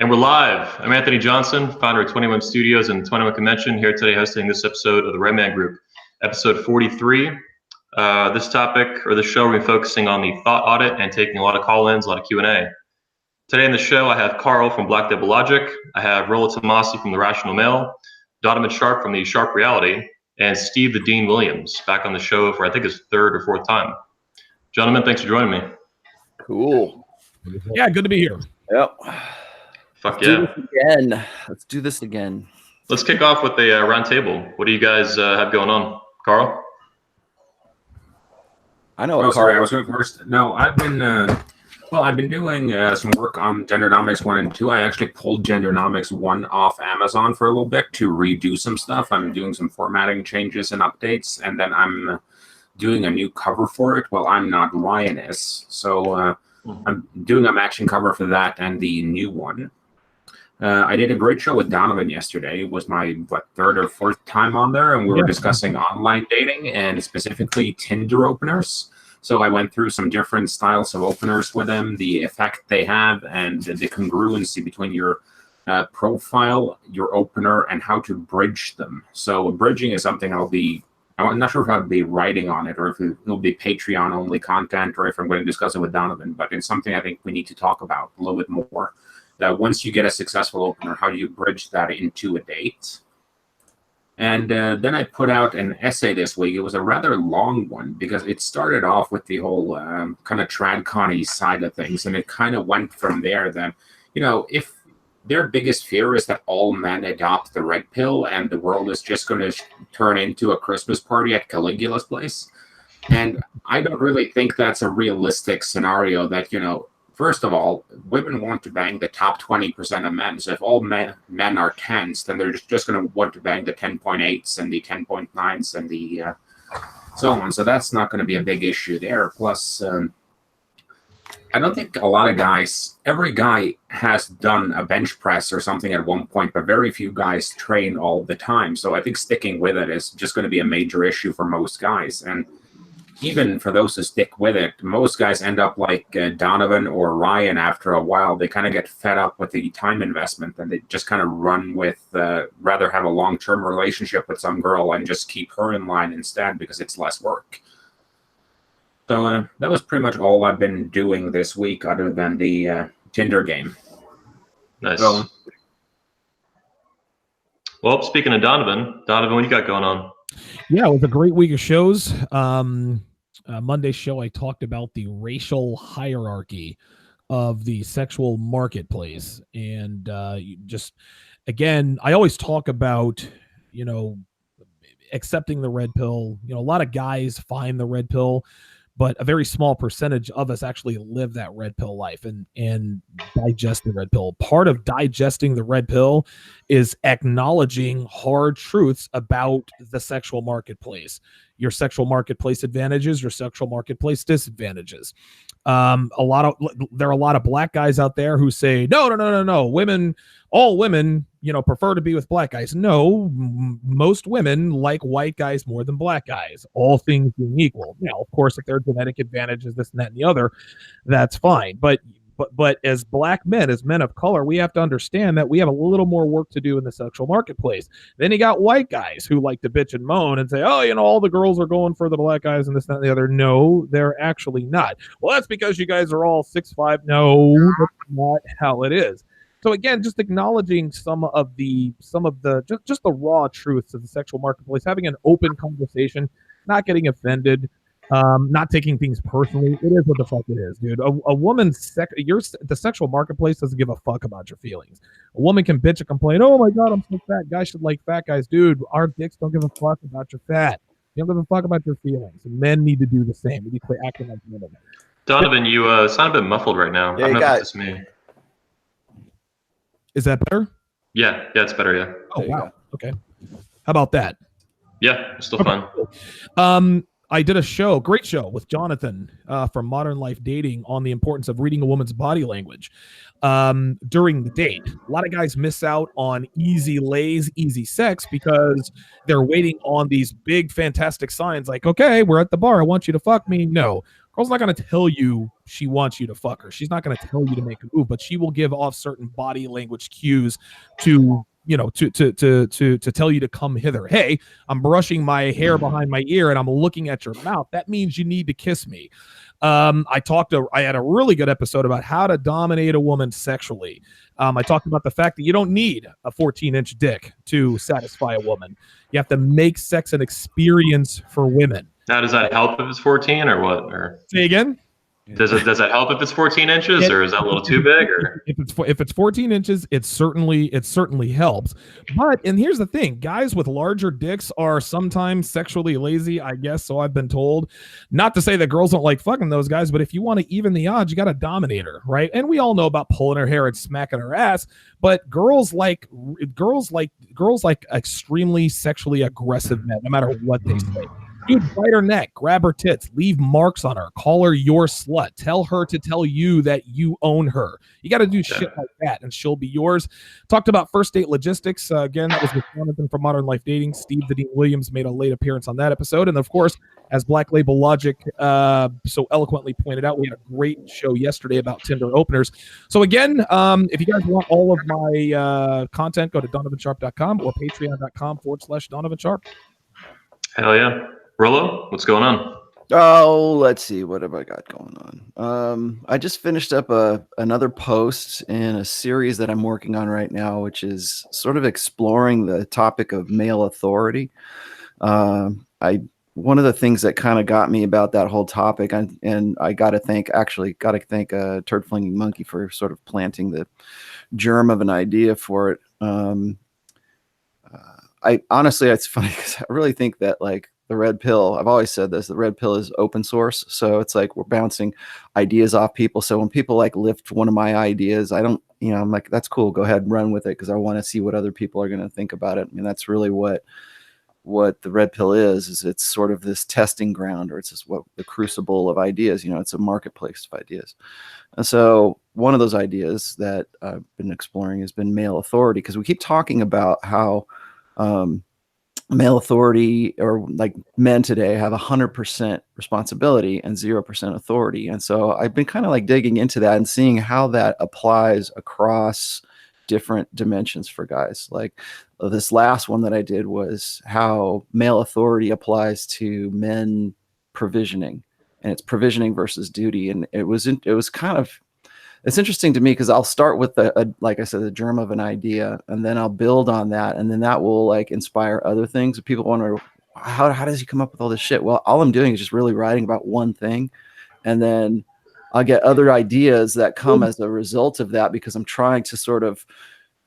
And we're live. I'm Anthony Johnson, founder of 21 Studios and 21 Convention, here today hosting this episode of the Red Man Group, episode 43. This topic, or this show, we're focusing on the Thot audit and taking a lot of call-ins, a lot of Q&A. Today in the show, I have Carl from Black Devil Logic, I have Rolla Tomasi from The Rational Male, Donovan Sharp from the Sharp Reality, and Steve the Dean Williams, back on the show for I think his third or fourth time. Gentlemen, thanks for joining me. Cool. Yeah, good to be here. Yep. Fuck yeah. Let's do this again. Let's kick off with a round table. What do you guys have going on? Carl? I know. Sorry, I was going first. No, I've been doing some work on Gendernomics 1 and 2. I actually pulled Gendernomics 1 off Amazon for a little bit to redo some stuff. I'm doing some formatting changes and updates, and then I'm doing a new cover for it. Well, I'm not, Ryan is. So I'm doing a matching cover for that and the new one. I did a great show with Donovan yesterday. It was my third or fourth time on there, and we were discussing online dating and specifically Tinder openers. So I went through some different styles of openers with him, the effect they have, and the congruency between your profile, your opener, and how to bridge them. So bridging is something I'm not sure if I'll be writing on it or if it'll be Patreon only content or if I'm going to discuss it with Donovan, but it's something I think we need to talk about a little bit more. That once you get a successful opener, how do you bridge that into a date? And then I put out an essay this week. It was a rather long one because it started off with the whole kind of tradcon-y side of things, and it kind of went from there. Then, if their biggest fear is that all men adopt the red pill and the world is just going to turn into a Christmas party at Caligula's place. And I don't really think that's a realistic scenario that, first of all, women want to bang the top 20% of men. So if all men are 10s, then they're just going to want to bang the 10.8s and the 10.9s and the so on. So that's not going to be a big issue there. Plus, I don't think a lot of guys, every guy has done a bench press or something at one point, but very few guys train all the time. So I think sticking with it is just going to be a major issue for most guys. And even for those who stick with it, most guys end up like Donovan or Ryan after a while. They kind of get fed up with the time investment and they just kind of run with, rather have a long-term relationship with some girl and just keep her in line instead because it's less work. So that was pretty much all I've been doing this week other than the Tinder game. Nice. So, well, speaking of Donovan, what you got going on? Yeah, it was a great week of shows. Monday's show, I talked about the racial hierarchy of the sexual marketplace. And again, I always talk about, accepting the red pill. A lot of guys find the red pill, but a very small percentage of us actually live that red pill life and digest the red pill. Part of digesting the red pill is acknowledging hard truths about the sexual marketplace, your sexual marketplace advantages, your sexual marketplace disadvantages. There are a lot of black guys out there who say, no, all women, prefer to be with black guys. No, most women like white guys more than black guys, all things being equal. Now, of course, if there are genetic advantages, this and that and the other, that's fine. But as black men, as men of color, we have to understand that we have a little more work to do in the sexual marketplace. Then you got white guys who like to bitch and moan and say, all the girls are going for the black guys and this, that, and the other. No, they're actually not. Well, that's because you guys are all 6'5". No, that's not how it is. So again, just acknowledging some of the just the raw truths of the sexual marketplace, having an open conversation, not getting offended, not taking things personally. It is what the fuck it is, dude. A woman's the sexual marketplace doesn't give a fuck about your feelings. A woman can bitch and complain, oh my god, I'm so fat. Guys should like fat guys, dude. Our dicks don't give a fuck about your fat. You don't give a fuck about your feelings. And men need to do the same. We need to quit acting like women. Donovan, you sound a bit muffled right now. Yeah, I don't know if it's just me. Is that better? Yeah, it's better, yeah. Oh, wow. Okay. How about that? Yeah, it's still fun. Cool. I did a great show with Jonathan from Modern Life Dating on the importance of reading a woman's body language during the date. A lot of guys miss out on easy lays, easy sex because they're waiting on these big, fantastic signs like, okay, we're at the bar. I want you to fuck me. No. Girl's not going to tell you she wants you to fuck her. She's not going to tell you to make a move, but she will give off certain body language cues to, you know, to tell you to come hither. Hey, I'm brushing my hair behind my ear and I'm looking at your mouth. That means you need to kiss me. I had a really good episode about how to dominate a woman sexually. I talked about the fact that you don't need a 14-inch dick to satisfy a woman. You have to make sex an experience for women. Now, does that help if it's 14 or what? Or say again? Does that help if it's 14 inches, or is that a little too big? Or if it's 14 inches, it certainly helps. And here's the thing: guys with larger dicks are sometimes sexually lazy, I guess. So I've been told. Not to say that girls don't like fucking those guys, but if you want to even the odds, you got to dominate her, right? And we all know about pulling her hair and smacking her ass. But girls like extremely sexually aggressive men, no matter what they say. Dude, bite her neck, grab her tits, leave marks on her, call her your slut, tell her to tell you that you own her. You got to do shit like that, and she'll be yours. Talked about first date logistics. Again, that was with Jonathan from Modern Life Dating. Steve the Dean Williams made a late appearance on that episode. And of course, as Black Label Logic so eloquently pointed out, we had a great show yesterday about Tinder openers. So again, if you guys want all of my content, go to donovansharp.com or patreon.com/DonovanSharp. Hell yeah. Rollo, what's going on? Oh, let's see. What have I got going on? I just finished up another post in a series that I'm working on right now, which is sort of exploring the topic of male authority. One of the things that kind of got me about that whole topic, and I got to thank Turd Flinging Monkey for sort of planting the germ of an idea for it. I honestly, it's funny because I really think that like the red pill, I've always said this, the red pill is open source. So it's like we're bouncing ideas off people. So when people like lift one of my ideas, I don't, I'm like, that's cool. Go ahead and run with it because I want to see what other people are going to think about it. I mean, that's really what the red pill is it's sort of this testing ground, or it's just what the crucible of ideas, it's a marketplace of ideas. And so one of those ideas that I've been exploring has been male authority, because we keep talking about how male authority, or like men today, have 100% responsibility and 0% authority. And so I've been kind of like digging into that and seeing how that applies across different dimensions for guys. Like this last one that I did was how male authority applies to men provisioning, and it's provisioning versus duty. And it was kind of, it's interesting to me because I'll start with like I said, the germ of an idea, and then I'll build on that, and then that will like inspire other things. People wonder, how does he come up with all this shit? Well, all I'm doing is just really writing about one thing, and then I'll get other ideas that come as a result of that, because I'm trying to sort of,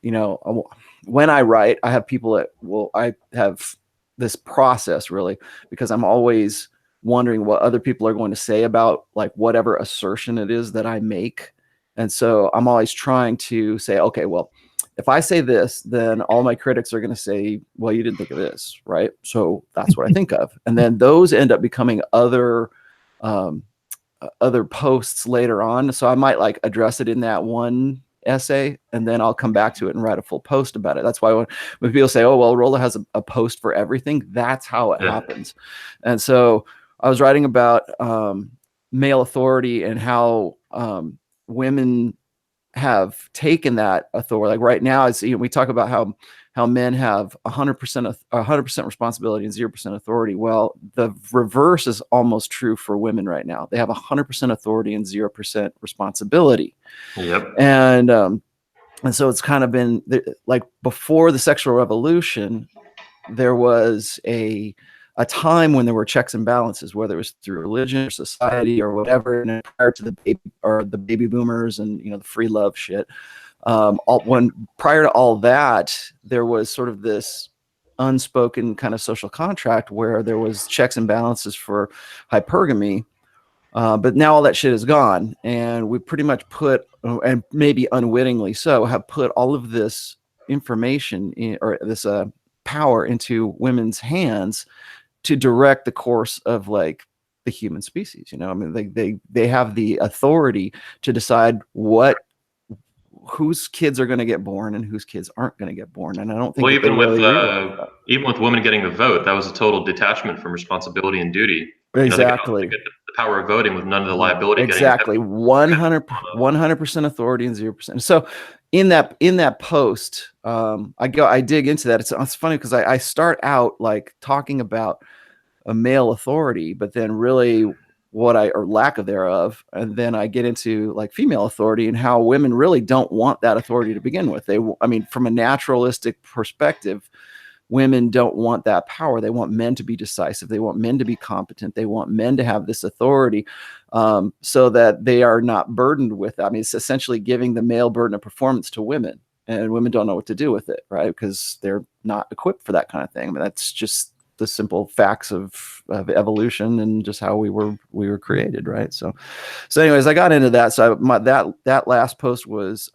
when I write, I have people I have this process really, because I'm always wondering what other people are going to say about like whatever assertion it is that I make. And so I'm always trying to say, okay, well, if I say this, then all my critics are going to say, well, you didn't think of this, right? So that's what I think of. And then those end up becoming other posts later on. So I might like address it in that one essay, and then I'll come back to it and write a full post about it. That's why when people say, oh, well, Rolla has a post for everything, that's how it happens. And so I was writing about male authority and how women have taken that authority. Like right now, we talk about how men have 100% responsibility and 0% authority. Well, the reverse is almost true for women right now. They have 100% authority and 0% responsibility. Yep. And so it's kind of been like before the sexual revolution, there was a time when there were checks and balances, whether it was through religion or society or whatever, and prior to the baby boomers and the free love shit. Prior to all that, there was sort of this unspoken kind of social contract where there was checks and balances for hypergamy. But now all that shit is gone, and we pretty much put, and maybe unwittingly so, have put all of this information or this power into women's hands to direct the course of like the human species. I mean, they have the authority to decide whose kids are going to get born and whose kids aren't going to get born. And I don't think Well, that they really realize that. even with women getting the vote, that was a total detachment from responsibility and duty. Exactly. They get the power of voting with none of the liability. Exactly. 100% authority and 0%. So in that post, I dig into that. It's funny because I start out like talking about a male authority, but then really or lack of thereof, and then I get into like female authority and how women really don't want that authority to begin with. From a naturalistic perspective, women don't want that power. They want men to be decisive. They want men to be competent. They want men to have this authority, so that they are not burdened with that. I mean, it's essentially giving the male burden of performance to women, and women don't know what to do with it, right? Because they're not equipped for that kind of thing. I mean, that's just the simple facts of evolution and just how we were created, right? So anyways, I got into that. So that last post was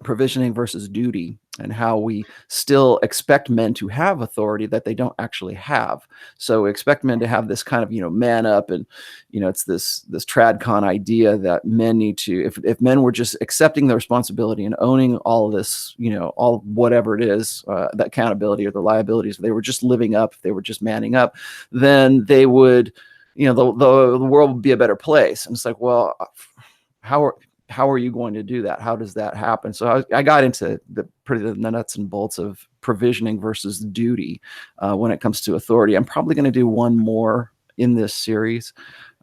provisioning versus duty, and how we still expect men to have authority that they don't actually have. So we expect men to have this kind of, man up, and, it's this tradcon idea that men need to, if men were just accepting the responsibility and owning all of this, all whatever it is, the accountability or the liabilities, if they were just living up, if they were just manning up, then they would, the world would be a better place. And it's like, well, how are you going to do that? How does that happen? So I got into the nuts and bolts of provisioning versus duty when it comes to authority. I'm probably going to do one more in this series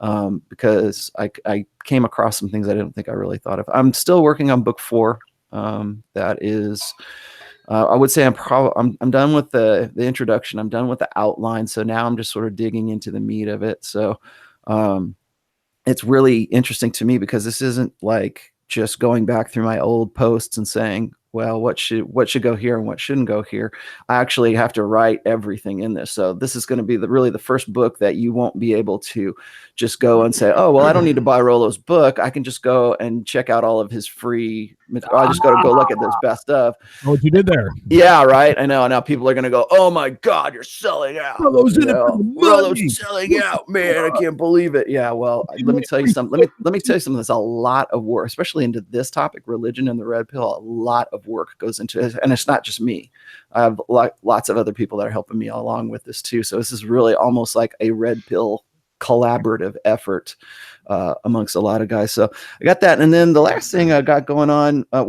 because I came across some things I didn't think I really thought of. I'm still working on book 4. That is, I would say I'm done with the introduction. I'm done with the outline. So now I'm just sort of digging into the meat of it. So it's really interesting to me because this isn't like just going back through my old posts and saying, well, what should go here and what shouldn't go here. I actually have to write everything in this. So this is going to be really the first book that you won't be able to just go and say, oh, well, I don't need to buy Rollo's book. I can just go and check out all of his free. I just got to go look at this best of. What you did there? Yeah, right. I know. Now people are going to go, oh my God, you're selling out. Rollo's selling out, man. I can't believe it. Yeah. Well, let me tell you something. Let me tell you something. There's a lot of work, especially into this topic, religion and the red pill. A lot of work goes into it, and it's not just me. I have lots of other people that are helping me along with this too. So this is really almost like a red pill collaborative effort amongst a lot of guys. So I got that. And then the last thing I got going on, I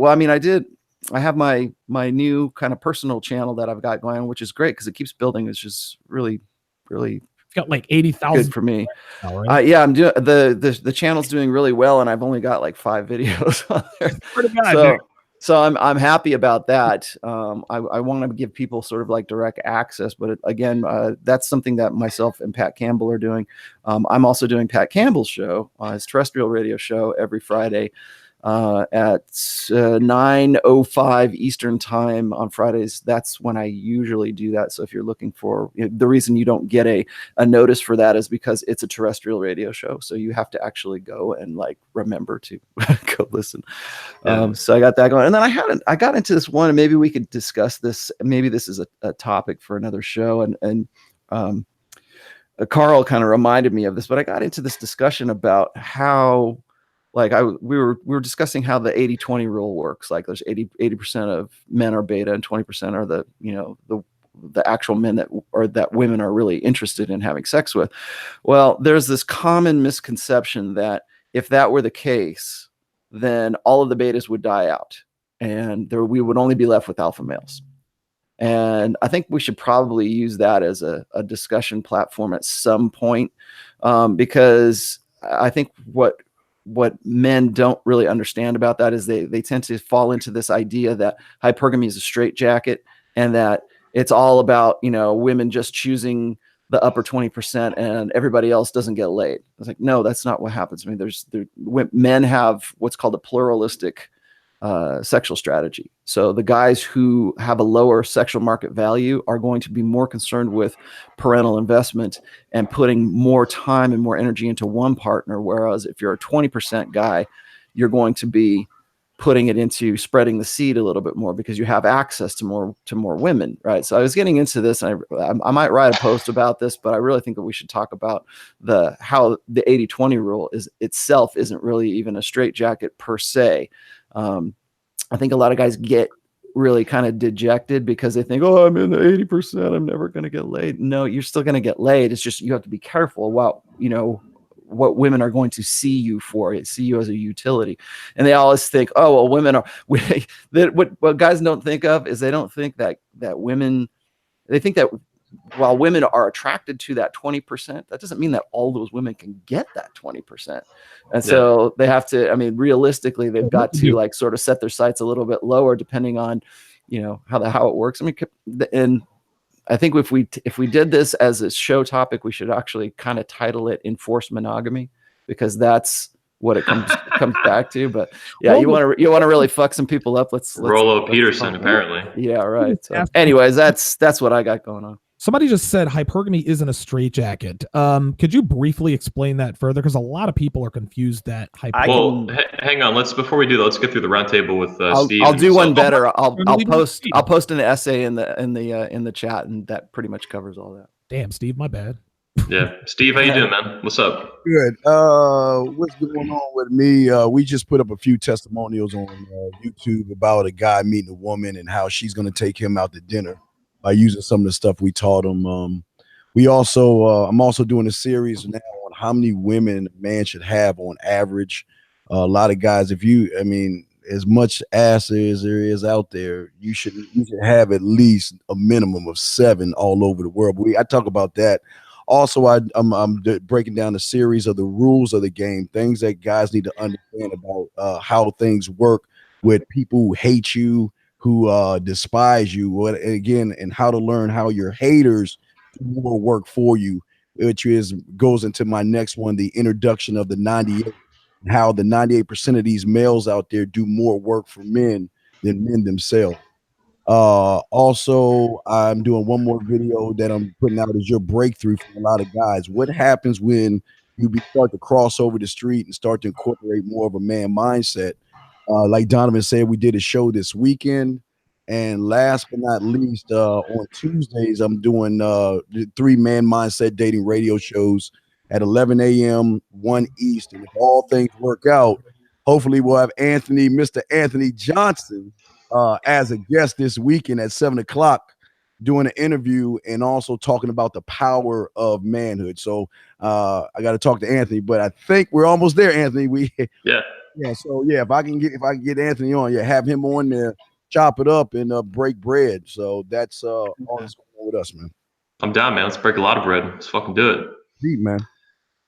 have my new kind of personal channel that I've got going on, which is great because it keeps building. It's just really, really it's got like 80,000 good for me. Right? Yeah, I'm doing the channel's doing really well, and I've only got like 5 videos on there. Pretty good, so I'm happy about that. I want to give people sort of like direct access, but again, that's something that myself and Pat Campbell are doing. I'm also doing Pat Campbell's show, his terrestrial radio show, every Friday at 9:05 Eastern time on Fridays. That's when I usually do that. So if you're looking for, the reason you don't get a notice for that is because it's a terrestrial radio show. So you have to actually go and like remember to go listen. So I got that going. And then I got into this one, and maybe we could discuss this. Maybe this is a topic for another show. And Carl kind of reminded me of this, but I got into this discussion about how, like we were discussing how the 80-20 rule works. Like there's 80% of men are beta and 20% are the actual men that women are really interested in having sex with. Well, there's this common misconception that if that were the case, then all of the betas would die out and we would only be left with alpha males. And I think we should probably use that as a discussion platform at some point, because I think what men don't really understand about that is they tend to fall into this idea that hypergamy is a straitjacket and that it's all about, women just choosing the upper 20% and everybody else doesn't get laid. It's like, no, that's not what happens. I mean, men have what's called a pluralistic sexual strategy. So the guys who have a lower sexual market value are going to be more concerned with parental investment and putting more time and more energy into one partner. Whereas if you're a 20% guy, you're going to be putting it into spreading the seed a little bit more because you have access to more women, right? So I was getting into this, and I might write a post about this, but I really think that we should talk about how the 80-20 rule isn't really even a straitjacket per se. I think a lot of guys get really kind of dejected because they think, oh, I'm in the 80%, I'm never going to get laid. No, you're still going to get laid. It's just, you have to be careful about, what women are going to see you for, see you as a utility. And they always think, oh, well, women are, what guys don't think of is they don't think that women, they think that while women are attracted to that 20%, that doesn't mean that all those women can get that 20%. And so they have to, realistically, they've got to like sort of set their sights a little bit lower depending on, how it works. And I think if we did this as a show topic, we should actually kind of title it Enforced Monogamy, because that's what it comes back to. But yeah, you want to really fuck some people up. Let's Rollo Peterson, apparently. Yeah, right. So anyways, that's what I got going on. Somebody just said hypergamy isn't a straitjacket. Could you briefly explain that further? Because a lot of people are confused that hypergamy. Well, hang on. Before we do that, let's get through the roundtable with Steve. I'll do one better. I'll post an essay in the chat, and that pretty much covers all that. Damn, Steve, my bad. Yeah, Steve, how you doing, man? What's up? Good. What's going on with me? We just put up a few testimonials on YouTube about a guy meeting a woman and how she's going to take him out to dinner by using some of the stuff we taught him. We also, I'm also doing a series now on how many women a man should have on average. A lot of guys, as much ass as there is out there, you should have at least a minimum of 7 all over the world. But I talk about that. Also, I'm breaking down a series of the rules of the game, things that guys need to understand about how things work with people who hate you, who despise you, and how to learn how your haters do more work for you, which goes into my next one, the introduction of the 98, how the 98% of these males out there do more work for men than men themselves. Also, I'm doing one more video that I'm putting out as your breakthrough for a lot of guys. What happens when you start to cross over the street and start to incorporate more of a man mindset? Like Donovan said, we did a show this weekend. And last but not least, on Tuesdays, I'm doing 3 man mindset dating radio shows at 11 a.m., 1 East. And if all things work out, hopefully we'll have Mr. Anthony Johnson, as a guest this weekend at 7 o'clock, doing an interview and also talking about the power of manhood. So I got to talk to Anthony, but I think we're almost there, Anthony. Yeah. So yeah, if I can get Anthony on, have him on there, chop it up and break bread. So that's all that's going on with us, man. I'm down, man. Let's break a lot of bread. Let's fucking do it. Deep, man.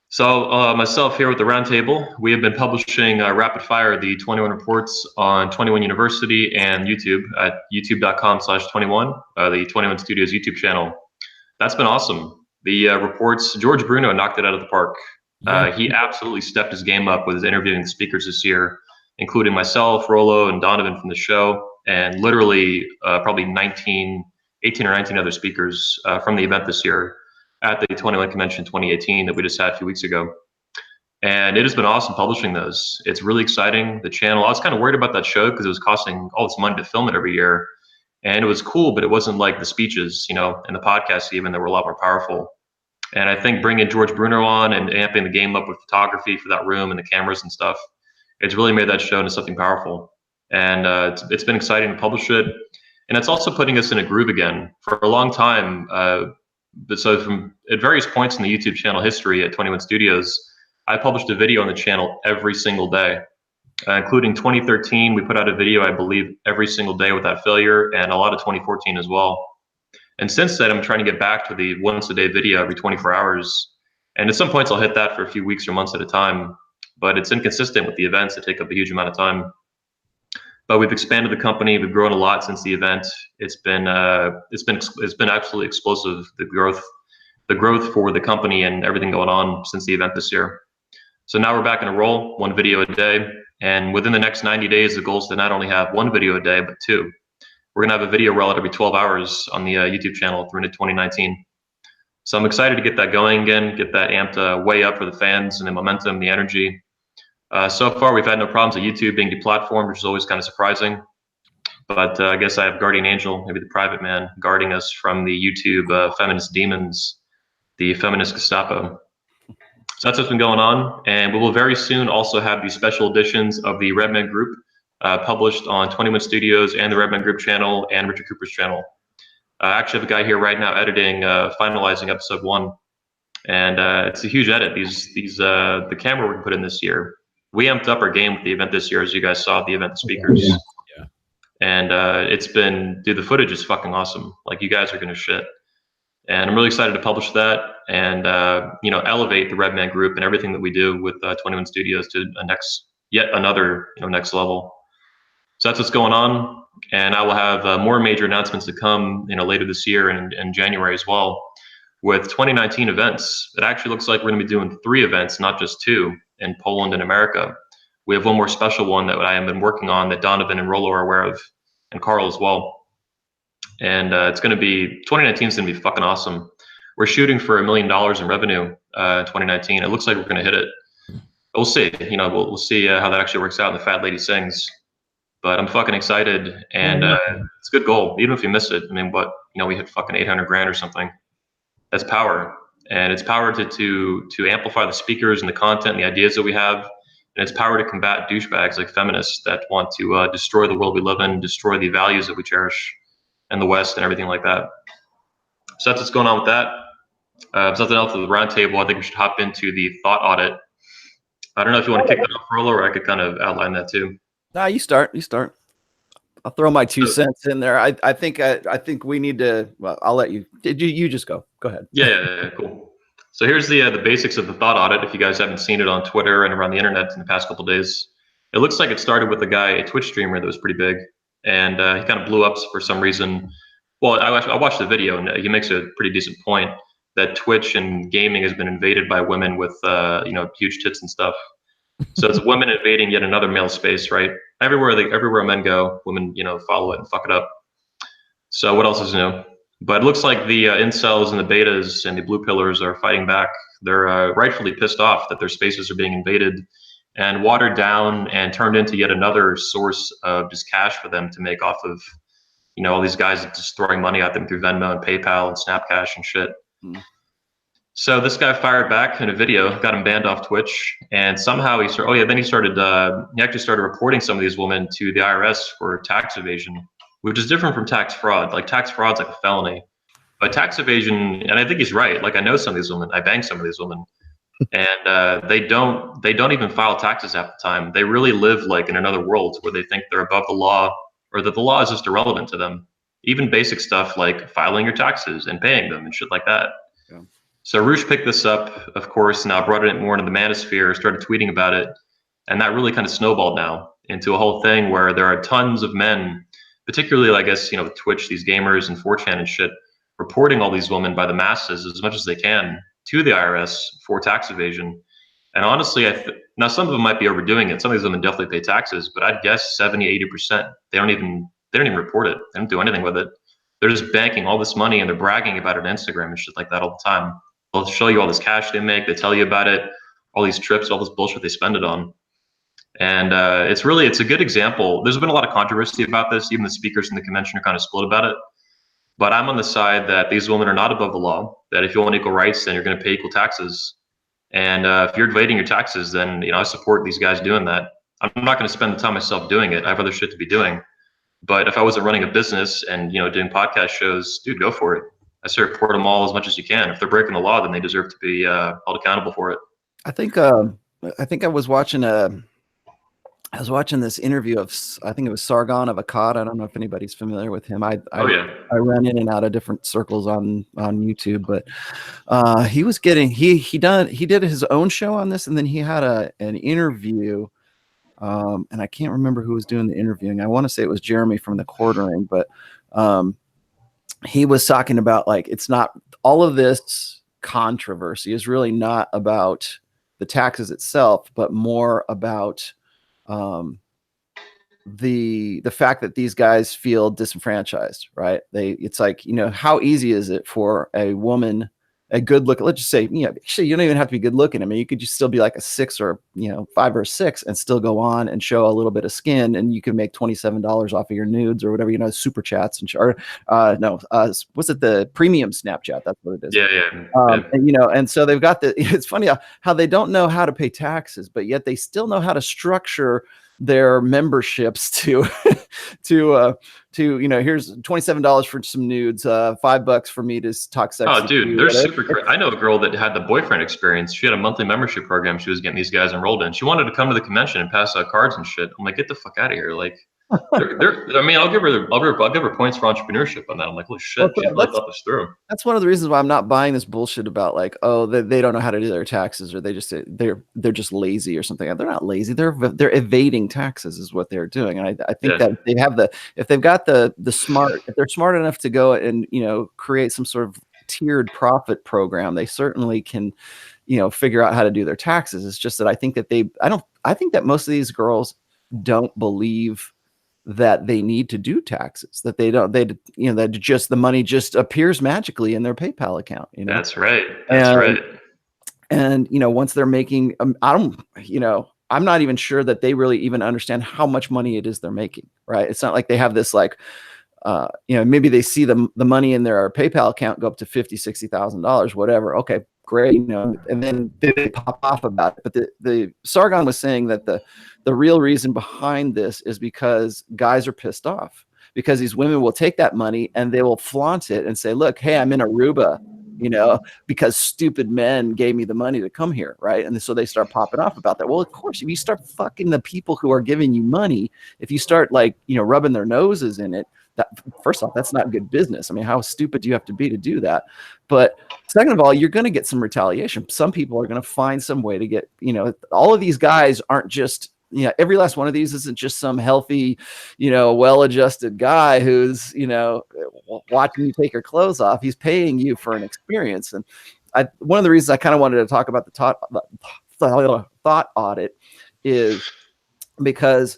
So myself here with the roundtable, we have been publishing rapid fire the 21 reports on 21 University and YouTube at youtube.com/21, the 21 Studios YouTube channel. That's been awesome. The reports, George Bruno knocked it out of the park. He absolutely stepped his game up with his interviewing speakers this year, including myself, Rollo, and Donovan from the show, and literally probably 18 or 19 other speakers from the event this year at the 21 Convention 2018 that we just had a few weeks ago. And it has been awesome publishing those. It's really exciting. The channel, I was kind of worried about that show because it was costing all this money to film it every year. And it was cool, but it wasn't like the speeches, and the podcasts even, that were a lot more powerful. And I think bringing George Bruno on and amping the game up with photography for that room and the cameras and stuff, it's really made that show into something powerful. And it's been exciting to publish it. And it's also putting us in a groove again. For a long time, so at various points in the YouTube channel history at 21 Studios, I published a video on the channel every single day, including 2013. We put out a video, I believe, every single day without failure, and a lot of 2014 as well. And since then, I'm trying to get back to the once a day video every 24 hours. And at some points, I'll hit that for a few weeks or months at a time, but it's inconsistent with the events that take up a huge amount of time. But we've expanded the company. We've grown a lot since the event. It's been absolutely explosive, the growth for the company and everything going on since the event this year. So now we're back in a roll, 1 video a day. And within the next 90 days, the goal is to not only have 1 video a day, but 2. We're gonna have a video roll out every 12 hours on the YouTube channel through into 2019. So I'm excited to get that going again, get that amped way up for the fans and the momentum, the energy. So far, we've had no problems with YouTube being deplatformed, which is always kind of surprising. But I guess I have guardian angel, maybe the private man, guarding us from the YouTube feminist demons, the feminist Gestapo. So that's what's been going on. And we will very soon also have the special editions of the Redman Group published on 21 Studios and the Redman Group channel and Richard Cooper's channel. I actually have a guy here right now editing, finalizing episode 1, and it's a huge edit. The camera we put in this year, we amped up our game with the event this year, as you guys saw at the event, the speakers. Yeah. And it's been, dude, the footage is fucking awesome. Like, you guys are gonna shit. And I'm really excited to publish that and elevate the Redman Group and everything that we do with 21 Studios to yet another next level. So that's what's going on, and I will have more major announcements to come later this year and in January as well. With 2019 events, it actually looks like we're going to be doing 3 events, not just 2, in Poland and America. We have one more special one that I have been working on that Donovan and Rolo are aware of, and Carl as well. And it's going to be, 2019 is going to be fucking awesome. We're shooting for $1 million in revenue in 2019. It looks like we're going to hit it. We'll see. We'll see how that actually works out in the Fat Lady Sings. But I'm fucking excited, and it's a good goal. Even if you miss it, I mean, we hit fucking 800 grand or something. That's power, and it's power to amplify the speakers and the content and the ideas that we have, and it's power to combat douchebags like feminists that want to destroy the world we live in, destroy the values that we cherish in the West and everything like that. So that's what's going on with that. If there's nothing else at the round table, I think we should hop into the Thot audit. I don't know if you want to kick that off, Rolo, or I could kind of outline that too. Nah, you start. I'll throw my 2 cents in there. I think we need to. Well, I'll let you. You just go? Go ahead. Yeah, cool. So here's the basics of the Thot audit. If you guys haven't seen it on Twitter and around the internet in the past couple of days, it looks like it started with a Twitch streamer that was pretty big, and he kind of blew up for some reason. Well, I watched the video, and he makes a pretty decent point that Twitch and gaming has been invaded by women with huge tits and stuff. So it's women invading yet another male space, right? Everywhere men go, women follow it and fuck it up. So what else is new? But it looks like the incels and the betas and the blue pillars are fighting back. They're rightfully pissed off that their spaces are being invaded and watered down and turned into yet another source of just cash for them to make off of all these guys just throwing money at them through Venmo and PayPal and Snapcash and shit. So this guy fired back in a video, got him banned off Twitch, and somehow he actually started reporting some of these women to the IRS for tax evasion, which is different from tax fraud. Like, tax fraud's like a felony, but tax evasion, and I think he's right. Like, I know some of these women, I bang some of these women, and they don't even file taxes half the time. They really live like in another world where they think they're above the law, or that the law is just irrelevant to them. Even basic stuff like filing your taxes and paying them and shit like that. Yeah. So Roosh picked this up, of course, now brought it more into the manosphere, started tweeting about it, and that really kind of snowballed now into a whole thing where there are tons of men, particularly, I guess, with Twitch, these gamers and 4chan and shit, reporting all these women by the masses as much as they can to the IRS for tax evasion. And honestly, now some of them might be overdoing it. Some of these women definitely pay taxes, but I'd guess 70–80%, they don't even report it. They don't do anything with it. They're just banking all this money and they're bragging about it on Instagram and shit like that all the time. They'll show you all this cash they make. They tell you about it, all these trips, all this bullshit they spend it on. And it's a good example. There's been a lot of controversy about this. Even the speakers in the convention are kind of split about it. But I'm on the side that these women are not above the law, that if you want equal rights, then you're going to pay equal taxes. And if you're evading your taxes, then I support these guys doing that. I'm not going to spend the time myself doing it. I have other shit to be doing. But if I wasn't running a business and doing podcast shows, dude, go for it. I support them all as much as you can. If they're breaking the law, then they deserve to be held accountable for it. I think I was watching this interview of, I think it was Sargon of Akkad. I don't know if anybody's familiar with him. I ran in and out of different circles on YouTube, but he was getting he did his own show on this, and then he had an interview. And I can't remember who was doing the interviewing. I want to say it was Jeremy from the Quartering, but he was talking about, like, it's not, all of this controversy is really not about the taxes itself, but more about the fact that these guys feel disenfranchised, right? It's like, how easy is it for a woman, a good look, let's just say, actually, you don't even have to be good looking. I mean, you could just still be like a 6 or 5 or 6 and still go on and show a little bit of skin, and you can make $27 off of your nudes or whatever, super chats and what's it, the premium Snapchat? That's what it is. Yeah. And so they've got it's funny how they don't know how to pay taxes, but yet they still know how to structure their memberships to here's $27 for some nudes, $5 for me to talk sexy. Oh, dude, they're super. I know a girl that had the boyfriend experience. She had a monthly membership program. She was getting these guys enrolled in. She wanted to come to the convention and pass out cards and shit. I'm like, get the fuck out of here. Like, I mean, I'll give her points for entrepreneurship on that. I'm like, holy shit, she really thought this through. That's one of the reasons why I'm not buying this bullshit about like, oh, they don't know how to do their taxes, or they're just lazy or something. They're not lazy. They're evading taxes is what they're doing. And I think that if they've got the smart, if they're smart enough to go and create some sort of tiered profit program, they certainly can figure out how to do their taxes. It's just that I think that most of these girls don't believe that they need to do taxes, that that just the money just appears magically in their PayPal account. That's right. Right. And once they're making, I'm not even sure that they really even understand how much money it is they're making. Right? It's not like they have this like, maybe they see the money in their PayPal account go up to $50,000, $60,000, whatever. Okay, great. And then they pop off about it. But the Sargon was saying that the real reason behind this is because guys are pissed off, because these women will take that money and they will flaunt it and say, look, hey, I'm in Aruba, because stupid men gave me the money to come here. Right. And so they start popping off about that. Well, of course, if you start fucking the people who are giving you money, if you start rubbing their noses in it, that first off, that's not good business. I mean, how stupid do you have to be to do that? But second of all, you're going to get some retaliation. Some people are going to find some way to get, all of these guys aren't just, every last one of these isn't just some healthy, well-adjusted guy who's, watching you take your clothes off. He's paying you for an experience. And one of the reasons I kind of wanted to talk about the Thot audit is because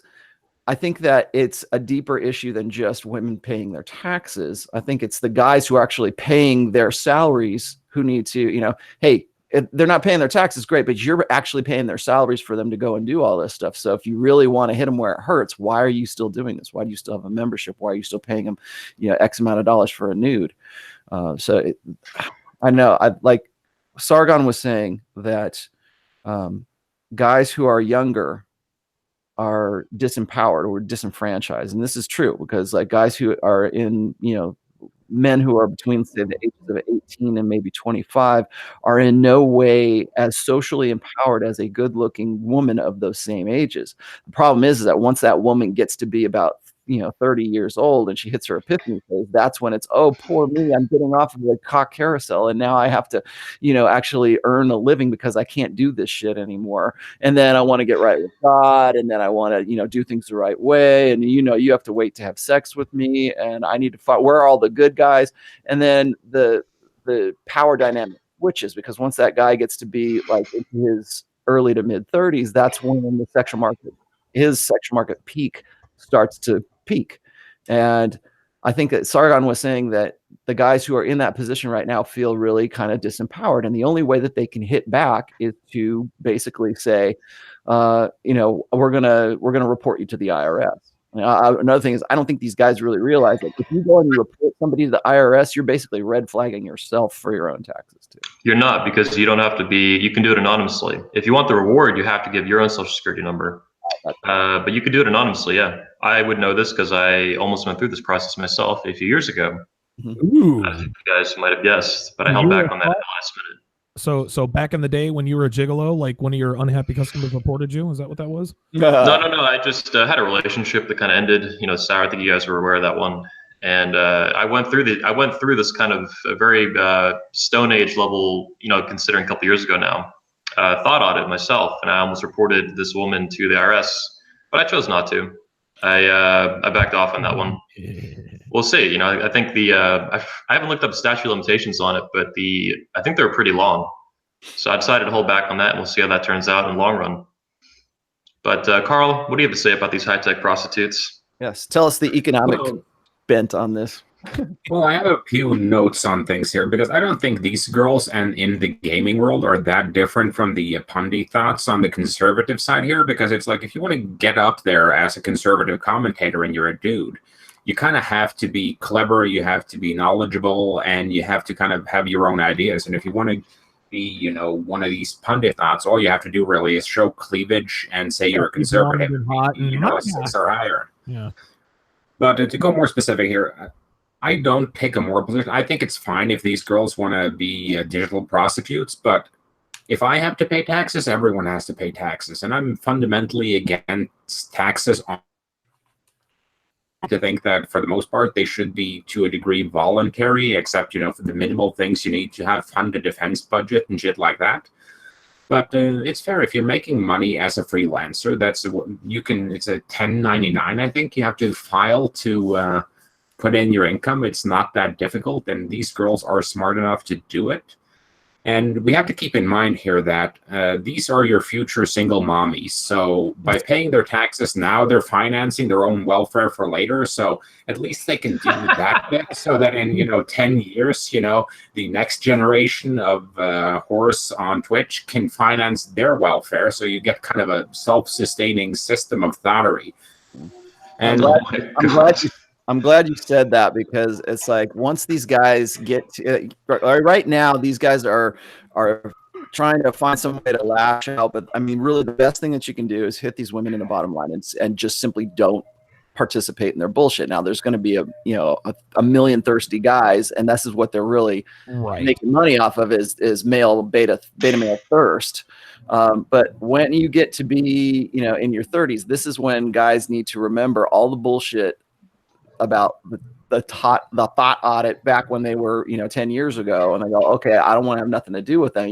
I think that it's a deeper issue than just women paying their taxes. I think it's the guys who are actually paying their salaries who need to, hey, if they're not paying their taxes, great, but you're actually paying their salaries for them to go and do all this stuff. So if you really want to hit them where it hurts, why are you still doing this? Why do you still have a membership? Why are you still paying them, X amount of dollars for a nude? I know, like Sargon was saying that guys who are younger are disempowered or disenfranchised. And this is true because like guys who are in, men who are between say the ages of 18 and maybe 25 are in no way as socially empowered as a good looking woman of those same ages. The problem is that once that woman gets to be about 30 years old and she hits her epiphany phase, that's when it's, oh, poor me, I'm getting off of the cock carousel and now I have to, actually earn a living because I can't do this shit anymore. And then I want to get right with God, and then I want to, do things the right way. And you have to wait to have sex with me, and I need to fight. Where are all the good guys? And then the power dynamic switches, because once that guy gets to be like into his early to mid 30s, that's when his sexual market peak starts to peak. And I think that Sargon was saying that the guys who are in that position right now feel really kind of disempowered. And the only way that they can hit back is to basically say, we're going to report you to the IRS. Another thing is, I don't think these guys really realize that if you go and you report somebody to the IRS, you're basically red flagging yourself for your own taxes too. You're not, because you don't have to be, you can do it anonymously. If you want the reward, you have to give your own social security number. But you could do it anonymously, yeah. I would know this because I almost went through this process myself a few years ago. Ooh. I think you guys might have guessed, but I held back on that at the last minute. So back in the day when you were a gigolo, like one of your unhappy customers reported you? Is that what that was? No. I just had a relationship that kind of ended, sour. I think you guys were aware of that one. And I went through this kind of a very Stone Age level, considering a couple years ago now. Thought audit myself, and I almost reported this woman to the IRS, but I chose not to. I backed off on that one. We'll see. I think I haven't looked up statute of limitations on it, but I think they're pretty long. So I decided to hold back on that, and we'll see how that turns out in the long run. But Carl, what do you have to say about these high-tech prostitutes? Yes, tell us the economic bent on this. Well, I have a few notes on things here, because I don't think these girls and in the gaming world are that different from the pundit thoughts on the conservative side here, because it's like, if you want to get up there as a conservative commentator and you're a dude, you kind of have to be clever, you have to be knowledgeable, and you have to kind of have your own ideas. And if you want to be, you know, one of these pundit thoughts. All you have to do really is show cleavage and say you're a Be blonde conservative. and hot and You know, yeah. 6 or higher. Yeah. But to go more specific here, I don't take a moral position. I think it's fine if these girls want to be digital prostitutes, but if I have to pay taxes, everyone has to pay taxes. And I'm fundamentally against taxes on to think that for the most part they should be to a degree voluntary, except, you know, for the minimal things you need to have fund a defense budget and shit like that. But it's fair if you're making money as a freelancer. That's you can. It's a 1099. I think you have to file to put in your income. It's not that difficult, and these girls are smart enough to do it. And we have to keep in mind here that these are your future single mommies. So by paying their taxes now, they're financing their own welfare for later. So at least they can do that bit, so that in, you know, 10 years, you know, the next generation of whores on Twitch can finance their welfare. So you get kind of a self-sustaining system of thottery. And I'm glad you said that, because it's like once these guys get to, right now, these guys are trying to find some way to lash out. But I mean, really, the best thing that you can do is hit these women in the bottom line and just simply don't participate in their bullshit. Now, there's going to be a million thirsty guys, and this is what they're really making money off of is beta male thirst. But when you get to be, you know, in your 30s, this is when guys need to remember all the bullshit about the thought audit back when they were, you know, 10 years ago, and I go, okay, I don't want to have nothing to do with them.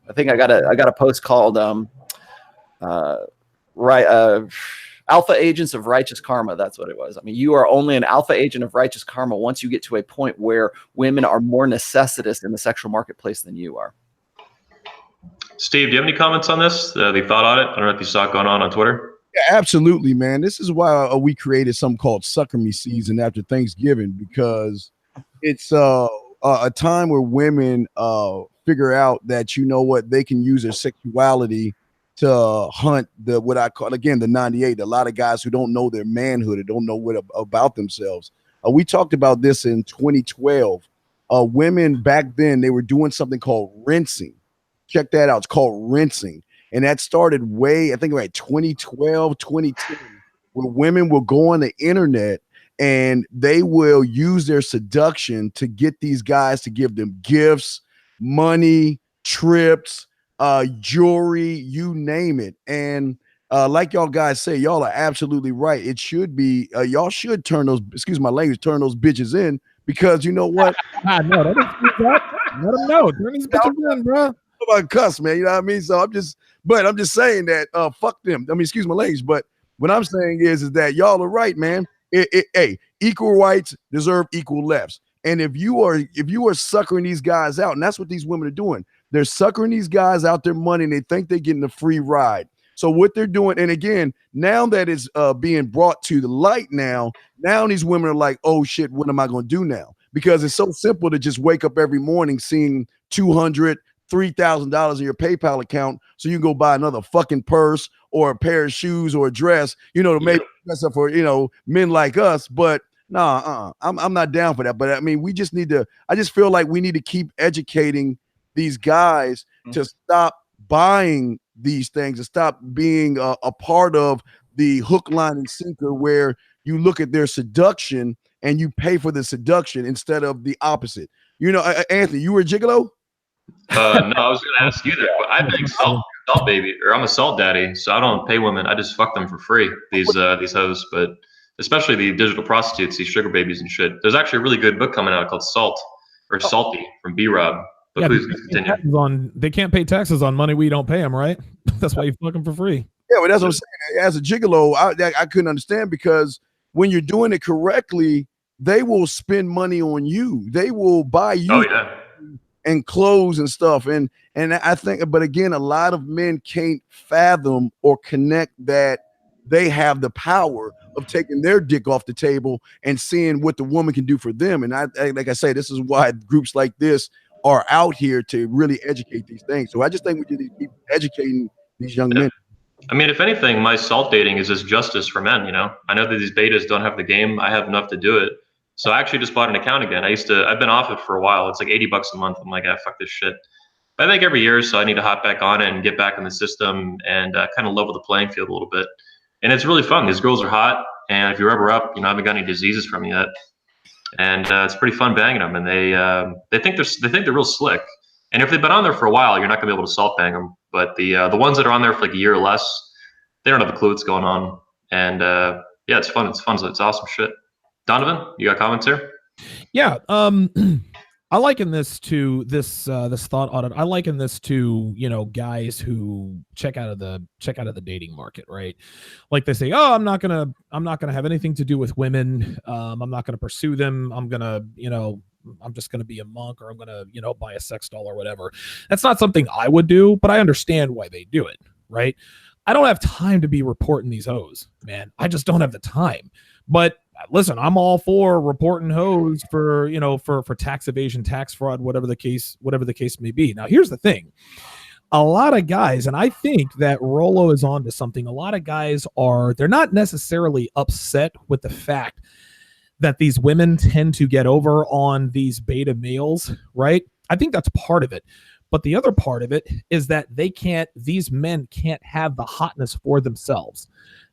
I think I got a post called Alpha Agents of Righteous Karma. That's what it was. I mean, you are only an alpha agent of righteous karma once you get to a point where women are more necessitous in the sexual marketplace than you are. Steve, do you have any comments on this? The Thot audit? I don't know if you saw it going on Twitter. Yeah, absolutely, man. This is why we created something called Sucker Me Season after Thanksgiving, because it's a time where women figure out that, you know what, they can use their sexuality to hunt what I call, again, the 98. A lot of guys who don't know their manhood and don't know what about themselves. We talked about this in 2012. Women back then, they were doing something called rinsing. Check that out. It's called rinsing. And that started I think like 2012, 2010, where women will go on the internet and they will use their seduction to get these guys to give them gifts, money, trips, jewelry, you name it. And like y'all guys say, y'all are absolutely right. It should be, y'all should turn those, excuse my language, turn those bitches in, because you know what? No, let them know. Turn these bitches in, bro. About cuss, man, you know what I mean? So I'm just saying that fuck them. I mean, excuse my language, but what I'm saying is that y'all are right, man. Hey, equal rights deserve equal lefts. And if you are suckering these guys out, and that's what these women are doing, they're suckering these guys out their money, and they think they're getting a free ride. So what they're doing, and again, now that it's being brought to the light, now these women are like, oh shit, what am I going to do now? Because it's so simple to just wake up every morning seeing $200, $3,000 in your PayPal account, so you can go buy another fucking purse or a pair of shoes or a dress, you know, to make dress up for, you know, men like us. But I'm not down for that. But I mean, we just need to. I just feel like we need to keep educating these guys to stop buying these things and stop being a part of the hook, line, and sinker, where you look at their seduction and you pay for the seduction instead of the opposite. You know, Anthony, you were a gigolo? No, I was going to ask you that, but I make salt baby, or I'm a salt daddy, so I don't pay women. I just fuck them for free. These hoes, but especially the digital prostitutes, these sugar babies and shit. There's actually a really good book coming out called Salt or Salty from B-Rob. But please continue. They can't pay taxes on money we don't pay them, right? That's why you fuck them for free. Yeah, well, that's what I'm saying. As a gigolo, I couldn't understand, because when you're doing it correctly, they will spend money on you. They will buy you and clothes and stuff. And I think, but again, a lot of men can't fathom or connect that they have the power of taking their dick off the table and seeing what the woman can do for them. And I like I say, this is why groups like this are out here to really educate these things. So I just think we need to keep educating these young men. I mean, if anything, my salt dating is just justice for men, you know? I know that these betas don't have the game. I have enough to do it. So I actually just bought an account again. I've been off it for a while. It's like $80 a month. I'm like, fuck this shit. But I think every year or so I need to hop back on it and get back in the system and kind of level the playing field a little bit. And it's really fun. These girls are hot, and if you rub her up, I haven't got any diseases from you yet. And it's pretty fun banging them. And they think they're real slick. And if they've been on there for a while, you're not gonna be able to salt bang them. But the ones that are on there for like a year or less, they don't have a clue what's going on. And yeah, it's fun. It's awesome shit. Donovan, you got comments here? Yeah. I liken this to this thought audit. I liken this to, guys who check out of the dating market, right? Like they say, oh, I'm not gonna have anything to do with women. I'm not gonna pursue them. I'm just gonna be a monk, or I'm gonna, buy a sex doll or whatever. That's not something I would do, but I understand why they do it, right? I don't have time to be reporting these hoes, man. I just don't have the time. But listen, I'm all for reporting hoes for tax evasion, tax fraud, whatever the case may be. Now, here's the thing. A lot of guys, and I think that Rollo is onto something. A lot of guys they're not necessarily upset with the fact that these women tend to get over on these beta males, right? I think that's part of it. But the other part of it is that these men can't have the hotness for themselves.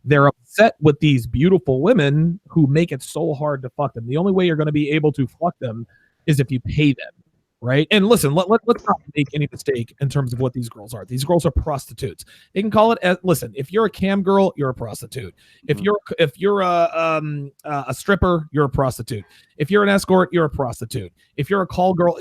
They're upset with these beautiful women who make it so hard to fuck them. The only way you're going to be able to fuck them is if you pay them, right? And listen, let's not make any mistake in terms of what these girls are. These girls are prostitutes. They can call it listen, if you're a cam girl, you're a prostitute. If you're a stripper, you're a prostitute. If you're an escort, you're a prostitute. If you're a call girl,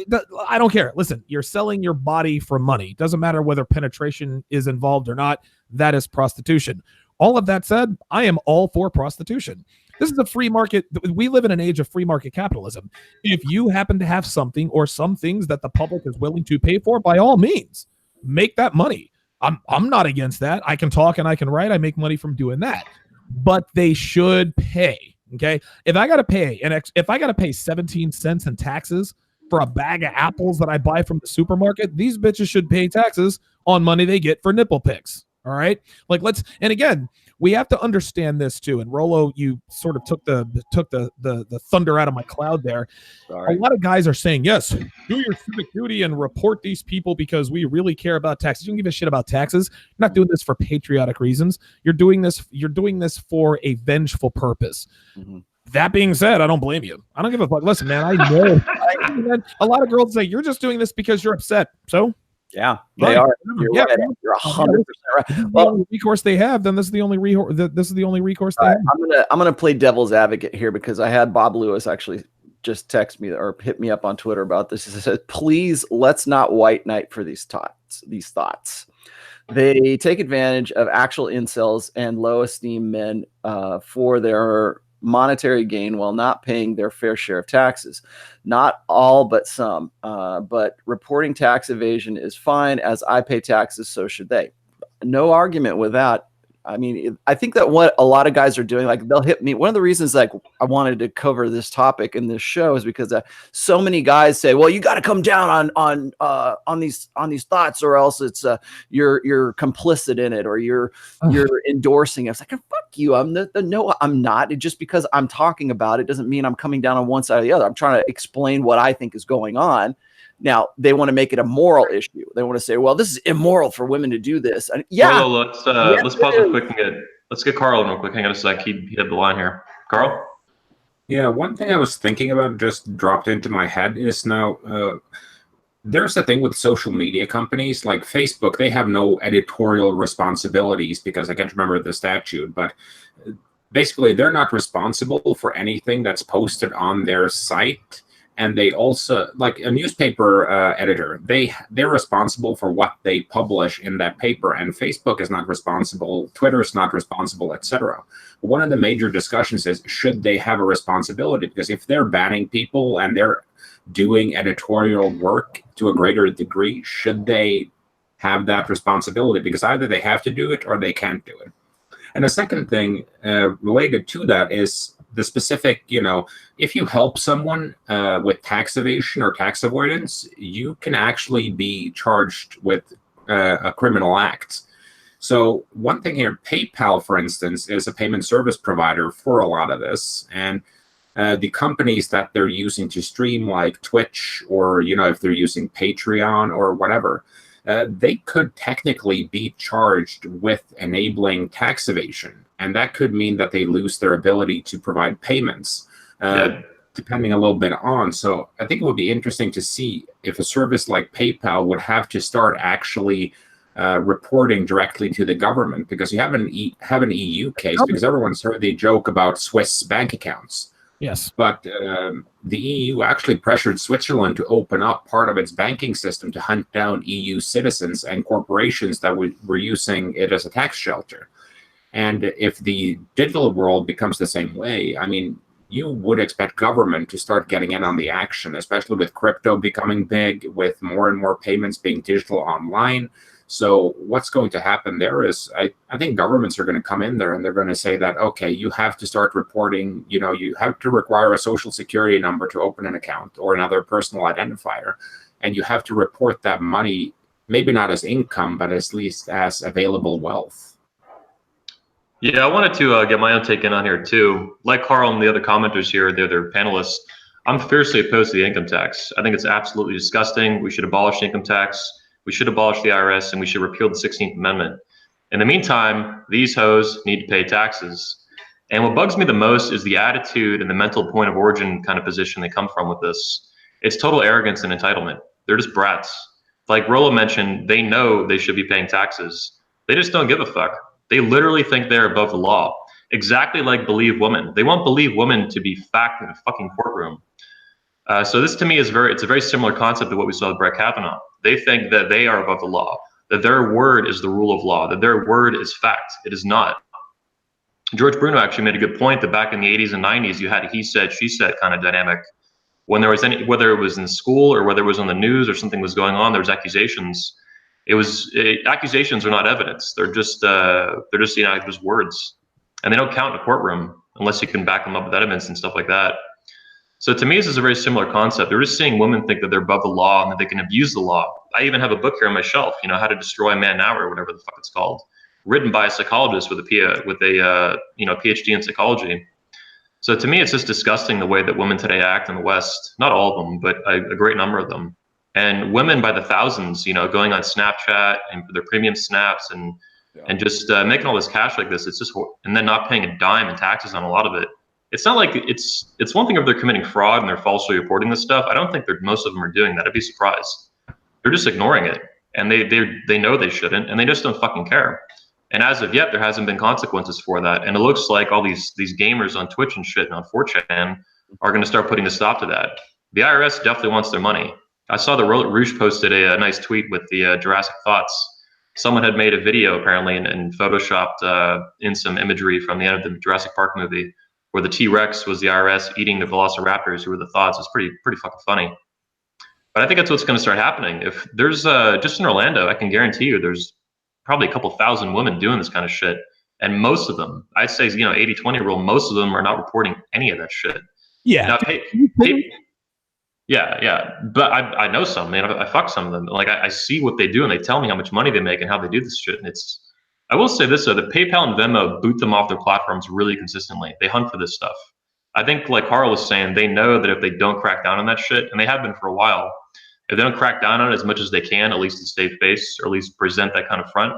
I don't care. Listen, you're selling your body for money. Doesn't matter whether penetration is involved or not. That is prostitution. All of that said, I am all for prostitution. This is a free market. We live in an age of free market capitalism. If you happen to have something or some things that the public is willing to pay for, by all means, make that money. I'm not against that. I can talk and I can write. I make money from doing that. But they should pay. Okay. If I got to pay 17 cents in taxes for a bag of apples that I buy from the supermarket, these bitches should pay taxes on money they get for nipple pics. All right. And again, we have to understand this too. And Rollo, you sort of took the thunder out of my cloud there. Sorry. A lot of guys are saying, yes, do your civic duty and report these people because we really care about taxes. You don't give a shit about taxes. You're not doing this for patriotic reasons. You're doing this for a vengeful purpose. Mm-hmm. That being said, I don't blame you. I don't give a fuck. Listen, man, I know a lot of girls say you're just doing this because you're upset. So yeah, they are. You're right. You're 100% right. Well, the recourse they have, then this is the only recourse they have. I'm gonna play devil's advocate here because I had Bob Lewis actually just text me or hit me up on Twitter about this. He said, "Please, let's not white knight for these thoughts. They take advantage of actual incels and low esteem men for their monetary gain while not paying their fair share of taxes. Not all, but some. But reporting tax evasion is fine, as I pay taxes, so should they." No argument with that. I mean, I think that what a lot of guys are doing, like they'll hit me. One of the reasons like I wanted to cover this topic in this show is because so many guys say, well, you got to come down on these thoughts or else it's you're complicit in it or you're endorsing it. It's like, fuck you. No, I'm not. Just because I'm talking about it doesn't mean I'm coming down on one side or the other. I'm trying to explain what I think is going on. Now they want to make it a moral issue. They want to say, "Well, this is immoral for women to do this." And yeah, well, let's pause real quick and let's get Carl in real quick. Hang on a sec. He had the line here. Carl. Yeah, one thing I was thinking about just dropped into my head is now there's a thing with social media companies like Facebook. They have no editorial responsibilities because I can't remember the statute, but basically they're not responsible for anything that's posted on their site. And they also, like a newspaper editor, they're responsible for what they publish in that paper. And Facebook is not responsible, Twitter is not responsible, etc. One of the major discussions is, should they have a responsibility? Because if they're banning people and they're doing editorial work to a greater degree, should they have that responsibility? Because either they have to do it or they can't do it. And the second thing related to that is the specific, if you help someone with tax evasion or tax avoidance, you can actually be charged with a criminal act. So one thing here, PayPal, for instance, is a payment service provider for a lot of this. And the companies that they're using to stream, like Twitch, or if they're using Patreon or whatever, they could technically be charged with enabling tax evasion, and that could mean that they lose their ability to provide payments, depending a little bit on. So I think it would be interesting to see if a service like PayPal would have to start actually reporting directly to the government, because you have an EU case, because everyone's heard the joke about Swiss bank accounts. Yes. But the EU actually pressured Switzerland to open up part of its banking system to hunt down EU citizens and corporations that were using it as a tax shelter. And if the digital world becomes the same way, I mean, you would expect government to start getting in on the action, especially with crypto becoming big, with more and more payments being digital online. So what's going to happen there is, I think governments are going to come in there and they're going to say that, okay, you have to start reporting, you have to require a social security number to open an account or another personal identifier. And you have to report that money, maybe not as income, but at least as available wealth. Yeah, I wanted to get my own take in on here too. Like Carl and the other commenters here, the other panelists, I'm fiercely opposed to the income tax. I think it's absolutely disgusting. We should abolish the income tax. We should abolish the IRS, and we should repeal the 16th Amendment. In the meantime, these hoes need to pay taxes. And what bugs me the most is the attitude and the mental point of origin kind of position they come from with this. It's total arrogance and entitlement. They're just brats. Like Rollo mentioned, they know they should be paying taxes. They just don't give a fuck. They literally think they're above the law. Exactly like believe women. They won't believe women to be fact in a fucking courtroom. So this to me is it's a very similar concept to what we saw with Brett Kavanaugh. They think that they are above the law, that their word is the rule of law, that their word is fact. It is not. George Bruno actually made a good point that back in the 80s and 90s, you had a he said, she said kind of dynamic. When there was whether it was in school or whether it was on the news or something was going on, there was accusations. Accusations are not evidence. They're just just words, and they don't count in a courtroom unless you can back them up with evidence and stuff like that. So to me, this is a very similar concept. They're just seeing women think that they're above the law and that they can abuse the law. I even have a book here on my shelf, How to Destroy a Man Now, or whatever the fuck it's called, written by a psychologist with a PhD in psychology. So to me, it's just disgusting the way that women today act in the West. Not all of them, but a great number of them. And women by the thousands, going on Snapchat and their premium snaps and just making all this cash like this. It's just, and then not paying a dime in taxes on a lot of it. It's not like it's one thing if they're committing fraud and they're falsely reporting this stuff. I don't think most of them are doing that. I'd be surprised. They're just ignoring it, and they know they shouldn't, and they just don't fucking care. And as of yet, there hasn't been consequences for that. And it looks like all these gamers on Twitch and shit and on 4chan are going to start putting a stop to that. The IRS definitely wants their money. I saw the Rouge posted a nice tweet with the Jurassic Thoughts. Someone had made a video apparently and photoshopped in some imagery from the end of the Jurassic Park movie, where the T-Rex was the IRS eating the velociraptors, who were the Thots. It's pretty fucking funny. But I think that's what's going to start happening. If there's just in Orlando, I can guarantee you there's probably a couple thousand women doing this kind of shit. And most of them, I'd say, 80-20 rule, most of them are not reporting any of that shit. Yeah. Now, yeah. But I know some, man. I fuck some of them. Like I see what they do, and they tell me how much money they make and how they do this shit. And I will say this though, the PayPal and Venmo boot them off their platforms really consistently. They hunt for this stuff. I think, like Carl was saying, they know that if they don't crack down on that shit, and they have been for a while, if they don't crack down on it as much as they can, at least to save face, or at least present that kind of front,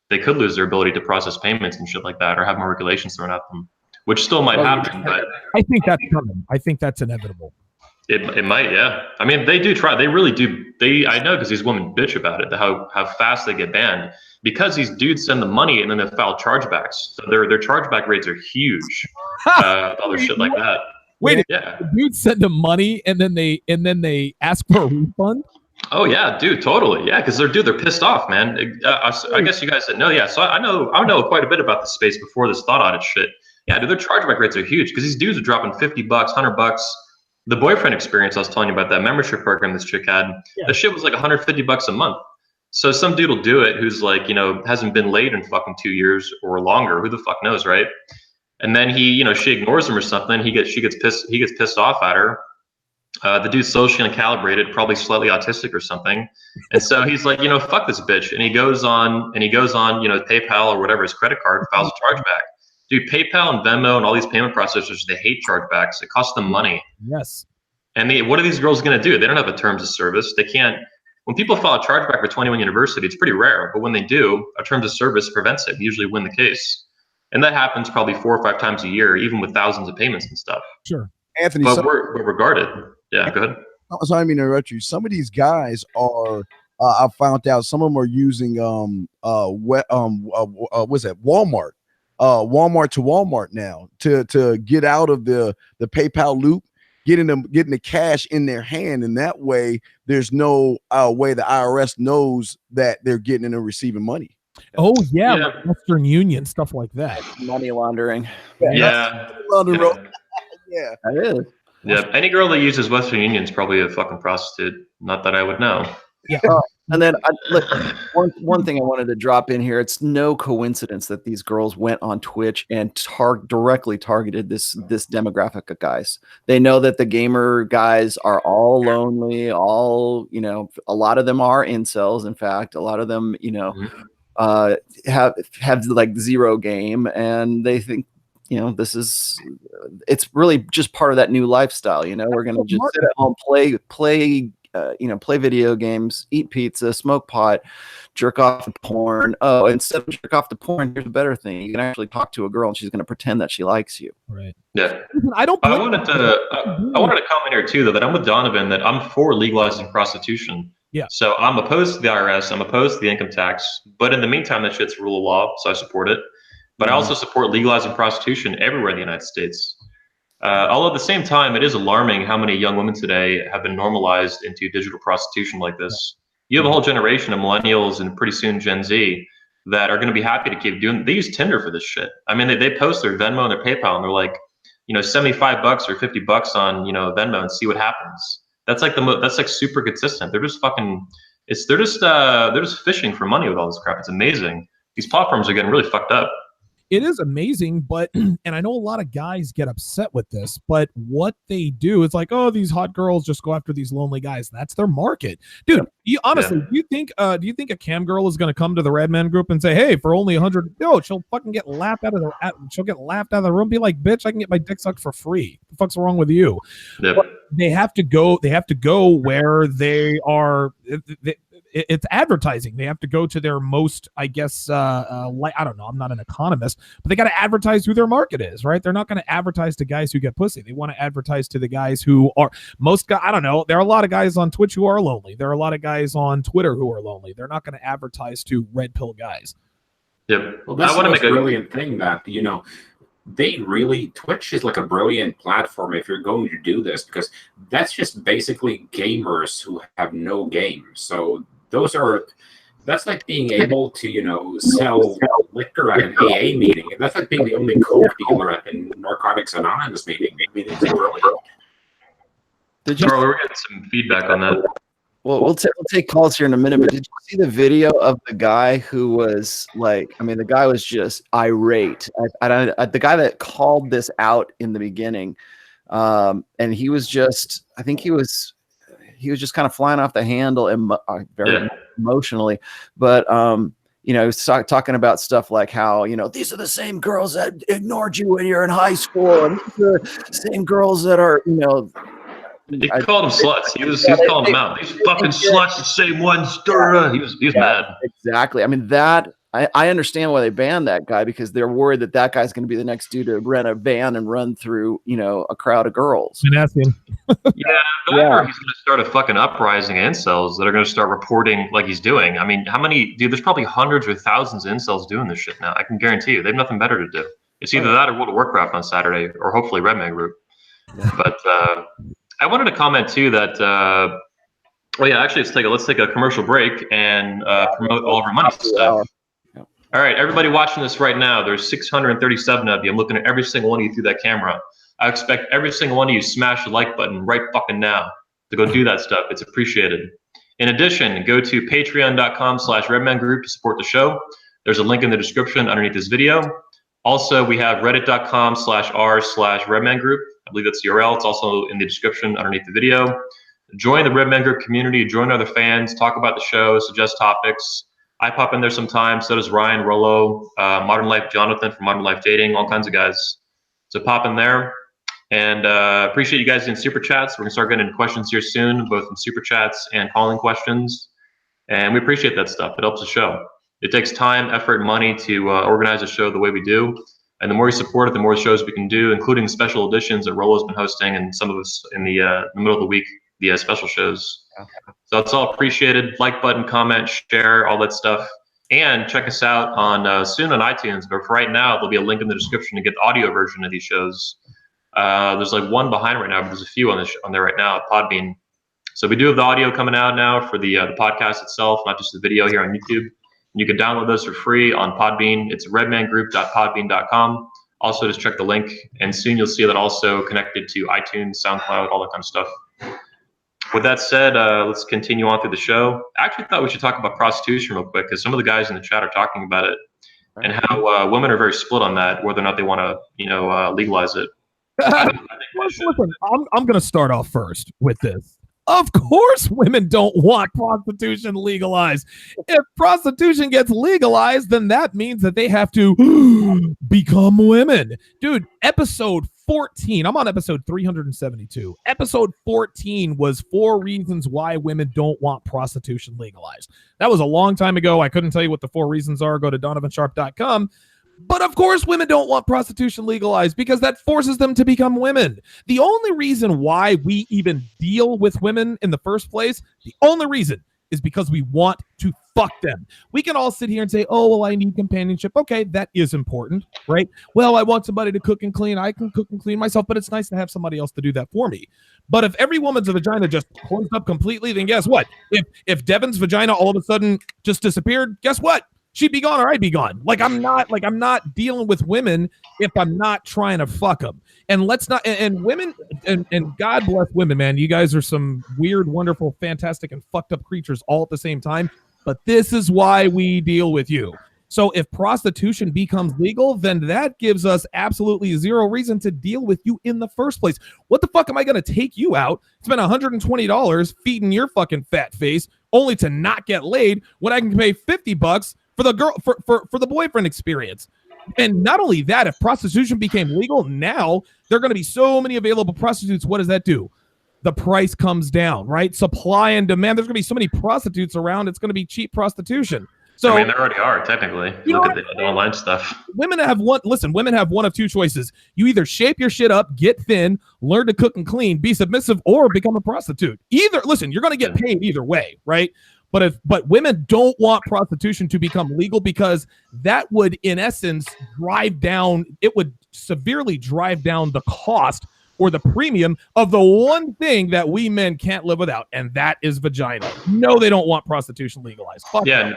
they could lose their ability to process payments and shit like that, or have more regulations thrown at them, which still might happen. But I think that's coming. I think that's inevitable. It might, yeah. I mean, they do try. They really do. I know because these women bitch about it, how fast they get banned, because these dudes send the money and then they file chargebacks. So their chargeback rates are huge. All their shit like that. Wait, yeah. The dudes send them money and then they ask for a refund. Oh yeah, dude, totally. Yeah, because they're pissed off, man. I guess you guys didn't know. Yeah, so I know quite a bit about the space before this Thot audit shit. Yeah, dude, their chargeback rates are huge because these dudes are dropping $50, $100. The boyfriend experience I was telling you about, that membership program this chick had, the shit was like $150 a month. So some dude will do it who's like, hasn't been laid in fucking 2 years or longer. Who the fuck knows, right? And then he, she ignores him or something. He gets pissed off at her. The dude's socially uncalibrated, probably slightly autistic or something. And so he's like, fuck this bitch. And he goes on, PayPal or whatever, his credit card, files a chargeback. Dude, PayPal and Venmo and all these payment processors, they hate chargebacks. It costs them money. Yes. And what are these girls going to do? They don't have a terms of service. They can't. When people file a chargeback for 21 University, it's pretty rare. But when they do, a terms of service prevents it. They usually win the case. And that happens probably 4 or 5 times a year, even with thousands of payments and stuff. Sure. Anthony, but we're regarded. Yeah, go ahead. Sorry, I mean to interrupt you. Some of these guys are. I found out some of them are using what's that? Walmart. Walmart to Walmart now to get out of the PayPal loop, getting the cash in their hand, and that way there's no way the IRS knows that they're getting and receiving money. Oh yeah, like Western Union, stuff like that. Money laundering. Yeah. Yeah, that is. Yeah, any girl that uses Western Union is probably a fucking prostitute. Not that I would know. Yeah. And then look, one thing I wanted to drop in here. It's no coincidence that these girls went on Twitch and directly targeted this demographic of guys. They know that the gamer guys are all lonely, all, you know, a lot of them are incels. In fact, a lot of them, you know, have like zero game, and they think, you know, it's really just part of that new lifestyle. You know, we're going to just sit at home, play video games, eat pizza, smoke pot, jerk off to porn. Oh, instead of jerk off to porn, here's a better thing. You can actually talk to a girl and she's going to pretend that she likes you. Right. Yeah. I wanted to comment here too, though, that I'm with Donovan, that I'm for legalizing prostitution. Yeah. So I'm opposed to the IRS. I'm opposed to the income tax. But in the meantime, that shit's rule of law, so I support it. But I also support legalizing prostitution everywhere in the United States. Although at the same time, it is alarming how many young women today have been normalized into digital prostitution like this. You have a whole generation of millennials and pretty soon Gen Z that are going to be happy to keep doing. They use Tinder for this shit. I mean, they post their Venmo and their PayPal, and they're like, you know, $75 or $50 on, you know, Venmo, and see what happens. That's like that's like super consistent. They're just fucking. They're just fishing for money with all this crap. It's amazing. These platforms are getting really fucked up. It is amazing, but, and I know a lot of guys get upset with this, but what they do is like, oh, these hot girls just go after these lonely guys. That's their market. Dude, honestly, do you think a cam girl is going to come to the Redman group and say, hey, for only 100, no, she'll fucking get laughed out of the room, be like, bitch, I can get my dick sucked for free. What the fuck's wrong with you? Yep. But they have to go where they are. It's advertising. They have to go to their most, I guess, I don't know. I'm not an economist, but they got to advertise who their market is, right? They're not going to advertise to guys who get pussy. They want to advertise to the guys who are I don't know. There are a lot of guys on Twitch who are lonely. There are a lot of guys on Twitter who are lonely. They're not going to advertise to red pill guys. Yep. Well, that's a brilliant thing that, you know, Twitch is like a brilliant platform if you're going to do this, because that's just basically gamers who have no game. So that's like being able to, you know, sell liquor at an AA meeting. That's like being the only coke dealer at the Narcotics Anonymous meeting. I mean, it's brilliant. We're getting some feedback on that. Well, we'll take calls here in a minute, but did you see the video of the guy who was like, I mean, the guy was just irate. The guy that called this out in the beginning, and he was just, I think he was just kind of flying off the handle and very emotionally. But, you know, he was talking about stuff like how, you know, these are the same girls that ignored you when you're in high school, and these are the same girls that are, you know. He called them sluts. He was calling them out. These fucking sluts, the same ones. He was mad. Exactly. I mean, I understand why they banned that guy, because they're worried that guy's going to be the next dude to rent a van and run through, you know, a crowd of girls. He's going to start a fucking uprising of incels that are going to start reporting like he's doing. I mean, there's probably hundreds or thousands of incels doing this shit now. I can guarantee you. They have nothing better to do. It's either that or World of Warcraft on Saturday, or hopefully Redman Group. But I wanted to comment too that actually let's take a commercial break and promote all of our money stuff. All right, everybody watching this right now, there's 637 of you. I'm looking at every single one of you through that camera. I expect every single one of you to smash the like button right fucking now to go do that stuff. It's appreciated. In addition, go to patreon.com/Redman Group to support the show. There's a link in the description underneath this video. Also, we have reddit.com/r/Redman Group. I believe that's the URL. It's also in the description underneath the video. Join the Redman Group community, join other fans, talk about the show, suggest topics. I pop in there sometimes. So does Ryan, Rollo, Modern Life Jonathan from Modern Life Dating, all kinds of guys. So pop in there. And appreciate you guys in super chats. We're gonna start getting into questions here soon, both in super chats and calling questions. And we appreciate that stuff. It helps the show. It takes time, effort, and money to organize a show the way we do. And the more you support it, the more shows we can do, including special editions that Rollo's been hosting, and some of us in the middle of the week, the special shows. So that's all appreciated. Like button, comment, share, all that stuff. And check us out on soon on iTunes. But for right now, there'll be a link in the description to get the audio version of these shows. There's like one behind right now, but there's a few on there right now at Podbean. So we do have the audio coming out now for the podcast itself, not just the video here on YouTube. You can download those for free on Podbean. It's redmangroup.podbean.com. Also, just check the link, and soon you'll see that also connected to iTunes, SoundCloud, all that kind of stuff. With that said, let's continue on through the show. I actually thought we should talk about prostitution real quick, because some of the guys in the chat are talking about it, and how women are very split on that, whether or not they want to, legalize it. Listen, I'm going to start off first with this. Of course, women don't want prostitution legalized. If prostitution gets legalized, then that means that they have to become women. Dude, episode 14, I'm on episode 372. Episode 14 was 4 reasons why women don't want prostitution legalized. That was a long time ago. I couldn't tell you what the 4 reasons are. Go to donovansharp.com. But of course, women don't want prostitution legalized because that forces them to become women. The only reason why we even deal with women in the first place, the only reason is because we want to fuck them. We can all sit here and say, oh, well, I need companionship. Okay, that is important, right? Well, I want somebody to cook and clean. I can cook and clean myself, but it's nice to have somebody else to do that for me. But if every woman's vagina just closed up completely, then guess what? If Devin's vagina all of a sudden just disappeared, guess what? She'd be gone or I'd be gone. I'm not dealing with women if I'm not trying to fuck them. And let's not, and women, and God bless women, man. You guys are some weird, wonderful, fantastic, and fucked up creatures all at the same time. But this is why we deal with you. So if prostitution becomes legal, then that gives us absolutely zero reason to deal with you in the first place. What the fuck am I going to take you out, spend $120 feeding your fucking fat face, only to not get laid when I can pay $50 for the girl for the boyfriend experience? And not only that, if prostitution became legal, now there are going to be so many available prostitutes. What does that do? The price comes down, right? Supply and demand. There's going to be so many prostitutes around. It's going to be cheap prostitution. So, I mean, there already are, technically. Look at the online stuff. Women have one of 2 choices. You either shape your shit up, get thin, learn to cook and clean, be submissive, or become a prostitute. You're going to get paid either way, right? But women don't want prostitution to become legal because that would, in essence, severely drive down the cost or the premium of the one thing that we men can't live without, and that is vagina. No, they don't want prostitution legalized. Fuck yeah.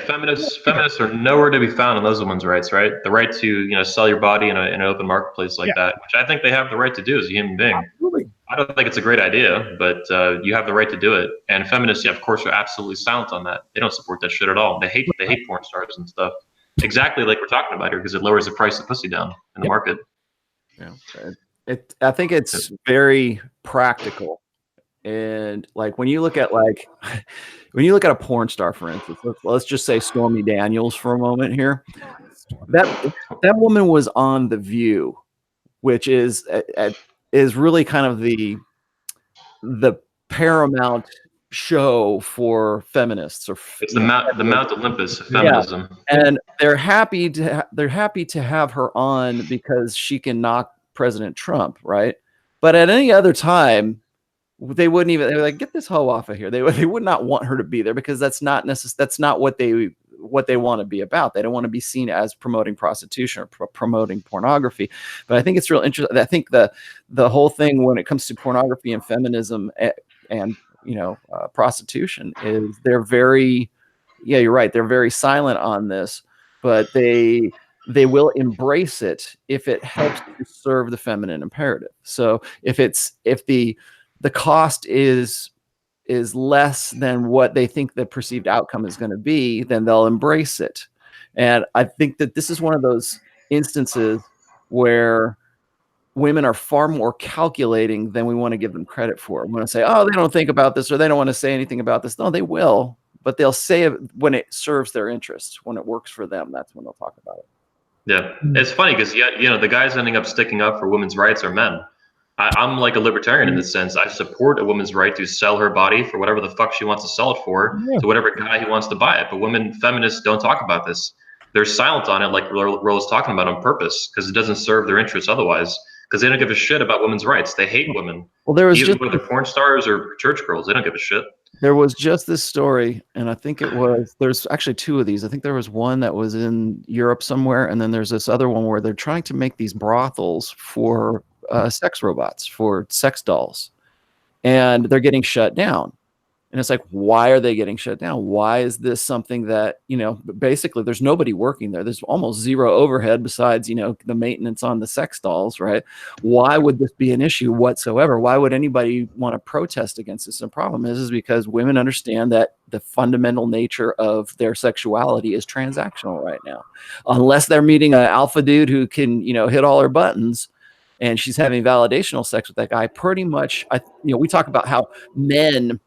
Feminists are nowhere to be found on those women's rights, right? The right to sell your body in an open marketplace like that, which I think they have the right to do as a human being. Absolutely. I don't think it's a great idea, but you have the right to do it. And feminists, of course, are absolutely silent on that. They don't support that shit at all. They hate porn stars and stuff. Exactly like we're talking about here, because it lowers the price of pussy down in the market. Yeah. I think it's very practical. And like when you look at a porn star, for instance, let's just say Stormy Daniels for a moment here. That woman was on The View, which is really kind of the paramount show for feminists, or it's the Mount Olympus of feminism. Yeah. And they're happy to have her on because she can knock President Trump, right? But at any other time, they wouldn't even. They were like, get this hoe off of here. They would not want her to be there because that's not what they want to be about. They don't want to be seen as promoting prostitution or promoting pornography. But I think it's real interesting. I think the whole thing when it comes to pornography and feminism and prostitution is they're very, you're right. They're very silent on this, but they will embrace it if it helps to serve the feminine imperative. So if the cost is less than what they think the perceived outcome is going to be, then they'll embrace it. And I think that this is one of those instances where women are far more calculating than we want to give them credit for. We want to say, oh, they don't think about this, or they don't want to say anything about this. No, they will. but they'll say it when it serves their interests, when it works for them. That's when they'll talk about it. Yeah, it's funny because the guys ending up sticking up for women's rights are men. I'm like a libertarian in this sense. I support a woman's right to sell her body for whatever the fuck she wants to sell it for to whatever guy who wants to buy it. But women feminists don't talk about this. They're silent on it, like Roll's talking about, on purpose, because it doesn't serve their interests otherwise. Because they don't give a shit about women's rights. They hate women. Well, there was even whether porn stars or church girls, they don't give a shit. There was just this story, and I think there's actually two of these. I think there was one that was in Europe somewhere, and then there's this other one where they're trying to make these brothels for sex robots, for sex dolls, and they're getting shut down. And it's like, why are they getting shut down? Why is this something that, basically there's nobody working there. There's almost zero overhead besides, the maintenance on the sex dolls, right? Why would this be an issue whatsoever? Why would anybody want to protest against this? The problem is because women understand that the fundamental nature of their sexuality is transactional right now. Unless they're meeting an alpha dude who can, hit all her buttons, and she's having validational sex with that guy, pretty much, we talk about how men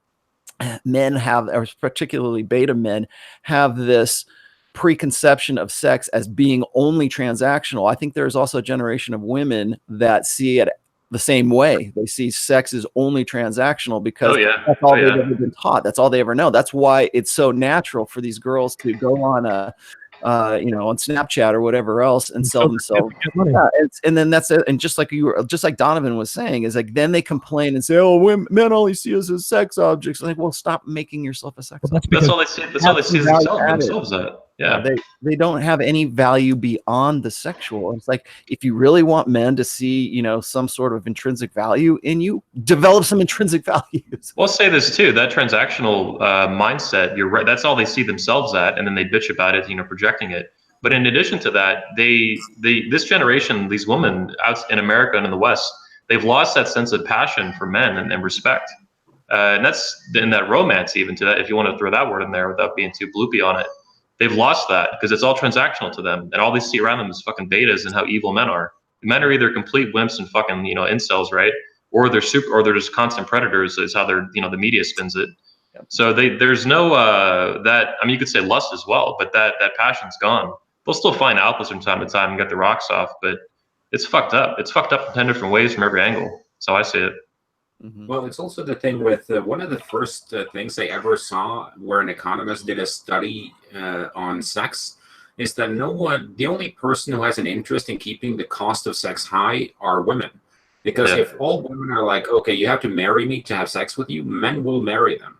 have, or particularly beta men, have this preconception of sex as being only transactional. I think there's also a generation of women that see it the same way. They see sex as only transactional because that's all they've ever been taught. That's all they ever know. That's why it's so natural for these girls to go on on Snapchat or whatever else and sell themselves. And then that's it. And just like Donovan was saying, is like, then they complain and say, "Oh, men only see us as sex objects." Like, well, stop making yourself a sex object. That's all they see. That's all they see themselves at. Yeah. They don't have any value beyond the sexual. It's like, if you really want men to see, some sort of intrinsic value in you, develop some intrinsic values. Well, I'll say this too, that transactional mindset, you're right, that's all they see themselves at, and then they bitch about it, projecting it. But in addition to that, this generation, these women out in America and in the West, they've lost that sense of passion for men and respect. And that's in that romance, even, to that, if you want to throw that word in there without being too bloopy on it. They've lost that because it's all transactional to them, and all they see around them is fucking betas and how evil men are. Men are either complete wimps and fucking incels, right? Or they're just constant predators, is how they're the media spins it. So there's no that, I mean, you could say lust as well, but that passion's gone. They'll still find alphas from time to time and get the rocks off, but it's fucked up. It's fucked up in 10 different ways from every angle. That's how I see it. Mm-hmm. Well, it's also the thing with one of the first things I ever saw where an economist did a study on sex is that the only person who has an interest in keeping the cost of sex high are women. Because if all women are like, okay, you have to marry me to have sex with you, men will marry them.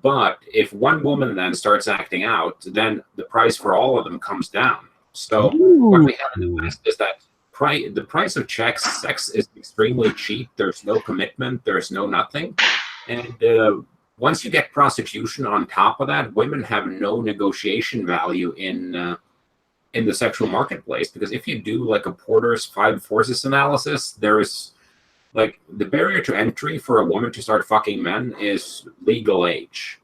But if one woman then starts acting out, then the price for all of them comes down. So what we have in the West is that the price of sex is extremely cheap. There's no commitment. There's no nothing. And once you get prostitution on top of that, women have no negotiation value in the sexual marketplace. Because if you do like a Porter's 5 forces analysis, there's like the barrier to entry for a woman to start fucking men is legal age.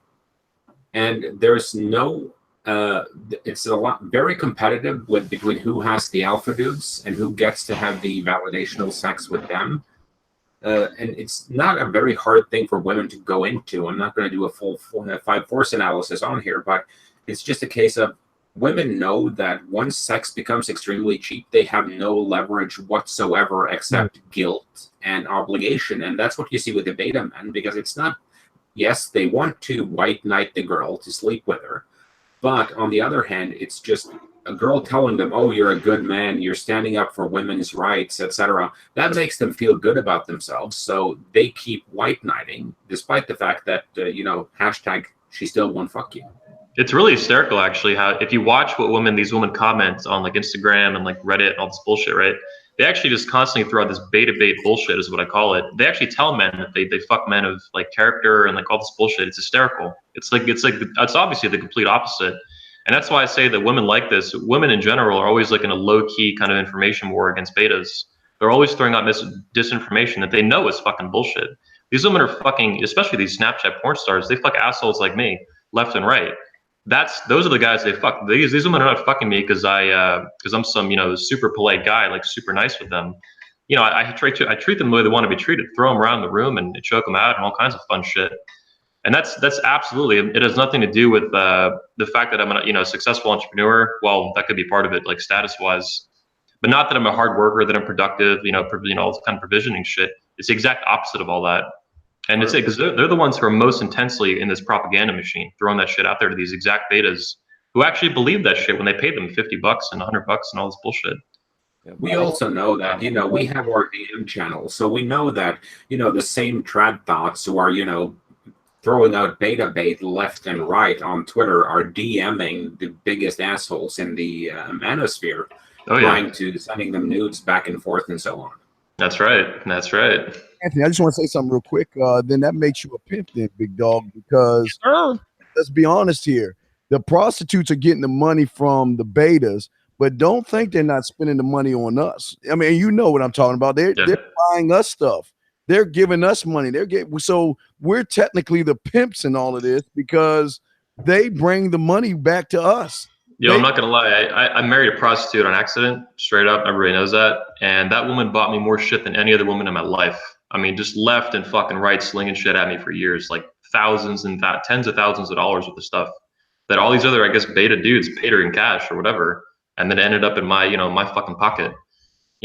And there's no it's very competitive between who has the alpha dudes and who gets to have the validational sex with them. And it's not a very hard thing for women to go into. I'm not going to do a full 5 force analysis on here, but it's just a case of women know that once sex becomes extremely cheap, they have no leverage whatsoever except guilt and obligation. And that's what you see with the beta men, because it's not, yes, they want to white knight the girl to sleep with her. But on the other hand, it's just a girl telling them, "Oh, you're a good man. You're standing up for women's rights, etc." That makes them feel good about themselves. So they keep white knighting, despite the fact that, hashtag she still won't fuck you. It's really hysterical, actually, how if you watch what these women comment on like Instagram and like Reddit and all this bullshit, right? They actually just constantly throw out this beta bait bullshit, is what I call it. They actually tell men that they fuck men of like character and like all this bullshit. It's hysterical. It's obviously the complete opposite. And that's why I say that women like this. Women in general are always like in a low key kind of information war against betas. They're always throwing out disinformation that they know is fucking bullshit. These women are fucking, especially these Snapchat porn stars, they fuck assholes like me, left and right. Those are the guys they fuck. These women are not fucking me because I'm some super polite guy, like super nice with them. I treat them the way they want to be treated. Throw them around the room and choke them out and all kinds of fun shit. And that's absolutely, it has nothing to do with the fact that I'm a successful entrepreneur. Well, that could be part of it, like status wise, but not that I'm a hard worker, that I'm productive, all kind of provisioning shit. It's the exact opposite of all that. And it's because they're the ones who are most intensely in this propaganda machine, throwing that shit out there to these exact betas who actually believe that shit when they paid them $50 and $100 and all this bullshit. We also know that, we have our DM channels. So we know that, the same trad thots who are, throwing out beta bait left and right on Twitter are DMing the biggest assholes in the manosphere, sending them nudes back and forth and so on. That's right. That's right. Anthony, I just want to say something real quick. Then that makes you a pimp then, big dog, because let's be honest here. The prostitutes are getting the money from the betas, but don't think they're not spending the money on us. I mean, you know what I'm talking about. They're buying us stuff. They're giving us money. So we're technically the pimps in all of this because they bring the money back to us. Yo, I'm not gonna lie. I married a prostitute on accident, straight up. Everybody knows that. And that woman bought me more shit than any other woman in my life. I mean, just left and fucking right, slinging shit at me for years, like thousands and tens of thousands of dollars worth of stuff that all these other, I guess, beta dudes paid her in cash or whatever, and then ended up in my, my fucking pocket,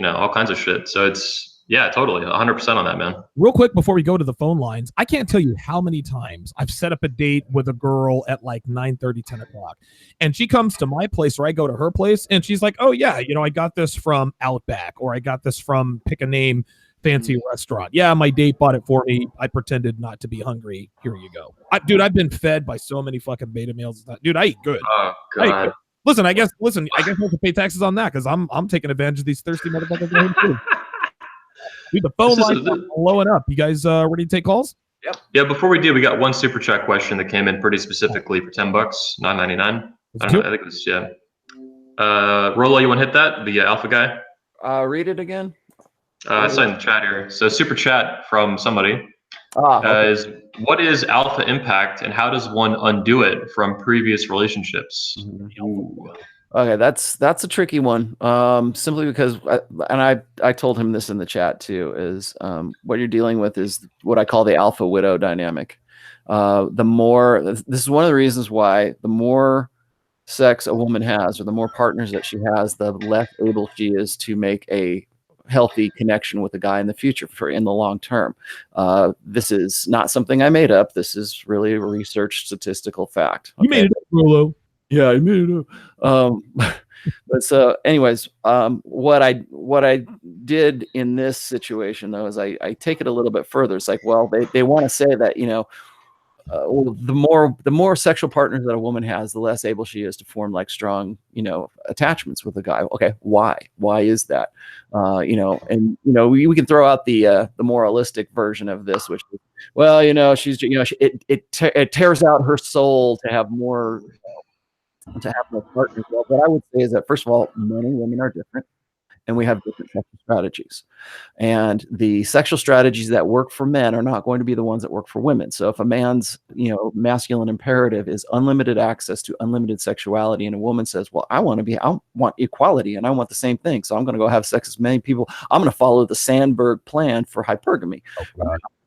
all kinds of shit. So it's, yeah, totally, 100% on that, man. Real quick before we go to the phone lines, I can't tell you how many times I've set up a date with a girl at like 9:30, 10 o'clock, and she comes to my place or I go to her place, and she's like, "Oh yeah, I got this from Outback, or I got this from pick a name fancy restaurant. Yeah, my date bought it for me. I pretended not to be hungry. Here you go." Dude, I've been fed by so many fucking beta males. Dude, I eat good. Oh God. Listen, I guess I have to pay taxes on that because I'm taking advantage of these thirsty motherfuckers. Dude, the phone lines are blowing up. You guys ready to take calls? Yep. Yeah, before we do, we got one super chat question that came in pretty specifically for $10, $9.99. I think it was, yeah. Rolo, you want to hit that? The alpha guy? Read it again. I saw in the chat here. So super chat from somebody is, what is alpha impact and how does one undo it from previous relationships? Okay, that's a tricky one. Simply because, I told him this in the chat too, is what you're dealing with is what I call the alpha widow dynamic. This is one of the reasons why the more sex a woman has, or the more partners that she has, the less able she is to make a healthy connection with a guy in the future in the long term. This is not something I made up. This is really a research statistical fact. Okay? You made it up, Rolo. Yeah, I made it up. But so anyways, what I did in this situation though is I take it a little bit further. It's like, well, they want to say that, the more sexual partners that a woman has, the less able she is to form like strong, attachments with a guy. Okay, why is that? We can throw out the moralistic version of this, which is, well, she's, it tears out her soul to have more partners. Well, what I would say is that, first of all, men and women are different, and we have different sexual strategies. And the sexual strategies that work for men are not going to be the ones that work for women. So if a man's, masculine imperative is unlimited access to unlimited sexuality, and a woman says, well, I want equality and I want the same thing, so I'm going to go have sex with many people. I'm going to follow the Sandberg plan for hypergamy.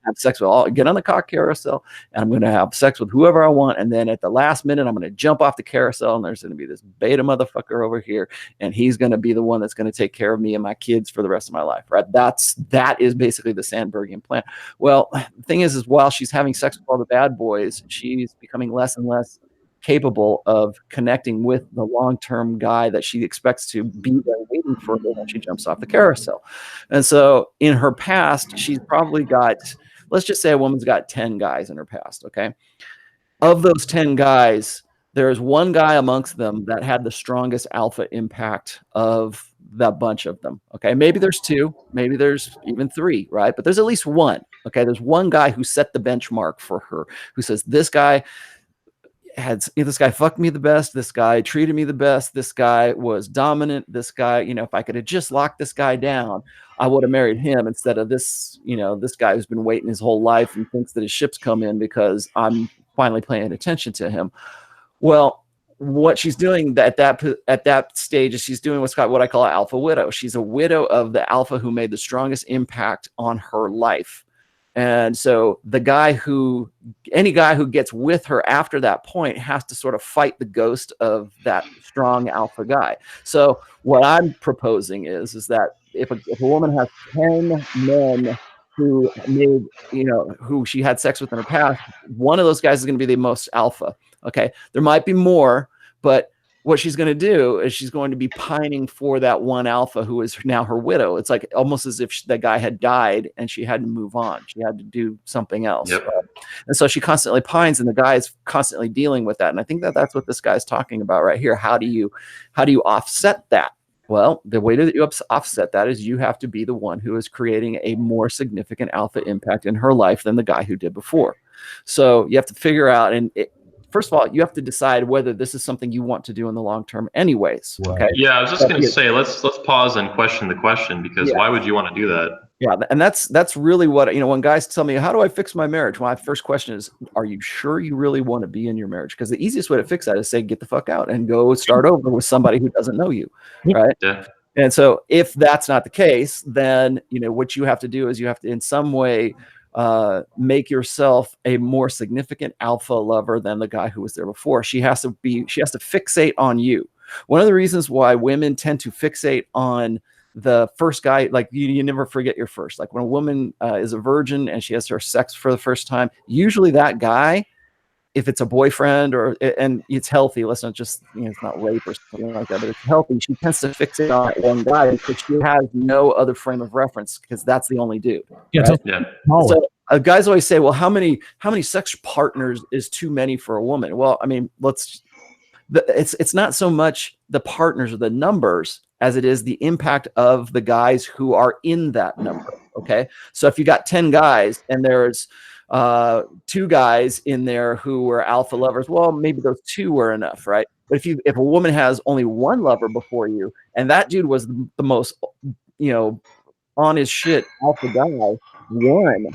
Have sex with get on the cock carousel, and I'm going to have sex with whoever I want, and then at the last minute I'm going to jump off the carousel, and there's going to be this beta motherfucker over here, and he's going to be the one that's going to take care of me and my kids for the rest of my life, right? That is basically the Sandbergian plan. Well, the thing is while she's having sex with all the bad boys, she's becoming less and less capable of connecting with the long-term guy that she expects to be there waiting for her when she jumps off the carousel. And so in her past, she's probably got, let's just say a woman's got 10 guys in her past, okay? Of those 10 guys, there's one guy amongst them that had the strongest alpha impact of that bunch of them, okay? Maybe there's two, maybe there's even three, right? But there's at least one, okay? There's one guy who set the benchmark for her, who says, this guy fucked me the best. This guy treated me the best. This guy was dominant. This guy, if I could have just locked this guy down, I would have married him instead of this, this guy who's been waiting his whole life and thinks that his ship's come in because I'm finally paying attention to him. Well, what she's doing at that stage is she's doing what I call an alpha widow. She's a widow of the alpha who made the strongest impact on her life. And so any guy who gets with her after that point has to sort of fight the ghost of that strong alpha guy. So what I'm proposing is that if a woman has 10 men who made, who she had sex with in her past, one of those guys is going to be the most alpha. Okay. There might be more, but what she's going to do is she's going to be pining for that one alpha who is now her widow. It's like almost as if that guy had died and she had to move on. She had to do something else. Yep. Right? And so she constantly pines, and the guy is constantly dealing with that. And I think that that's what this guy's talking about right here. How do you offset that? Well, the way that you offset that is you have to be the one who is creating a more significant alpha impact in her life than the guy who did before. So you have to figure out, first of all, you have to decide whether this is something you want to do in the long term anyways. Okay. Yeah, I was just going to say, let's pause and question the question, because why would you want to do that? Yeah, and that's really what, when guys tell me, how do I fix my marriage? My first question is, are you sure you really want to be in your marriage? Because the easiest way to fix that is say, get the fuck out and go start over with somebody who doesn't know you, right? Yeah. And so if that's not the case, then, what you have to do is you have to in some way make yourself a more significant alpha lover than the guy who was there before. She has to fixate on you. One of the reasons why women tend to fixate on the first guy, like you never forget your first. Like when a woman is a virgin and she has her sex for the first time, usually that guy, if it's a boyfriend and it's healthy, let's not just, it's not rape or something like that, but it's healthy, she tends to fixate on that one guy because she has no other frame of reference because that's the only dude. Yeah. Right? Yeah. So guys always say, well, how many sex partners is too many for a woman? Well, I mean, it's not so much the partners or the numbers as it is the impact of the guys who are in that number. Okay. So if you got 10 guys and there's 2 guys in there who were alpha lovers, well, maybe those 2 were enough, right? But if a woman has only 1 lover before you, and that dude was the most, on his shit alpha guy, 1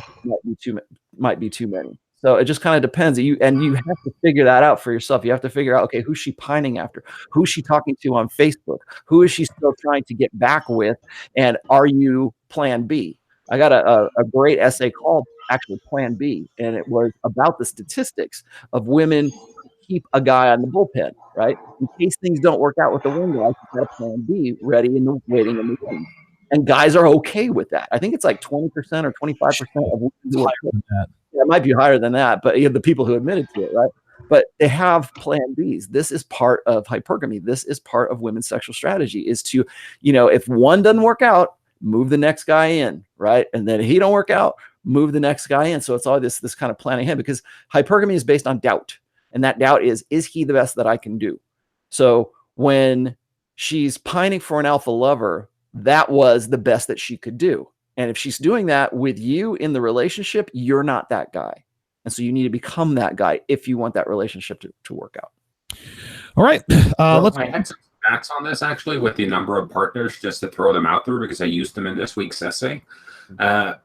might be too many. So it just kind of depends. You have to figure that out for yourself. You have to figure out, okay, who's she pining after? Who's she talking to on Facebook? Who is she still trying to get back with? And are you plan B? I got a great essay called actually Plan B, and it was about the statistics of women who keep a guy on the bullpen, right? In case things don't work out with the one guy, you've got a Plan B ready and waiting in the wings. And guys are okay with that. I think it's like 20% or 25% of women who are it might be higher than that, but the people who admitted to it, right? But they have Plan Bs. This is part of hypergamy. This is part of women's sexual strategy, is to, if one doesn't work out, move the next guy in, right? And then if he don't work out, move the next guy in. So it's all this kind of planning ahead, because hypergamy is based on doubt. And that doubt is he the best that I can do? So when she's pining for an alpha lover, that was the best that she could do. And if she's doing that with you in the relationship, you're not that guy. And so you need to become that guy if you want that relationship to work out. All right. I had some stats on this actually with the number of partners, just to throw them out there because I used them in this week's essay. A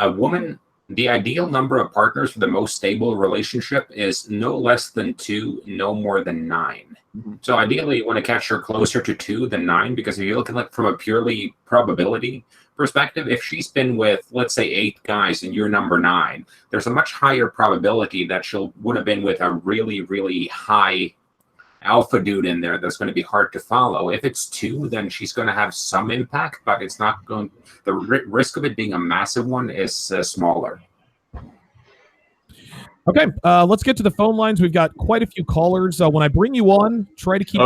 woman, the ideal number of partners for the most stable relationship is no less than 2, no more than 9. Mm-hmm. So ideally, you want to catch her closer to 2 than 9, because if you're looking at from a purely probability perspective, if she's been with, let's say, 8 guys and you're number 9, there's a much higher probability that would have been with a really, really high alpha dude in there that's going to be hard to follow. If it's 2, then she's going to have some impact, but it's not going. The risk of it being a massive one is smaller. Okay, let's get to the phone lines. We've got quite a few callers. When I bring you on, try to keep.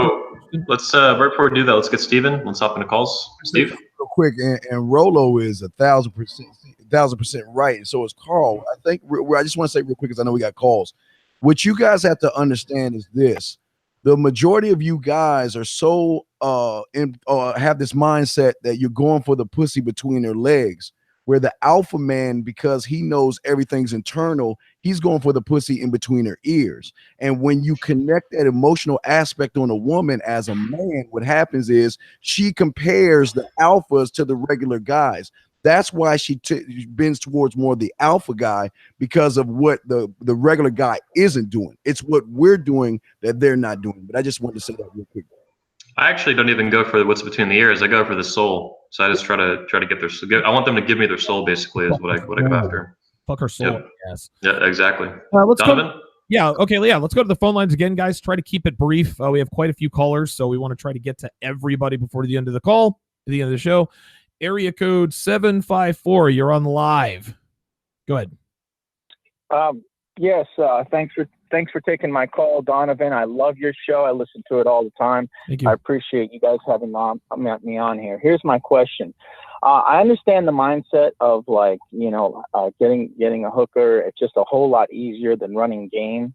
Let's right before we do that, let's get Steven. Let's hop into calls. Steve, real quick, and Rolo is 1,000% right, and so is Carl. I think I just want to say real quick, because I know we got calls. What you guys have to understand is this: the majority of you guys are so have this mindset that you're going for the pussy between their legs, where the alpha man, because he knows everything's internal, he's going for the pussy in between her ears. And when you connect that emotional aspect on a woman as a man, what happens is she compares the alphas to the regular guys. That's why she bends towards more the alpha guy, because of what the regular guy isn't doing. It's what we're doing that they're not doing. But I just wanted to say that real quick. I actually don't even go for what's between the ears. I go for the soul. So I just try to get their. I want them to give me their soul. Basically, is what I go after. Fuck her soul. Yep. Yes. Yeah, exactly. Let's Donovan? go. Yeah. Okay. Yeah. Let's go to the phone lines again, guys. Try to keep it brief. We have quite a few callers, so we want to try to get to everybody before the end of the call, the end of the show. Area code 754. You're on live. Go ahead. Yes. Thanks for taking my call, Donovan. I love your show. I listen to it all the time. Thank you. I appreciate you guys having me on here. Here's my question. I understand the mindset of like, getting a hooker. It's just a whole lot easier than running game.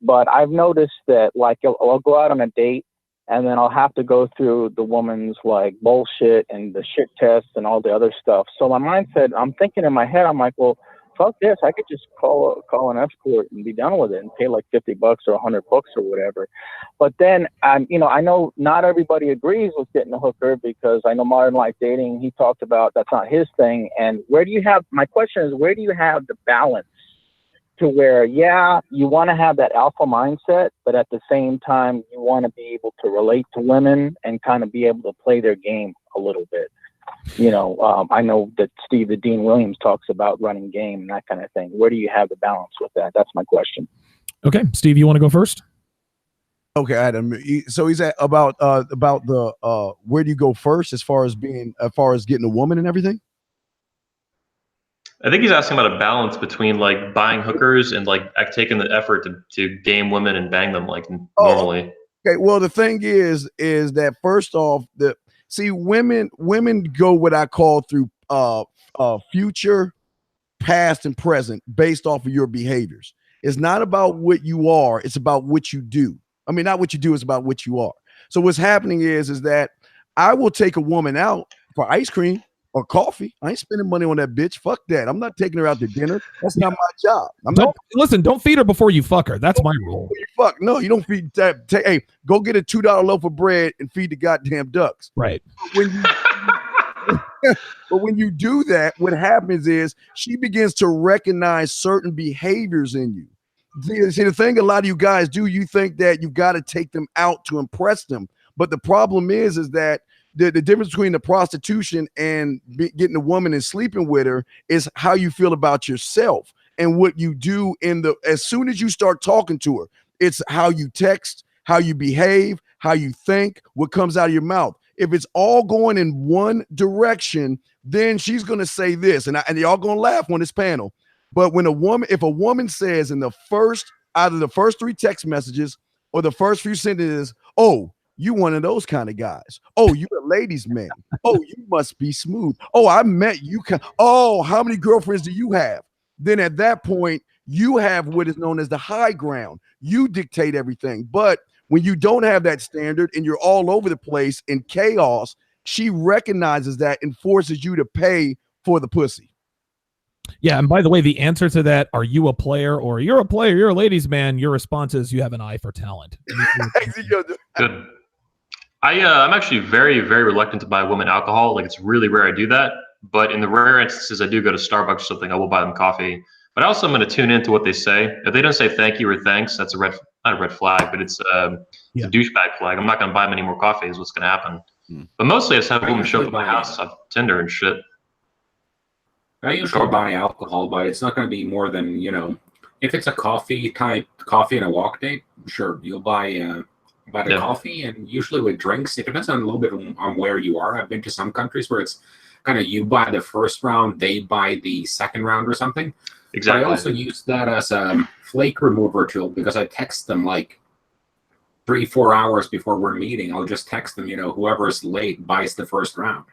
But I've noticed that like I'll go out on a date and then I'll have to go through the woman's like bullshit and the shit test and all the other stuff. So my mindset, I'm thinking in my head, I'm like, well, fuck this. I could just call an escort and be done with it and pay like $50 or $100 or whatever. But then, I know not everybody agrees with getting a hooker because I know Modern Life Dating, he talked about that's not his thing. And my question is, where do you have the balance to where, yeah, you want to have that alpha mindset, but at the same time, you want to be able to relate to women and kind of be able to play their game a little bit. I know that Steve the Dean Williams talks about running game and that kind of thing. Where do you have the balance with that? That's my question. Okay, Steve, you want to go first? Okay, Adam. So he's about the where do you go first as far as getting a woman and everything? I think he's asking about a balance between like buying hookers and like taking the effort to game women and bang them like normally. Okay, well the thing is that first off, women go what I call through future, past, and present based off of your behaviors. It's not about what you are, it's about what you do. I mean, not what you do, it's about what you are. So what's happening is that I will take a woman out for ice cream or coffee. I ain't spending money on that bitch. Fuck that. I'm not taking her out to dinner. That's not my job. Don't feed her before you fuck her. That's my rule. Fuck no, you don't feed that. Hey, go get a $2 loaf of bread and feed the goddamn ducks. Right. But when you do that, what happens is she begins to recognize certain behaviors in you. See, the thing a lot of you guys do, you think that you've got to take them out to impress them. But the problem is that the difference between the prostitution and getting a woman and sleeping with her is how you feel about yourself and what you do as soon as you start talking to her. It's how you text, how you behave, how you think, what comes out of your mouth. If it's all going in one direction, then she's going to say this, and y'all going to laugh on this panel. But if a woman says out of the first 3 text messages or the first few sentences, oh, you one of those kind of guys. Oh, you a ladies' man. Oh, you must be smooth. Oh, I met you. Oh, how many girlfriends do you have? Then at that point, you have what is known as the high ground. You dictate everything. But when you don't have that standard and you're all over the place in chaos, she recognizes that and forces you to pay for the pussy. Yeah, and by the way, the answer to that, are you a player or you're a player, you're a ladies' man, your response is you have an eye for talent. Good. I'm actually very, very reluctant to buy women alcohol. Like, it's really rare I do that. But in the rare instances I do go to Starbucks or something, I will buy them coffee. But I also am going to tune into what they say. If they don't say thank you or thanks, that's not a red flag, but it's a douchebag flag. I'm not going to buy them any more coffee is what's going to happen. But mostly I just have women show up at my house on Tinder and shit. I usually buy alcohol, but it's not going to be more than, if it's a coffee and a walk date, sure, you'll buy the coffee. And usually with drinks, it depends on a little bit on where you are. I've been to some countries where it's kind of you buy the first round, they buy the second round or something. Exactly. But I also use that as a flake remover tool because I text them like 3-4 hours before we're meeting. I'll just text them, whoever's late buys the first round.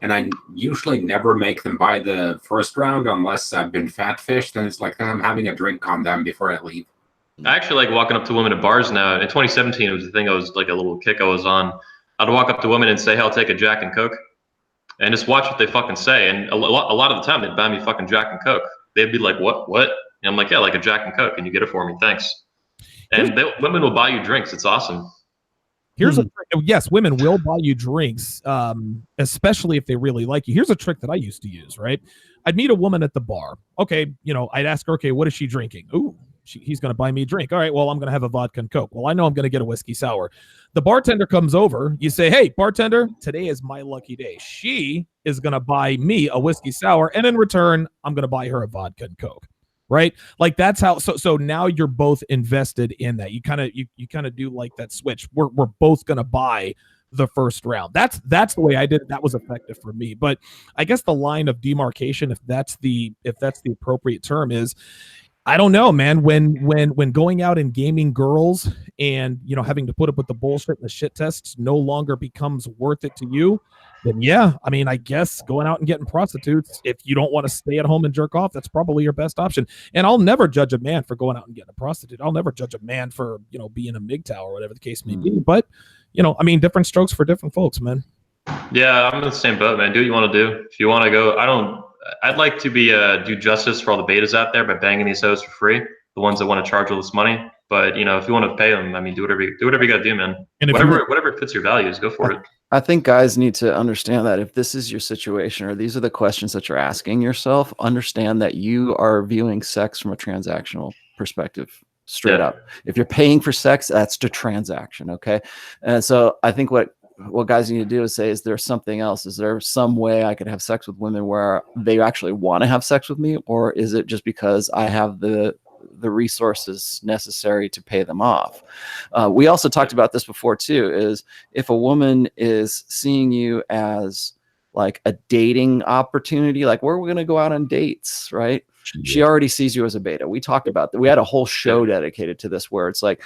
And I usually never make them buy the first round unless I've been fat-fished, and it's like I'm having a drink on them before I leave. I actually like walking up to women at bars now. In 2017, it was the thing I was like a little kick I was on. I'd walk up to women and say, hey, I'll take a Jack and Coke, and just watch what they fucking say. And a lot of the time, they'd buy me fucking Jack and Coke. They'd be like, what? And I'm like, yeah, like a Jack and Coke. Can you get it for me? Thanks. And women will buy you drinks. It's awesome. Here's a trick. Yes, women will buy you drinks, especially if they really like you. Here's a trick that I used to use, right? I'd meet a woman at the bar. Okay, I'd ask her, okay, what is she drinking? Ooh, he's going to buy me a drink. All right, well, I'm going to have a vodka and Coke. Well, I know I'm going to get a whiskey sour. The bartender comes over. You say, hey, bartender, today is my lucky day. She is going to buy me a whiskey sour, and in return, I'm going to buy her a vodka and Coke. Right? Like that's how, so now you're both invested in that. You kind of do like that switch. We're both going to buy the first round. That's the way I did it. That was effective for me. But I guess the line of demarcation, if that's the appropriate term, is, I don't know, man, when going out and gaming girls and, you know, having to put up with the bullshit and the shit tests no longer becomes worth it to you, then yeah, I mean, I guess going out and getting prostitutes, if you don't want to stay at home and jerk off, that's probably your best option. And I'll never judge a man for going out and getting a prostitute. I'll never judge a man for, you know, being a MGTOW or whatever the case may be. But, you know, I mean, different strokes for different folks, man. Yeah, I'm in the same boat, man. Do what you want to do. If you want to go, I'd like to be do justice for all the betas out there by banging these hoes for free, the ones that want to charge all this money. But, you know, if you want to pay them, I mean, do whatever you got to do, man. And whatever fits your values, go for it. I think guys need to understand that if this is your situation, or these are the questions that you're asking yourself, understand that you are viewing sex from a transactional perspective, straight up. If you're paying for sex, that's the transaction. Okay. And so I think what guys need to do is say, is there something else? Is there some way I could have sex with women where they actually want to have sex with me? Or is it just because I have the resources necessary to pay them off? We also talked about this before too, is if a woman is seeing you as like a dating opportunity, like we're going to go out on dates, right? She already sees you as a beta. We talked about that. We had a whole show dedicated to this, where it's like,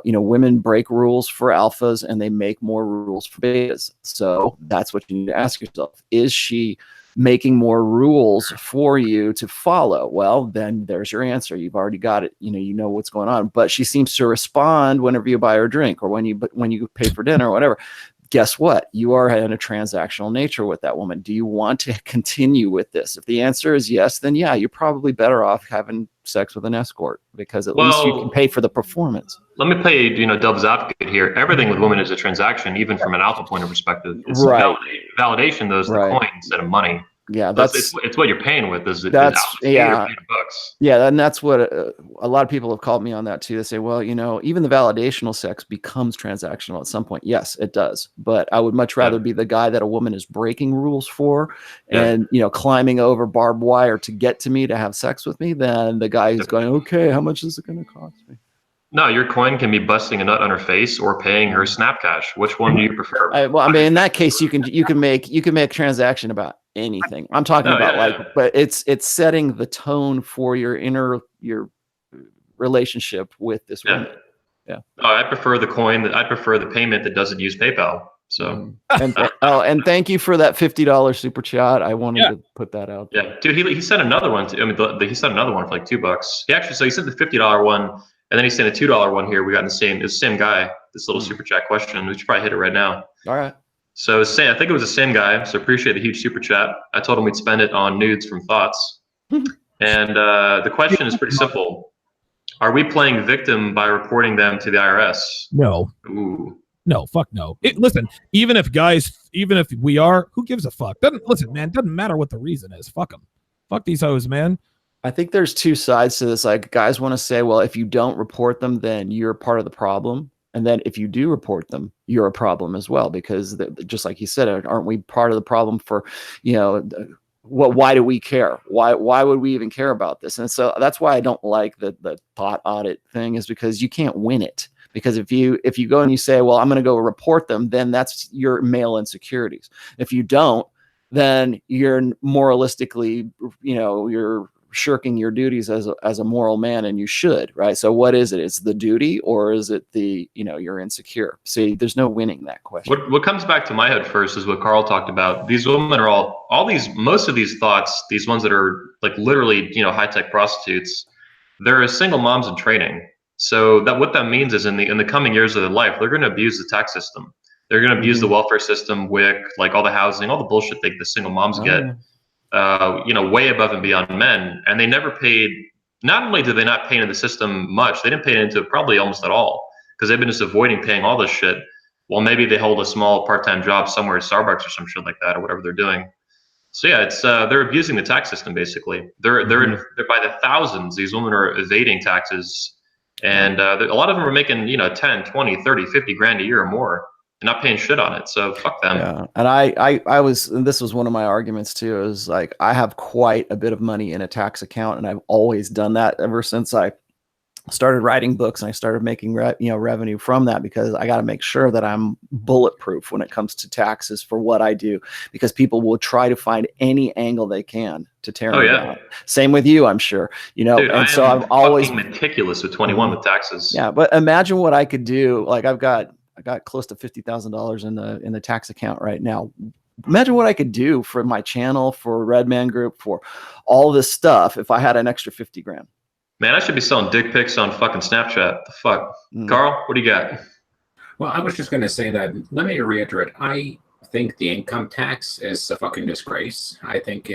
you know, women break rules for alphas and they make more rules for betas. So that's what you need to ask yourself. Is she making more rules for you to follow? Well, then there's your answer. You've already got it. You know what's going on. But she seems to respond whenever you buy her a drink or when you pay for dinner or whatever. Guess what? You are in a transactional nature with that woman. Do you want to continue with this? If the answer is yes, then yeah, you're probably better off having sex with an escort, because at least you can pay for the performance. Let me play, devil's advocate here. Everything with women is a transaction, even from an alpha point of perspective. It's right. Validation, though, is the coin instead of money. Yeah, it's what you're paying with. That's bucks. Yeah, and that's what a lot of people have called me on that too. They say, well, even the validational sex becomes transactional at some point. Yes, it does, but I would much rather be the guy that a woman is breaking rules for and climbing over barbed wire to get to me to have sex with me than the guy who's going, okay, how much is it going to cost me? No, your coin can be busting a nut on her face or paying her Snap Cash. Which one do you prefer? Well, I mean, in that case, you can make a transaction about anything. I'm talking about but it's setting the tone for your relationship with this woman. Yeah. Oh, I prefer the coin. I prefer the payment that doesn't use PayPal. So. And thank you for that $50 super chat. I wanted to put that out there. Yeah, dude, he sent another one. He sent another one for like $2. He sent the $50 one. And then he sent a $2 one here. We got it's the same guy, this little super chat question. We should probably hit it right now. All right. So I think it was the same guy. So appreciate the huge super chat. I told him we'd spend it on nudes from Thots. And the question is pretty simple. Are we playing victim by reporting them to the IRS? No. Ooh. No, fuck no. Listen, even if we are, who gives a fuck? Doesn't matter what the reason is. Fuck them. Fuck these hoes, man. I think there's two sides to this. Like, guys want to say, well, if you don't report them, then you're part of the problem. And then if you do report them, you're a problem as well, because just like you said, aren't we part of the problem for, why do we care? Why would we even care about this? And so that's why I don't like the Thot audit thing, is because you can't win it. Because if you go and you say, well, I'm going to go report them, then that's your male insecurities. If you don't, then you're moralistically, you're shirking your duties as a moral man, and you should, right? So what is it? It's the duty, or is it you're insecure? See, there's no winning that question. What comes back to my head first is what Carl talked about. These women are most of these Thots, these ones that are like literally, high-tech prostitutes, they're single moms in training. So what that means is in the coming years of their life, they're going to abuse the tax system. They're going to abuse the welfare system, WIC, like all the housing, all the bullshit the single moms get. Way above and beyond men. And they never paid, not only did they not pay into the system much, they didn't pay into it probably almost at all, because they've been just avoiding paying all this shit. Well, maybe they hold a small part-time job somewhere at Starbucks or some shit like that, or whatever they're doing. So yeah, it's they're abusing the tax system basically. They're by the thousands. These women are evading taxes, and a lot of them are making 10, 20, 30, 50 grand a year or more. They're not paying shit on it. So fuck them. Yeah, and I was, and this was one of my arguments too. Is like I have quite a bit of money in a tax account, and I've always done that ever since I started writing books and I started making revenue from that, because I got to make sure that I'm bulletproof when it comes to taxes for what I do, because people will try to find any angle they can to tear me down. Same with you, I'm sure. Dude, and so I'm always meticulous with 21 with taxes. Yeah, but imagine what I could do. Like I got close to $50,000 in the tax account right now. Imagine what I could do for my channel, for Red Man Group, for all this stuff if I had an extra 50 grand. Man, I should be selling dick pics on fucking Snapchat. The fuck? Carl, what do you got? Well, I was just going to say that, let me reiterate. I think the income tax is a fucking disgrace. I think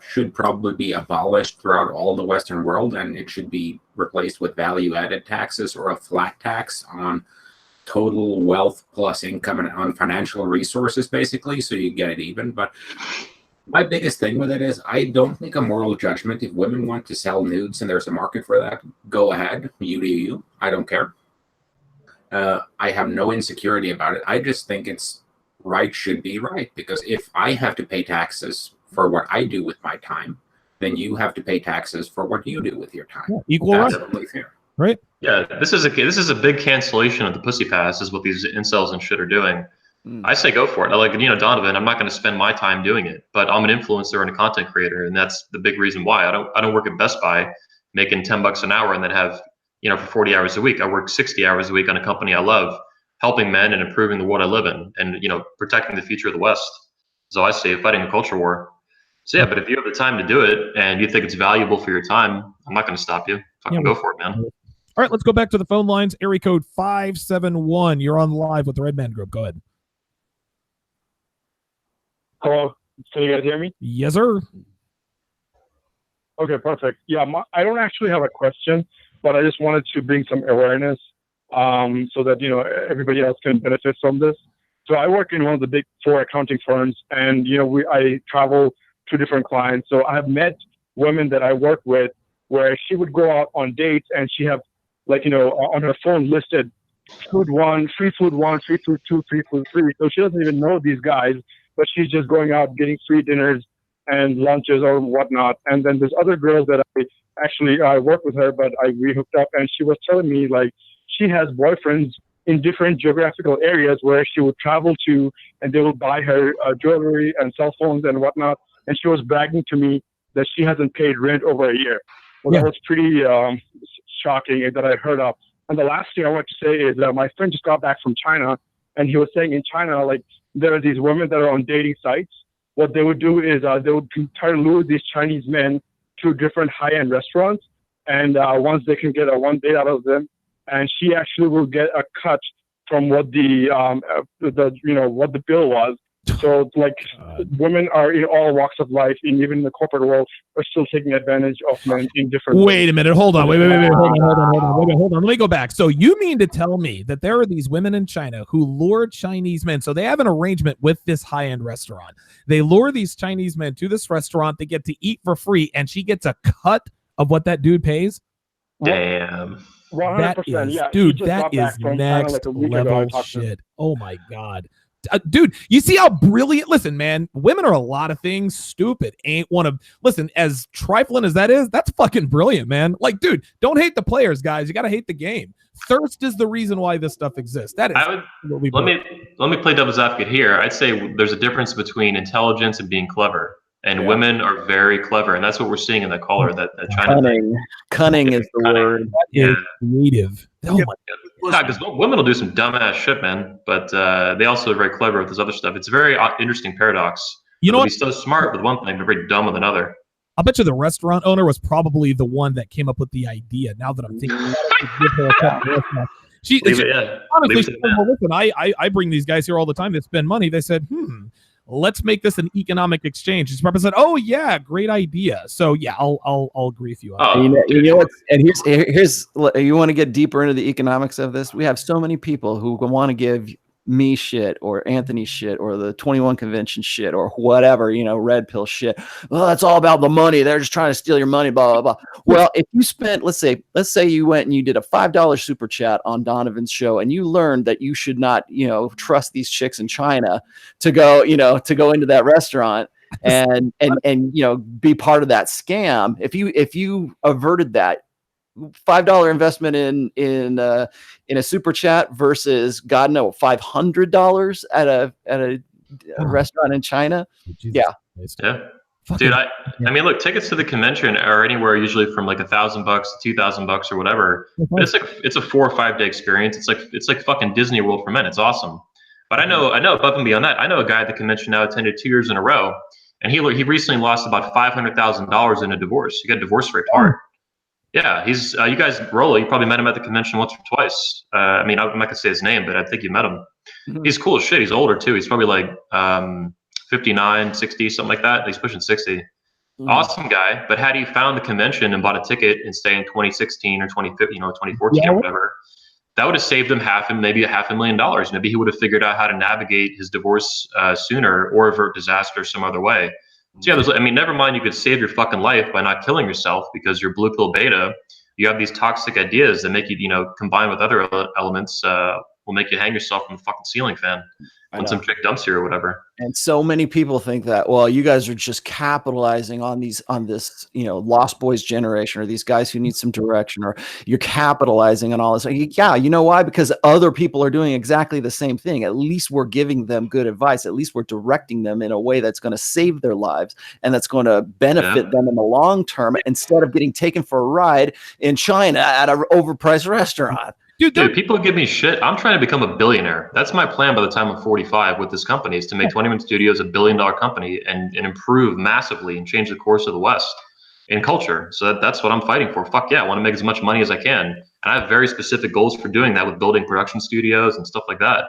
should probably be abolished throughout all the Western world, and it should be replaced with value-added taxes or a flat tax on total wealth plus income and on financial resources, basically, so you get it even. But my biggest thing with it is I don't make a moral judgment. If women want to sell nudes and there's a market for that, go ahead. You do you. I don't care. I have no insecurity about it. I just think it's right should be right, because if I have to pay taxes for what I do with my time, then you have to pay taxes for what you do with your time. Yeah, equal That's right. totally fair. Right? Yeah, this is a big cancellation of the pussy pass is what these incels and shit are doing. I say go for it. I like, Donovan, I'm not going to spend my time doing it, but I'm an influencer and a content creator, and that's the big reason why. I don't work at Best Buy making $10 an hour and then have, for 40 hours a week. I work 60 hours a week on a company I love, helping men and improving the world I live in, and protecting the future of the West. So I say fighting a culture war. So yeah, but if you have the time to do it and you think it's valuable for your time, I'm not going to stop you. Fucking go for it, man. All right, let's go back to the phone lines. Area code 571. You're on live with the Red Man Group. Go ahead. Hello, can you guys hear me? Yes, sir. Okay, perfect. Yeah, I don't actually have a question, but I just wanted to bring some awareness so that everybody else can benefit from this. So I work in one of the big 4 accounting firms, and I travel to different clients. So I have met women that I work with where she would go out on dates and she have on her phone listed food 1, free food 1, free food 2, free food 3. So she doesn't even know these guys, but she's just going out getting free dinners and lunches or whatnot. And then there's other girls that I work with her, but we hooked up, and she was telling me she has boyfriends in different geographical areas where she would travel to, and they will buy her jewelry and cell phones and whatnot. And she was bragging to me that she hasn't paid rent over a year. Well, that was pretty shocking that I heard of. And the last thing I want to say is that my friend just got back from China, and he was saying in China, there are these women that are on dating sites. What they would do is they would try to lure these Chinese men to different high-end restaurants, and once they can get a one date out of them, and she actually will get a cut from what what the bill was. So women are in all walks of life, and even in the corporate world, are still taking advantage of men in different ways. Wait a minute. Hold on. Wait, hold on. Let me go back. So you mean to tell me that there are these women in China who lure Chinese men? So they have an arrangement with this high-end restaurant. They lure these Chinese men to this restaurant. They get to eat for free, and she gets a cut of what that dude pays? Damn. 100%. Yeah, dude, that is next level shit. Oh my God. Dude, you see how brilliant? Listen, man, women are a lot of things. Stupid ain't one of. Listen, as trifling as that is, that's fucking brilliant, man. Dude, don't hate the players, guys. You got to hate the game. Thirst is the reason why this stuff exists. That is. Let me play devil's advocate here. I'd say there's a difference between intelligence and being clever. And women are very clever, and that's what we're seeing in that caller. That China cunning is the word. Yeah, creative. Oh my God, because women will do some dumbass shit, man. But they also are very clever with this other stuff. It's a very interesting paradox. They'll be so smart with one thing, they're very dumb with another. I'll bet you the restaurant owner was probably the one that came up with the idea. Now that I'm thinking about it, honestly, said, well, listen, I bring these guys here all the time. They spend money. They said, let's make this an economic exchange. His rep said, "Oh yeah, great idea." So yeah, I'll agree with you on that. You know what? And here's you want to get deeper into the economics of this. We have so many people who want to give me shit or Anthony shit or the 21 convention shit or whatever, red pill shit. Well, that's all about the money. They're just trying to steal your money, blah, blah, blah. Well, if you spent, let's say you went and you did a $5 super chat on Donovan's show and you learned that you should not, trust these chicks in China to go into that restaurant and be part of that scam. If you averted that, $5 investment in a super chat versus $500 at a restaurant in China. Jesus. Yeah. Dude, I mean, look, tickets to the convention are anywhere usually from like $1,000 to $2,000 or whatever. But it's a 4 or 5 day experience. It's like fucking Disney World for men. It's awesome. But I know above and beyond that, I know a guy at the convention now attended 2 years in a row, and he recently lost about $500,000 in a divorce. He got divorced very hard. Yeah, he's you guys, Rollo, you probably met him at the convention once or twice. I mean, I'm not gonna say his name, but I think you met him. Mm-hmm. He's cool as shit. He's older too. He's probably like 59, 60, something like that. He's pushing 60. Mm-hmm. Awesome guy. But had he found the convention and bought a ticket and stay in 2016 or 2015, 2014 or whatever, that would have saved him maybe $500,000. Maybe he would have figured out how to navigate his divorce sooner or avert disaster some other way. So yeah, never mind, you could save your fucking life by not killing yourself because you're blue pill beta. You have these toxic ideas that make you, combined with other elements, will make you hang yourself from the fucking ceiling fan when some chick dumps you or whatever. And so many people think that, well, you guys are just capitalizing on this, lost boys generation, or these guys who need some direction, or you're capitalizing on all this. Yeah, you know why? Because other people are doing exactly the same thing. At least we're giving them good advice. At least we're directing them in a way that's going to save their lives and that's going to benefit them in the long term, instead of getting taken for a ride in China at an overpriced restaurant. Dude, people give me shit. I'm trying to become a billionaire. That's my plan by the time I'm 45 with this company, is to make 21 Studios a $1 billion company and improve massively and change the course of the West in culture. So that's what I'm fighting for. Fuck yeah, I want to make as much money as I can. And I have very specific goals for doing that with building production studios and stuff like that.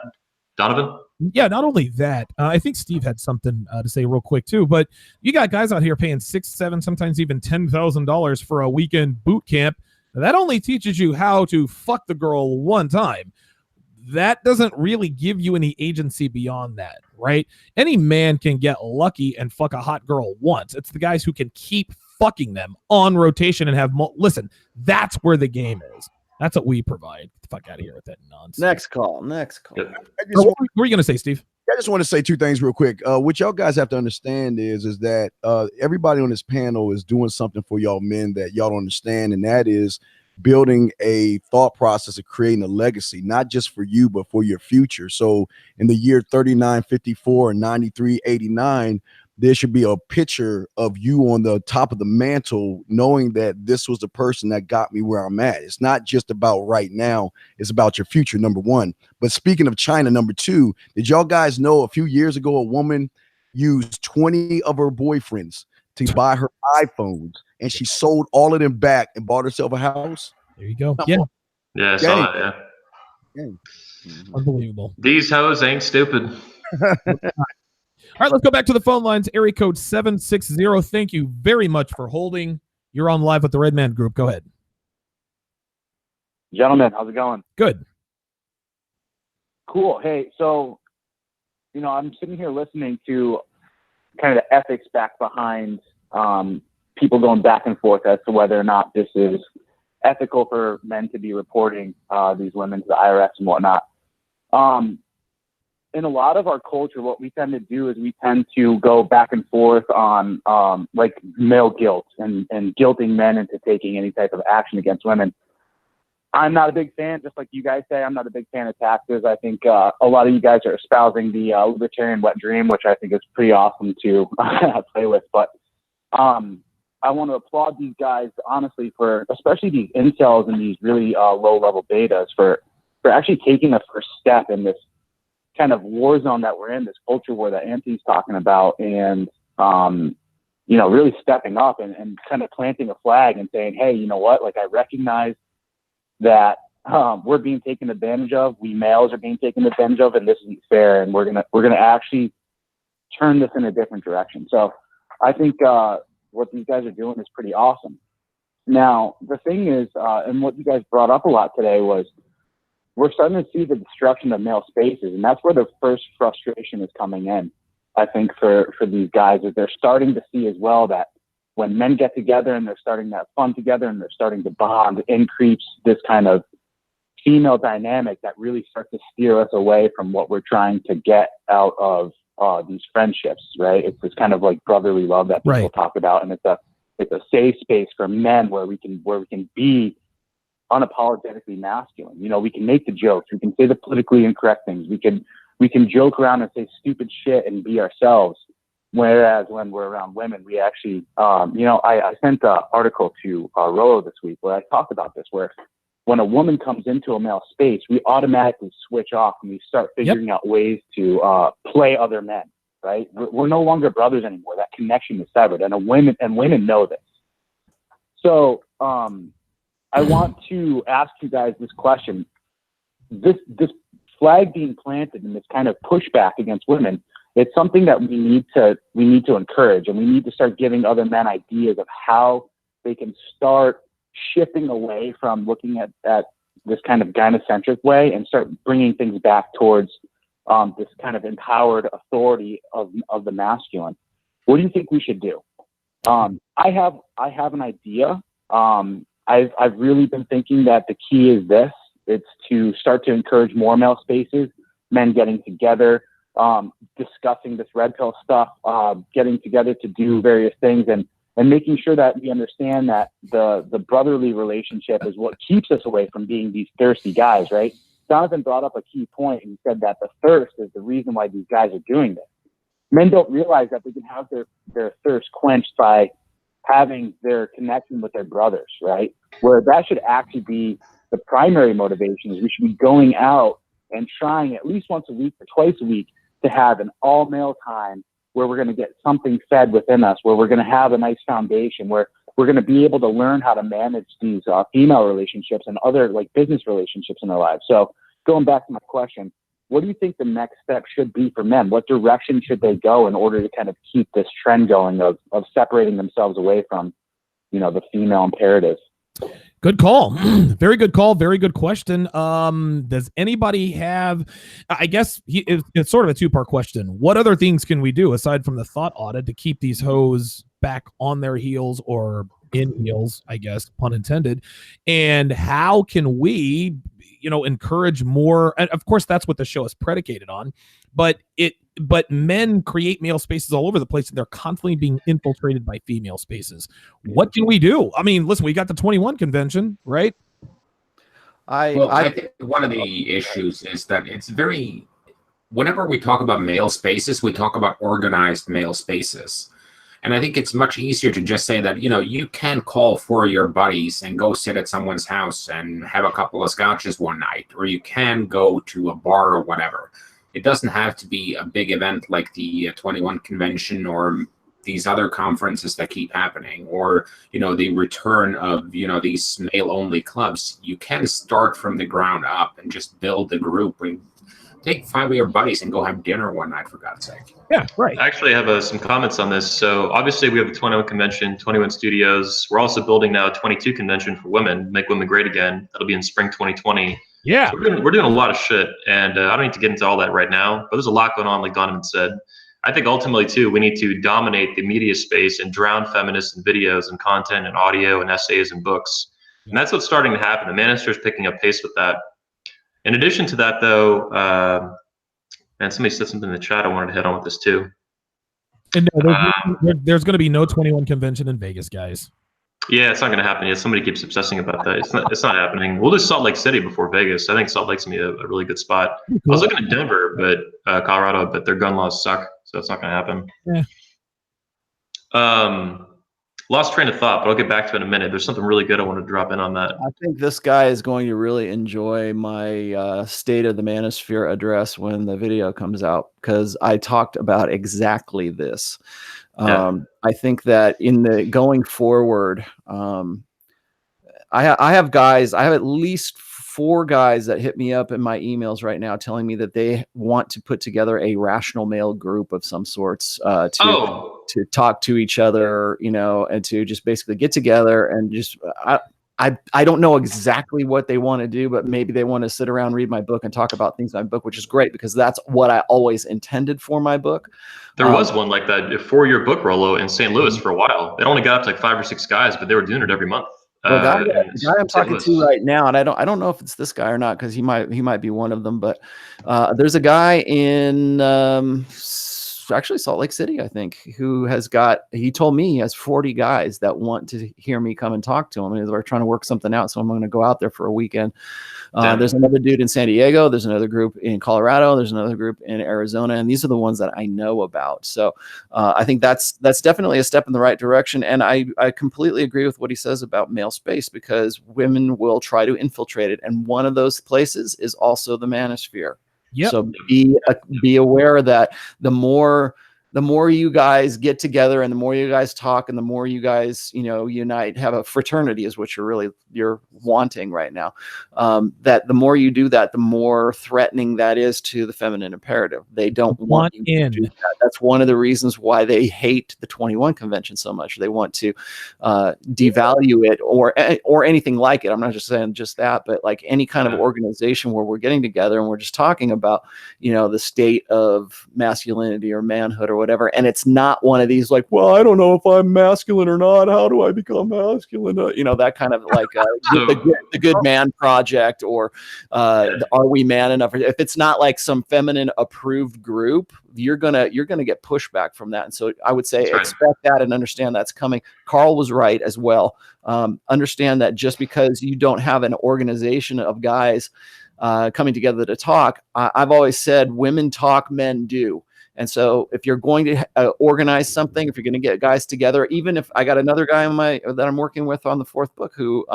Donovan? Yeah, not only that, I think Steve had something to say real quick too, but you got guys out here paying $6,000, $7,000, sometimes even $10,000 for a weekend boot camp. That only teaches you how to fuck the girl one time. That doesn't really give you any agency beyond that, right? Any man can get lucky and fuck a hot girl once. It's the guys who can keep fucking them on rotation and have listen, that's where the game is. That's what we provide. Get the fuck out of here with that nonsense. Next call. What were you going to say, Steve? I just want to say 2 things real quick. What y'all guys have to understand is that everybody on this panel is doing something for y'all men that y'all don't understand, and that is building a thought process of creating a legacy, not just for you, but for your future. So in the year 3954 and 9389, there should be a picture of you on the top of the mantle, knowing that this was the person that got me where I'm at. It's not just about right now. It's about your future, number 1. But speaking of China, number 2, did y'all guys know a few years ago, a woman used 20 of her boyfriends to buy her iPhones, and she sold all of them back and bought herself a house? There you go. Yeah. Yeah, I saw that, yeah. Unbelievable. These hoes ain't stupid. All right, let's go back to the phone lines. Area code 760. Thank you very much for holding. You're on live with the Red Man Group. Go ahead. Gentlemen, how's it going? Good. Cool. Hey, so, I'm sitting here listening to kind of the ethics back behind people going back and forth as to whether or not this is ethical for men to be reporting these women to the IRS and whatnot. In a lot of our culture, what we tend to do is we tend to go back and forth on like male guilt and guilting men into taking any type of action against women. I'm not a big fan, just like you guys say, I'm not a big fan of taxes. I think a lot of you guys are espousing the libertarian wet dream, which I think is pretty awesome to play with. But I want to applaud these guys, honestly, for especially these incels and these really low-level betas for actually taking the first step in this kind of war zone that we're in, this culture war that Anthony's talking about, and really stepping up and kind of planting a flag and saying, hey, you know what? Like, I recognize that we're being taken advantage of. We males are being taken advantage of, and this isn't fair. And we're gonna actually turn this in a different direction. So I think what these guys are doing is pretty awesome. Now, the thing is, and what you guys brought up a lot today was we're starting to see the destruction of male spaces, and that's where the first frustration is coming in. I think for these guys is they're starting to see as well that when men get together and they're starting to have fun together and they're starting to bond, it creeps this kind of female dynamic that really starts to steer us away from what we're trying to get out of these friendships, right? It's this kind of like brotherly love that people talk about, and it's a safe space for men where we can be unapologetically masculine. You know, we can make the jokes, we can say the politically incorrect things, we can joke around and say stupid shit and be ourselves. Whereas when we're around women, we actually, I sent an article to Rolo this week where I talked about this, where when a woman comes into a male space, we automatically switch off and we start figuring out ways to play other men, right? We're no longer brothers anymore. That connection is severed, and women know this. So I want to ask you guys this question. This flag being planted and this kind of pushback against women, it's something that we need to encourage, and we need to start giving other men ideas of how they can start shifting away from looking at this kind of gynocentric way and start bringing things back towards this kind of empowered authority of the masculine. What do you think we should do? I have an idea. I've really been thinking that the key is this. It's to start to encourage more male spaces, men getting together, discussing this red pill stuff, getting together to do various things, and making sure that we understand that the brotherly relationship is what keeps us away from being these thirsty guys, right? Jonathan brought up a key point, and he said that the thirst is the reason why these guys are doing this. Men don't realize that they can have their thirst quenched by having their connection with their brothers, right? Where that should actually be the primary motivation, is we should be going out and trying at least once a week or twice a week to have an all-male time where we're going to get something fed within us, where we're going to have a nice foundation, where we're going to be able to learn how to manage these female relationships and other like business relationships in our lives. So going back to my question, what do you think the next step should be for men? What direction should they go in order to kind of keep this trend going of separating themselves away from, the female imperative? Good call. Very good call. Very good question. Does anybody have, I guess it's sort of a two-part question. What other things can we do aside from the Thot audit to keep these hoes back on their heels or in heels, I guess, pun intended? And how can we, encourage more? And of course, that's what the show is predicated on, but men create male spaces all over the place, and they're constantly being infiltrated by female spaces. What can we do? I mean, listen, we got the 21 convention, right? I think one of the issues is that it's whenever we talk about male spaces, we talk about organized male spaces. And I think it's much easier to just say that, you can call 4 of your buddies and go sit at someone's house and have a couple of scotches one night, or you can go to a bar or whatever. It doesn't have to be a big event like the 21 convention or these other conferences that keep happening, or, the return of, these male-only clubs. You can start from the ground up and just build a group and take 5 of your buddies and go have dinner one night, for God's sake. Yeah, right. I actually have some comments on this. So obviously we have the 21 convention, 21 studios. We're also building now a 22 convention for women, Make Women Great Again. That'll be in spring 2020. Yeah. So we're doing a lot of shit, and I don't need to get into all that right now, but there's a lot going on, like Donovan said. I think ultimately, too, we need to dominate the media space and drown feminists in videos and content and audio and essays and books. And that's what's starting to happen. The Manosphere is picking up pace with that. In addition to that, though, and somebody said something in the chat I wanted to hit on with this, too. And no, there's going to be no 21 convention in Vegas, guys. Yeah, it's not going to happen yet. Somebody keeps obsessing about that. It's not happening. We'll do Salt Lake City before Vegas. I think Salt Lake's going to be a really good spot. I was looking at Denver, but Colorado, but their gun laws suck, so it's not going to happen. Yeah. Lost train of thought, but I'll get back to it in a minute. There's something really good I want to drop in on that. I think this guy is going to really enjoy my State of the Manosphere address when the video comes out, because I talked about exactly this. I think that in the going forward, I have at least 4 guys that hit me up in my emails right now telling me that they want to put together a rational male group of some sorts to talk to each other, and to just basically get together and just I don't know exactly what they want to do, but maybe they want to sit around, read my book, and talk about things in my book, which is great because that's what I always intended for my book. There was one like that, a 4-year book, Rollo, in St. Louis for a while. It only got up to like 5 or 6 guys, but they were doing it every month. Well, the guy I'm talking Louis. to right now, and I don't know if it's this guy or not because he might be one of them, but there's a guy in actually Salt Lake City, I think, he told me he has 40 guys that want to hear me come and talk to him. And we're trying to work something out. So I'm going to go out there for a weekend. There's another dude in San Diego. There's another group in Colorado. There's another group in Arizona. And these are the ones that I know about. So I think that's definitely a step in the right direction. And I completely agree with what he says about male space because women will try to infiltrate it. And one of those places is also the manosphere. Yep. So be aware that the more you guys get together and the more you guys talk and the more you guys, unite, have a fraternity is what you're wanting right now. That the more you do that, the more threatening that is to the feminine imperative. They don't want you to do that. That's one of the reasons why they hate the 21 convention so much. They want to devalue it or anything like it. I'm not just saying just that, but like any kind of organization where we're getting together and we're just talking about, the state of masculinity or manhood or whatever. And it's not one of these like, well, I don't know if I'm masculine or not. How do I become masculine? That kind of like the good man project or are we man enough? If it's not like some feminine approved group, you're gonna get pushback from that. And so I would say expect that and understand that's coming. Carl was right as well. Understand that just because you don't have an organization of guys coming together to talk, I've always said women talk, men do. And so if you're going to organize something, if you're going to get guys together, even if I got another guy that I'm working with on the 4th book who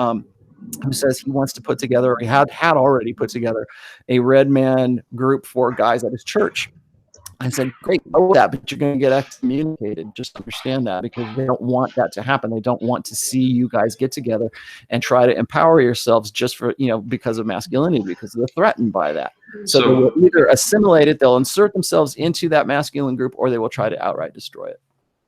says he wants to put together, or he had already put together a red man group for guys at his church. I said, great, go with that, but you're going to get excommunicated. Just understand that because they don't want that to happen. They don't want to see you guys get together and try to empower yourselves just for, because of masculinity, because they're threatened by that. So they will either assimilate it, they'll insert themselves into that masculine group, or they will try to outright destroy it.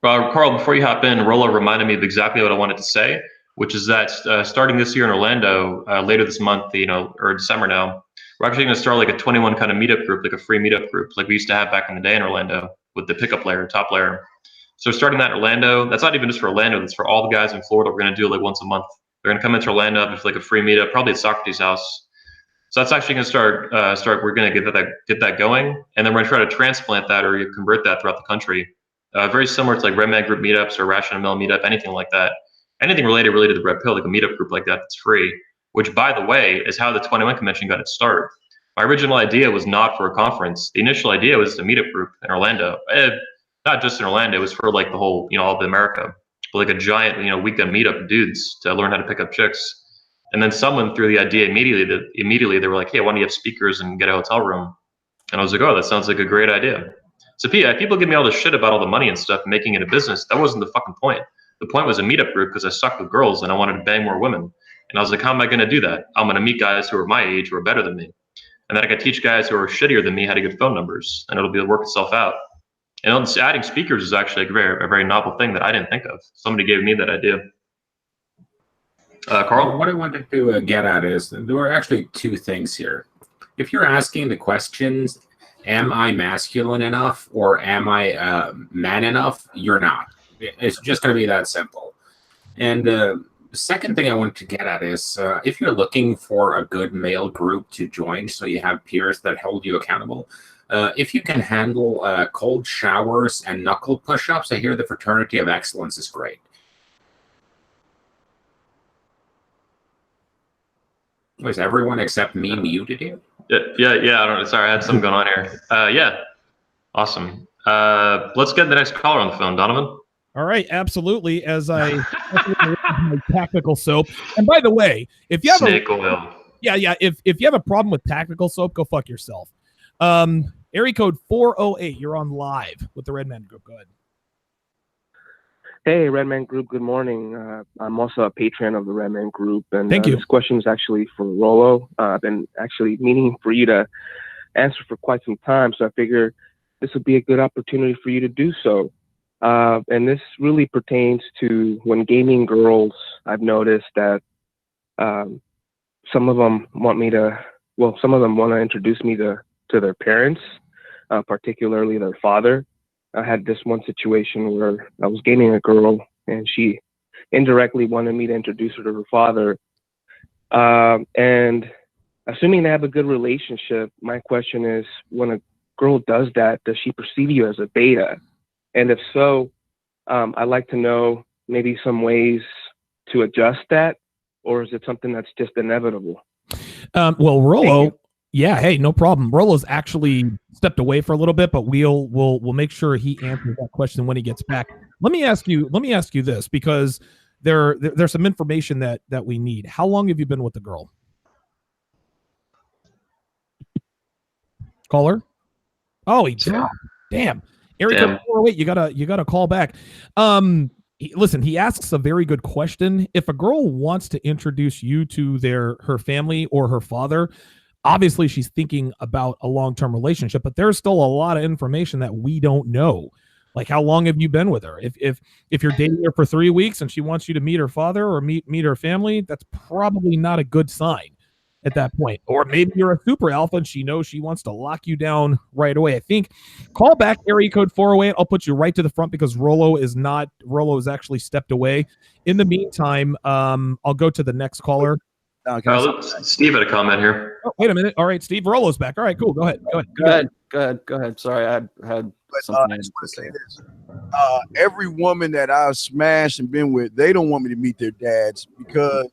Carl, before you hop in, Rollo reminded me of exactly what I wanted to say, which is that starting this year in Orlando, later this month, or December now, we're actually going to start like a 21 kind of meetup group, like a free meetup group, like we used to have back in the day in Orlando with the pickup layer, top layer. So starting that in Orlando, that's not even just for Orlando, that's for all the guys in Florida. We're going to do it like once a month. They're going to come into Orlando with like a free meetup, probably at Socrates' house. So that's actually going to start. We're going to get that going, and then we're going to try to transplant that or convert that throughout the country. Very similar to like Red Man Group meetups or Ration Mill meetup, anything like that. Anything related to the Red Pill, like a meetup group like that, that's free. Which, by the way, is how the 21 convention got its start. My original idea was not for a conference. The initial idea was a meetup group in Orlando. Not just in Orlando, it was for like the whole, all of America. But like a giant, weekend meetup of dudes to learn how to pick up chicks. And then someone threw the idea immediately. They were like, hey, why don't you have speakers and get a hotel room? And I was like, oh, that sounds like a great idea. So people give me all this shit about all the money and stuff, making it a business. That wasn't the fucking point. The point was a meetup group because I sucked with girls and I wanted to bang more women. And I was like, how am I going to do that? I'm going to meet guys who are my age, who are better than me. And then I could teach guys who are shittier than me how to get phone numbers, and it'll work itself out. And adding speakers is actually a very novel thing that I didn't think of. Somebody gave me that idea. Carl? What I wanted to get at is there are actually two things here. If you're asking the questions, am I masculine enough or am I man enough? You're not. It's just going to be that simple. And the second thing I wanted to get at is if you're looking for a good male group to join so you have peers that hold you accountable, if you can handle cold showers and knuckle push-ups, I hear the Fraternity of Excellence is great. Was everyone except me muted here? Yeah. I don't know. Sorry, I had something going on here. Yeah. Awesome. Let's get the next caller on the phone, Donovan. All right, absolutely. As I my tactical soap. And by the way, if you have snake oil. Yeah. If you have a problem with tactical soap, go fuck yourself. Area code 408. You're on live with the Red Man Group. Go ahead. Hey, Red Man Group. Good morning. I'm also a patron of the Red Man Group, and thank you. This question is actually for Rollo. I've been actually meaning for you to answer for quite some time, so I figure this would be a good opportunity for you to do so. And this really pertains to when gaming girls. I've noticed that Some of them want to introduce me to their parents, particularly their father. I had this one situation where I was dating a girl and she indirectly wanted me to introduce her to her father. And assuming they have a good relationship, my question is, when a girl does that, does she perceive you as a beta? And if so, I'd like to know maybe some ways to adjust that, or is it something that's just inevitable? Well, Rollo, yeah, hey, no problem. Rollo's actually stepped away for a little bit, but we'll make sure he answers that question when he gets back. Let me ask you this, because there's some information that we need. How long have you been with the girl? Caller? Oh, he dropped. Damn. Area 408, you gotta call back. Listen, he asks a very good question. If a girl wants to introduce you to her family or her father, obviously she's thinking about a long-term relationship, but there's still a lot of information that we don't know. Like, how long have you been with her? If you're dating her for 3 weeks and she wants you to meet her father or meet her family, that's probably not a good sign at that point. Or maybe you're a super alpha and she knows she wants to lock you down right away. I think call back area code 408. I'll put you right to the front because Rollo is actually stepped away. In the meantime, I'll go to the next caller. Steve had a comment here. Oh, wait a minute. All right, Steve, Rollo's back. All right, cool. Go ahead. Go ahead. Sorry, I had something. I just want to say this. Every woman that I've smashed and been with, they don't want me to meet their dads because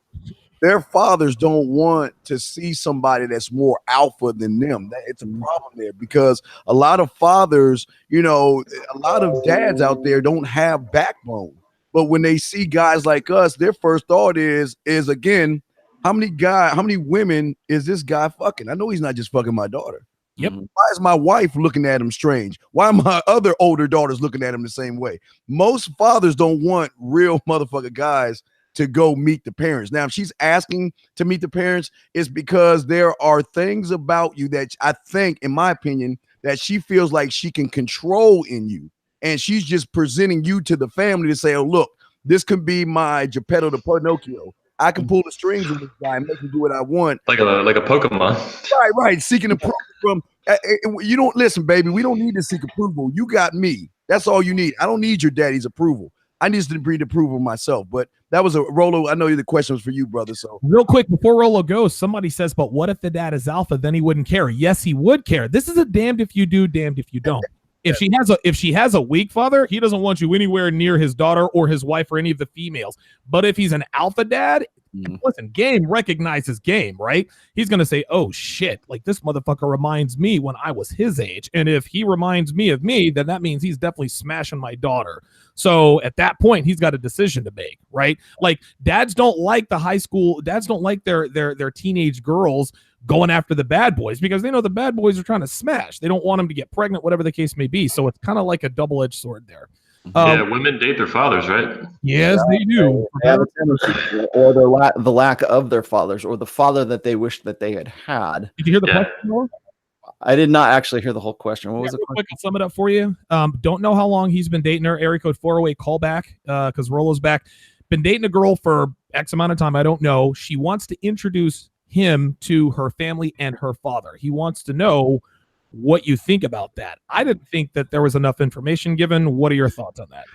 their fathers don't want to see somebody that's more alpha than them. It's a problem there because a lot of fathers, a lot of dads out there don't have backbone. But when they see guys like us, their first thought is again, how many women is this guy fucking? I know he's not just fucking my daughter. Yep. Why is my wife looking at him strange? Why are my other older daughters looking at him the same way? Most fathers don't want real motherfucker guys to go meet the parents. Now, if she's asking to meet the parents, it's because there are things about you that I think, in my opinion, that she feels like she can control in you. And she's just presenting you to the family to say, oh, look, this could be my Geppetto the Pinocchio. I can pull the strings of this guy and make him do what I want. Like a Pokemon. Right. Seeking approval from you don't listen, baby. We don't need to seek approval. You got me. That's all you need. I don't need your daddy's approval. I need to breed approval myself. But that was a Rollo. I know the question was for you, brother. So real quick before Rollo goes, somebody says, but what if the dad is alpha? Then he wouldn't care. Yes, he would care. This is a damned if you do, damned if you don't. If she has a weak father, he doesn't want you anywhere near his daughter or his wife or any of the females. But if he's an alpha dad, listen, game recognizes game, right? He's gonna say, oh shit, like this motherfucker reminds me when I was his age. And if he reminds me of me, then that means he's definitely smashing my daughter. So at that point, he's got a decision to make, right? Like dads don't like their teenage girls going after the bad boys because they know the bad boys are trying to smash. They don't want them to get pregnant, whatever the case may be. So it's kind of like a double-edged sword there. Women date their fathers, right? Yes, they do. Or the lack of their fathers, or the father that they wish that they had had. Did you hear the question? I did not actually hear the whole question. What was the question? Quick, I'll sum it up for you. Don't know how long he's been dating her. Area code 408, call back because Rollo's back. Been dating a girl for X amount of time. I don't know. She wants to introduce him to her family and her father. He wants to know what you think about that. I didn't think that there was enough information given. What are your thoughts on that?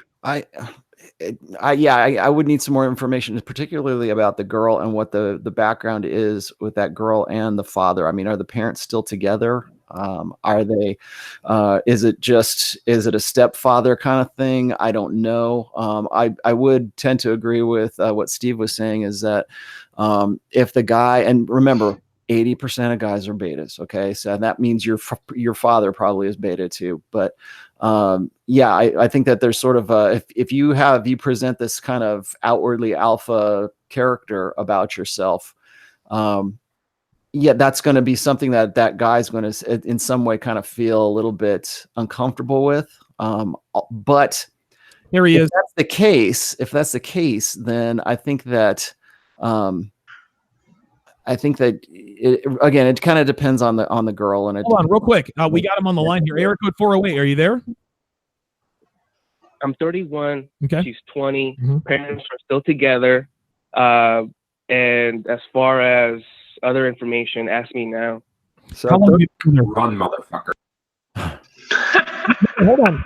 I would need some more information, particularly about the girl and what the background is with that girl and the father. I mean, are the parents still together? Are they, is it a stepfather kind of thing? I don't know. I would tend to agree with what Steve was saying is that if the guy, and remember, 80% of guys are betas. Okay. So that means your father probably is beta too. But I think that there's sort of if you present this kind of outwardly alpha character about yourself, that's going to be something that guy's going to in some way kind of feel a little bit uncomfortable with. But here he is. If that's the case, then I think that it kind of depends on the girl. And hold on real quick. We got him on the line here. Area code 408. Are you there? I'm 31. Okay. She's 20. Mm-hmm. Parents are still together. And as far as other information, ask me now. So How long have you been there? Run, motherfucker. Hold on.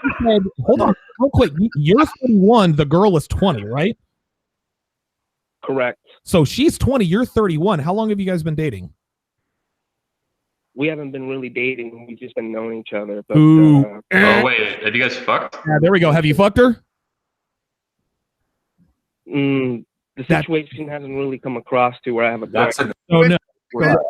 Hold on. Real quick. You're 31. The girl is 20, right? Correct. So she's 20. You're 31. How long have you guys been dating? We haven't been really dating. We've just been knowing each other. But Ooh. Oh wait, have you guys fucked? Yeah, there we go. Have you fucked her? the situation hasn't really come across to where I have a That's a Oh no.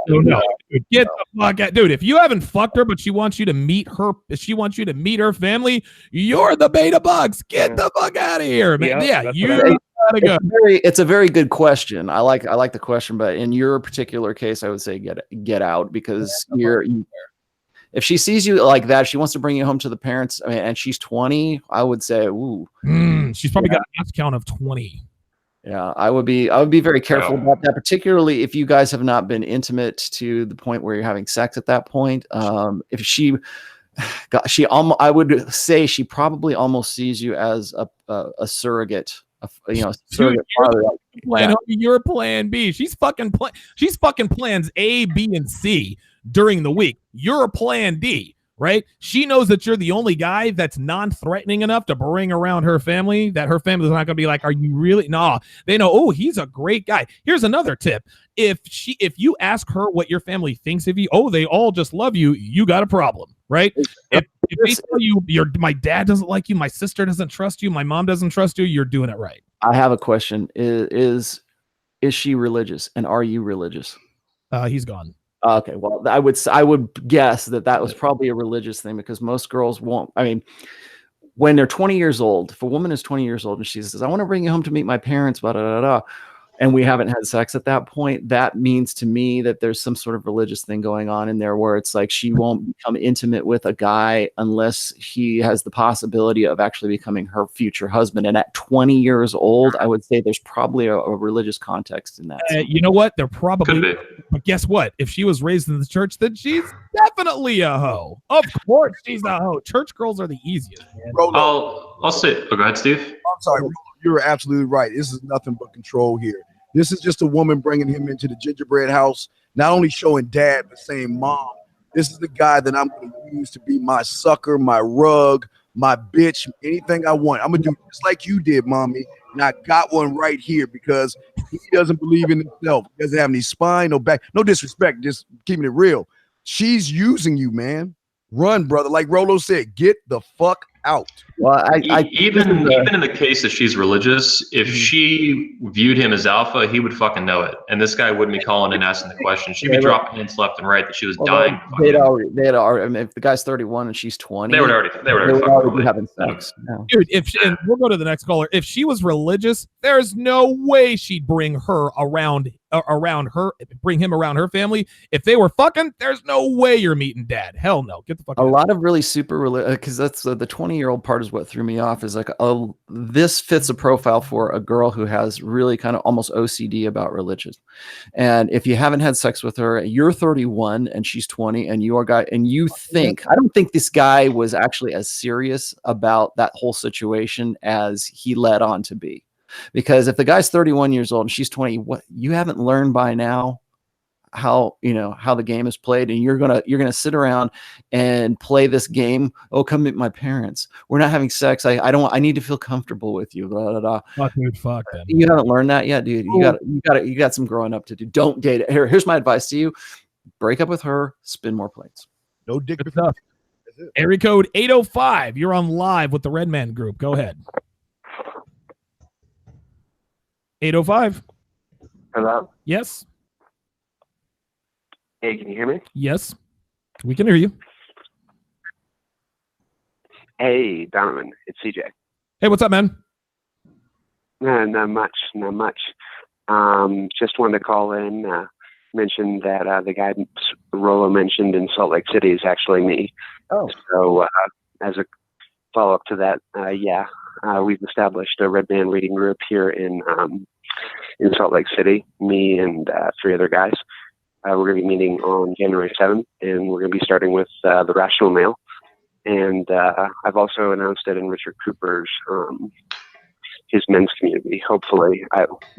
No. Dude, get the fuck out. Dude, if you haven't fucked her, but she wants you to meet her, if she wants you to meet her family, you're the beta bugs. Get the fuck out of here, man. Yeah, Yeah, you what gotta go. It's a very good question. I like the question, but in your particular case, I would say get out, because if she sees you like that, she wants to bring you home to the parents. I mean, and she's 20. I would say, ooh, She's probably got an ass count of 20. yeah. I would be very careful about that, particularly if you guys have not been intimate to the point where you're having sex at that point. If I would say she probably almost sees you as a surrogate. Surrogate father. You're plan B. She's fucking plans A, B, and C during the week. You're a plan D, right? She knows that you're the only guy that's non-threatening enough to bring around her family, that her family's not gonna be like, are you really? No, they know, oh, he's a great guy. Here's another tip. If you ask her what your family thinks of you, oh, they all just love you, you got a problem, right? If they tell you my dad doesn't like you, my sister doesn't trust you, my mom doesn't trust you, you're doing it right. I have a question. Is she religious, and are you religious? He's gone. Okay, well, I would guess that was probably a religious thing, because most girls won't. I mean, when they're 20 years old, if a woman is 20 years old and she says, "I want to bring you home to meet my parents," blah, blah, blah, blah, and we haven't had sex at that point, that means to me that there's some sort of religious thing going on in there, where it's like she won't become intimate with a guy unless he has the possibility of actually becoming her future husband. And at 20 years old, I would say there's probably a religious context in that. You know what? There probably Could be. But guess what? If she was raised in the church, then she's definitely a hoe. Of course she's a hoe. Church girls are the easiest, man. I'll say. Oh, go ahead, Steve. I'm sorry, you're absolutely right. This is nothing but control here. This is just a woman bringing him into the gingerbread house, not only showing dad, but saying, Mom, this is the guy that I'm going to use to be my sucker, my rug, my bitch, anything I want. I'm going to do just like you did, Mommy. And I got one right here, because he doesn't believe in himself. He doesn't have any spine, no back. No disrespect, just keeping it real. She's using you, man. Run, brother. Like Rolo said, get the fuck out. Well, even in the case that she's religious, if she viewed him as alpha, he would fucking know it. And this guy wouldn't be calling and asking the question. She'd be dropping hints left and right that she was dying. They'd already. I mean, if the guy's 31 and she's 20, they would already be having sex. Yeah. Dude, and we'll go to the next caller. If she was religious, there's no way she'd bring her around her, bring him around her family. If they were fucking, there's no way you're meeting dad. Hell no. Get the fuck out. A lot of really super religious, because that's the 20-year-old part is what threw me off, is like, oh, this fits a profile for a girl who has really kind of almost OCD about religion. And if you haven't had sex with her, you're 31 and she's 20, and you are guy, and you think, I don't think this guy was actually as serious about that whole situation as he led on to be. Because if the guy's 31 years old and she's 20, what you haven't learned by now how the game is played, and you're gonna sit around and play this game. Oh, come meet my parents. We're not having sex. I need to feel comfortable with you. Blah, blah, blah. Fuck, dude, fuck them. You haven't learned that yet, dude. You got some growing up to do. Don't date it. Here's my advice to you: break up with her, spin more plates. No dick. Area code 805. You're on live with the Red Man Group. Go ahead. 805. Hello? Yes. Hey, can you hear me? Yes. We can hear you. Hey, Donovan. It's CJ. Hey, what's up, man? Not much. Just wanted to call in, mention that the guy Rolo mentioned in Salt Lake City is actually me. Oh. So as a follow-up to that, we've established a Red Band reading group here in Salt Lake City, me and 3 other guys. We're going to be meeting on January 7th, and we're going to be starting with the Rational Male. And I've also announced it in Richard Cooper's his men's community. Hopefully,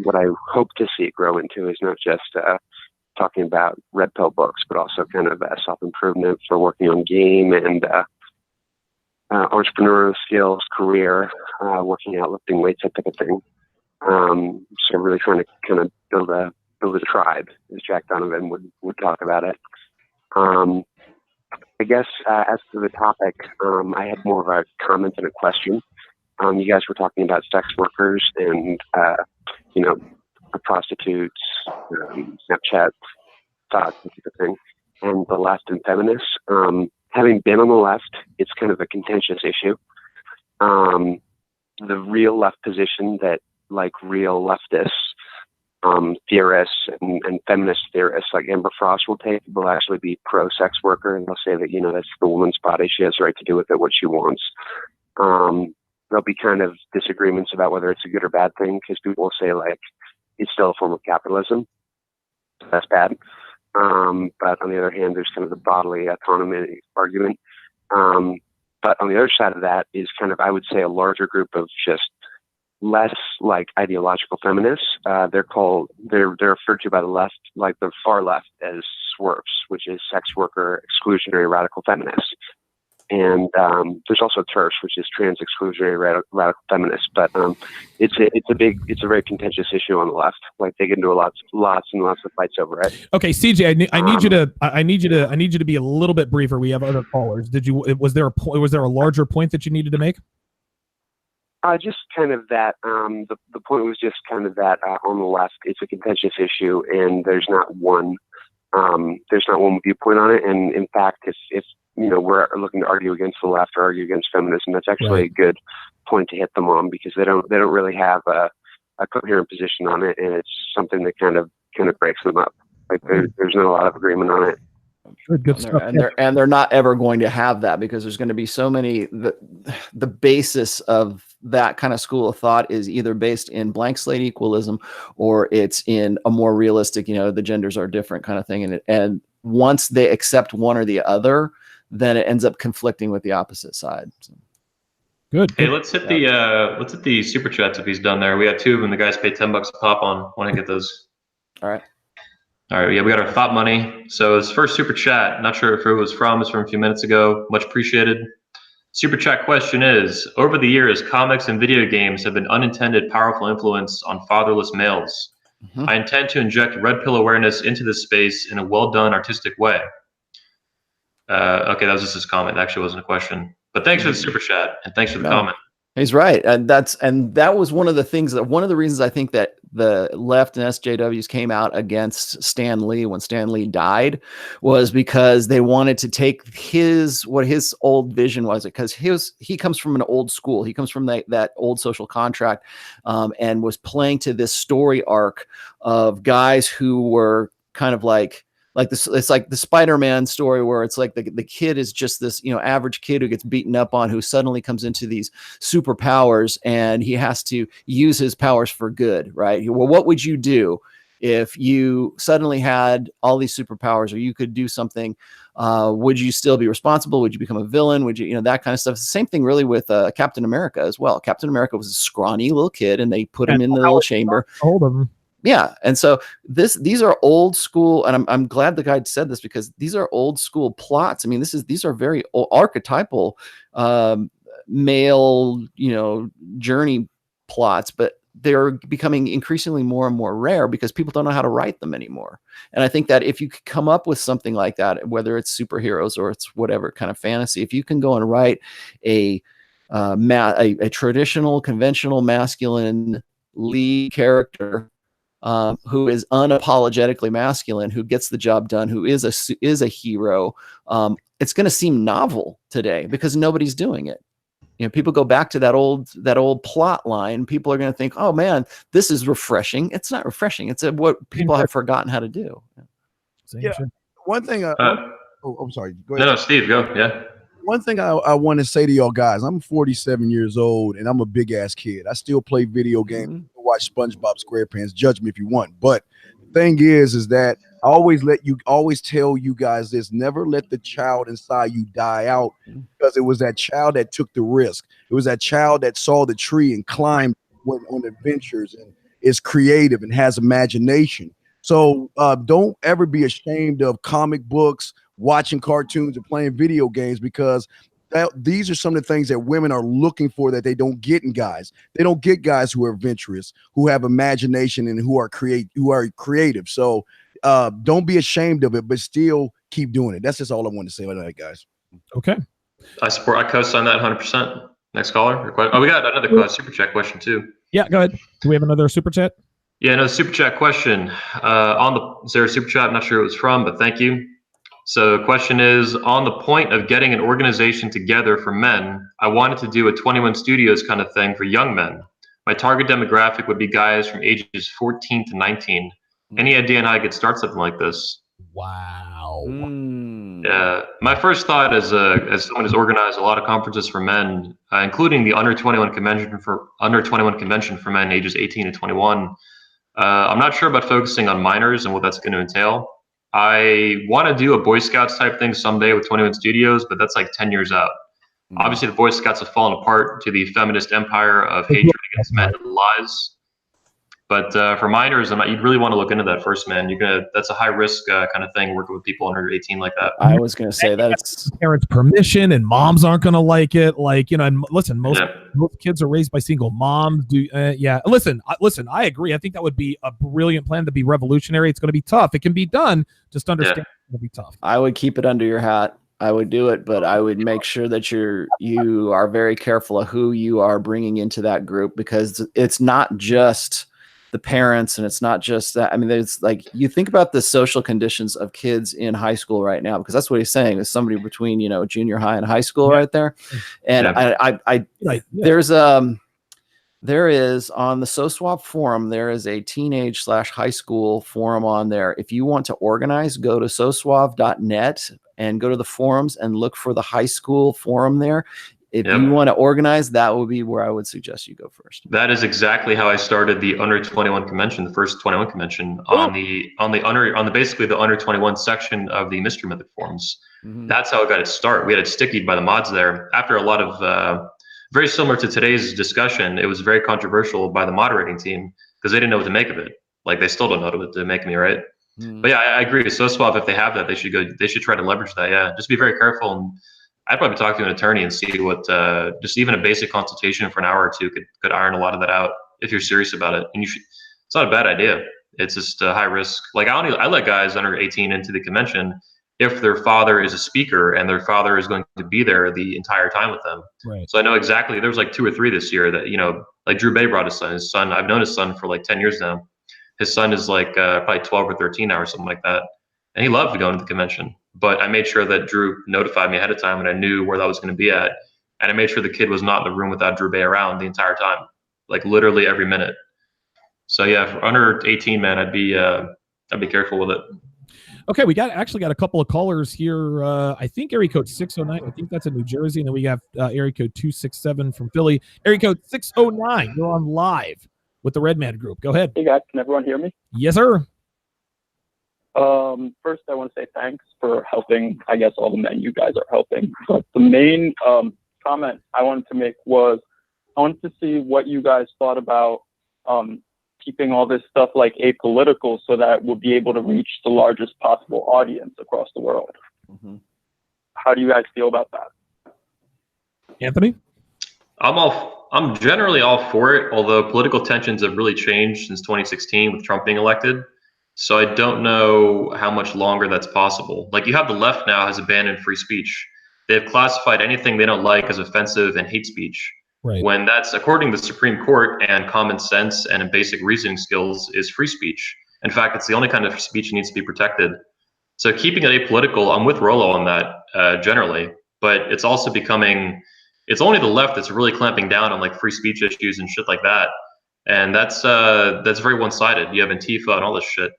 what I hope to see it grow into is not just talking about red pill books, but also kind of self-improvement for working on game and entrepreneurial skills, career, working out, lifting weights, that type of thing. So really trying to kind of build a tribe, as Jack Donovan would talk about it. I guess as to the topic, I had more of a comment than a question. You guys were talking about sex workers and prostitutes, Snapchat, Thot, that type of thing, and the left and feminists. Having been on the left, it's kind of a contentious issue. The real left position that, like, real leftists, theorists and feminist theorists like Amber Frost will take will actually be pro-sex worker, and they'll say that, that's the woman's body, she has the right to do with it what she wants. There'll be kind of disagreements about whether it's a good or bad thing, because people will say, like, it's still a form of capitalism, so that's bad. But on the other hand, there's kind of the bodily autonomy argument. But on the other side of that is kind of, I would say, a larger group of just less like ideological feminists. They're referred to by the left, like the far left, as SWERFs, which is sex worker exclusionary radical feminists. And there's also TERFs, which is trans exclusionary radical feminists. But it's a very contentious issue on the left. Like, they get into lots and lots of fights over it. Okay, CJ, I need you to be a little bit briefer. We have other callers. Was there a larger point that you needed to make? Just kind of that. The point was just kind of that on the left, it's a contentious issue, and there's not one viewpoint on it. And in fact, if we're looking to argue against the left or argue against feminism, that's actually a good point to hit them on, because they don't really have a coherent position on it, and it's something that kind of breaks them up. Like, there's not a lot of agreement on it. Good stuff. And they're not ever going to have that, because there's going to be so many. The basis of that kind of school of thought is either based in blank slate equalism, or it's in a more realistic, the genders are different kind of thing. And once they accept one or the other, then it ends up conflicting with the opposite side. So. Good. Hey, let's hit the super chats if he's done there. We got two of them. The guys pay $10 a pop on. Want to get those? All right. Yeah, we got our Thot money. So his first super chat, not sure who it was from. It's from a few minutes ago. Much appreciated. Super chat question is: over the years, comics and video games have been unintended powerful influence on fatherless males. Mm-hmm. I intend to inject red pill awareness into this space in a well-done artistic way. Okay, that was just his comment. It actually wasn't a question. But thanks for the super chat, and thanks for the comment. He's right. And that was one of the reasons I think that the left and SJWs came out against Stan Lee when Stan Lee died, was because they wanted to take what his old vision was, because he comes from an old school. He comes from that old social contract, and was playing to this story arc of guys who were kind of like this. It's like the Spider-Man story, where it's like the kid is just this, average kid who gets beaten up on, who suddenly comes into these superpowers, and he has to use his powers for good, right? Well, what would you do if you suddenly had all these superpowers, or you could do something? Would you still be responsible? Would you become a villain? Would you, that kind of stuff? It's the same thing really with Captain America as well. Captain America was a scrawny little kid, and they put him in the little chamber. Hold him. Yeah. And so these are old school, and I'm glad the guy said this, because these are old school plots. I mean, these are very archetypal male, journey plots, but they're becoming increasingly more and more rare because people don't know how to write them anymore. And I think that if you could come up with something like that, whether it's superheroes or it's whatever kind of fantasy, if you can go and write a traditional, conventional, masculine lead character, who is unapologetically masculine, who gets the job done, who is a hero, it's going to seem novel today because nobody's doing it. People go back to that old plot line. People are going to think, "Oh man, this is refreshing." It's not refreshing. It's what people have forgotten how to do. Yeah. One thing. I'm sorry. Go ahead. No, Steve, go. Yeah. One thing I want to say to y'all guys, I'm 47 years old and I'm a big ass kid. I still play video games, watch SpongeBob SquarePants. Judge me if you want. But the thing is that I always tell you guys this: never let the child inside you die out, because it was that child that took the risk. It was that child that saw the tree and climbed went on adventures and is creative and has imagination. So don't ever be ashamed of comic books, watching cartoons, or playing video games, because these are some of the things that women are looking for that they don't get in guys. They don't get guys who are adventurous, who have imagination, and who are creative. So don't be ashamed of it, but still keep doing it. That's just all I want to say about that, guys. Okay. I co-sign that 100%. Next caller. Oh, we got another super chat question too. Yeah, go ahead. Do we have another super chat? Yeah, another super chat question. Is there a super chat? I'm not sure who it was from, but thank you. So the question is, on the point of getting an organization together for men, I wanted to do a 21 Studios kind of thing for young men. My target demographic would be guys from ages 14 to 19. Any idea on how I could start something like this? Wow. Yeah, my first thought as someone who's organized a lot of conferences for men, including the under 21 convention for men ages 18 to 21. I'm not sure about focusing on minors and what that's going to entail. I want to do a Boy Scouts type thing someday with 21 Studios, but that's like 10 years out. Obviously, the Boy Scouts have fallen apart to the feminist empire of hatred against men and lies. But for minors, you'd really want to look into that first, man. That's a high risk kind of thing, working with people under 18 like that. I was going to say that's parents' permission, and moms aren't going to like it. Like, and listen, most kids are raised by single moms. Listen, I agree. I think that would be a brilliant plan to be revolutionary. It's going to be tough. It can be done. Just understand it's going to be tough. I would keep it under your hat. I would do it, but I would make sure that you are very careful of who you are bringing into that group, because it's not just the parents, and it's not just that. I mean, there's like, you think about the social conditions of kids in high school right now, because that's what he's saying, is somebody between, junior high and high school right there. And there is on the SoSwap forum, there is a teenage/high school forum on there. If you want to organize, go to soswav.net and go to the forums and look for the high school forum there. If you want to organize, that would be where I would suggest you go first. That is exactly how I started the under 21 convention, the first 21 convention, on basically the under 21 section of the Mystery Mythic forums. That's how it got its start. We had it stickied by the mods there. After a lot of very similar to today's discussion, it was very controversial by the moderating team because they didn't know what to make of it. Like, they still don't know what to make of me, right? But yeah, I agree with SoSwap. If they have that, they should try to leverage that. Yeah, just be very careful. And I'd probably talk to an attorney and see what just even a basic consultation for an hour or two could iron a lot of that out if you're serious about it. And it's not a bad idea. It's just high risk. Like, I let guys under 18 into the convention if their father is a speaker and their father is going to be there the entire time with them. Right. So I know exactly. There was like 2 or 3 this year that, like Drew Bay brought his son. His son, I've known his son for like 10 years now. His son is like probably 12 or 13 now or something like that. And he loved going to the convention. But I made sure that Drew notified me ahead of time, and I knew where that was going to be at. And I made sure the kid was not in the room without Drew Bay around the entire time, like literally every minute. So yeah, for under 18, man, I'd be careful with it. Okay, we actually got a couple of callers here. I think area code 609. I think that's in New Jersey, and then we have area code 267 from Philly. Area code 609. You're on live with the Red Man Group. Go ahead. Hey guys, can everyone hear me? Yes, sir. First, I want to say thanks for helping, I guess, all the men you guys are helping. But the main comment I wanted to make was I wanted to see what you guys thought about keeping all this stuff like apolitical so that we'll be able to reach the largest possible audience across the world. How do you guys feel about that? Anthony? I'm generally all for it, although political tensions have really changed since 2016 with Trump being elected. So I don't know how much longer that's possible. Like, you have the left now has abandoned free speech. They've classified anything they don't like as offensive and hate speech. Right. When that's, according to the Supreme Court and common sense and basic reasoning skills, is free speech. In fact, it's the only kind of speech that needs to be protected. So keeping it apolitical, I'm with Rollo on that generally, but it's also becoming, it's only the left that's really clamping down on like free speech issues and shit like that. And that's very one-sided. You have Antifa and all this shit.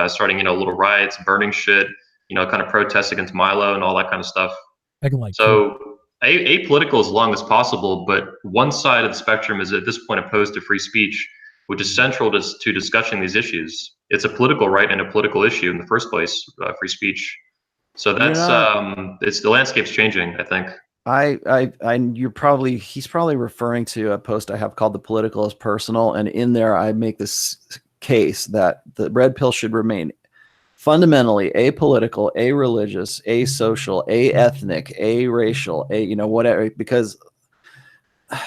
Starting, little riots, burning shit, kind of protests against Milo and all that kind of stuff. So apolitical as long as possible, but one side of the spectrum is at this point opposed to free speech, which is central to discussing these issues. It's a political right and a political issue in the first place, free speech. So that's it's the landscape's changing, I think. he's probably referring to a post I have called "The Political is Personal," and in there I make this case that the red pill should remain fundamentally apolitical, a-religious, a-social, a-ethnic, a-racial, whatever, because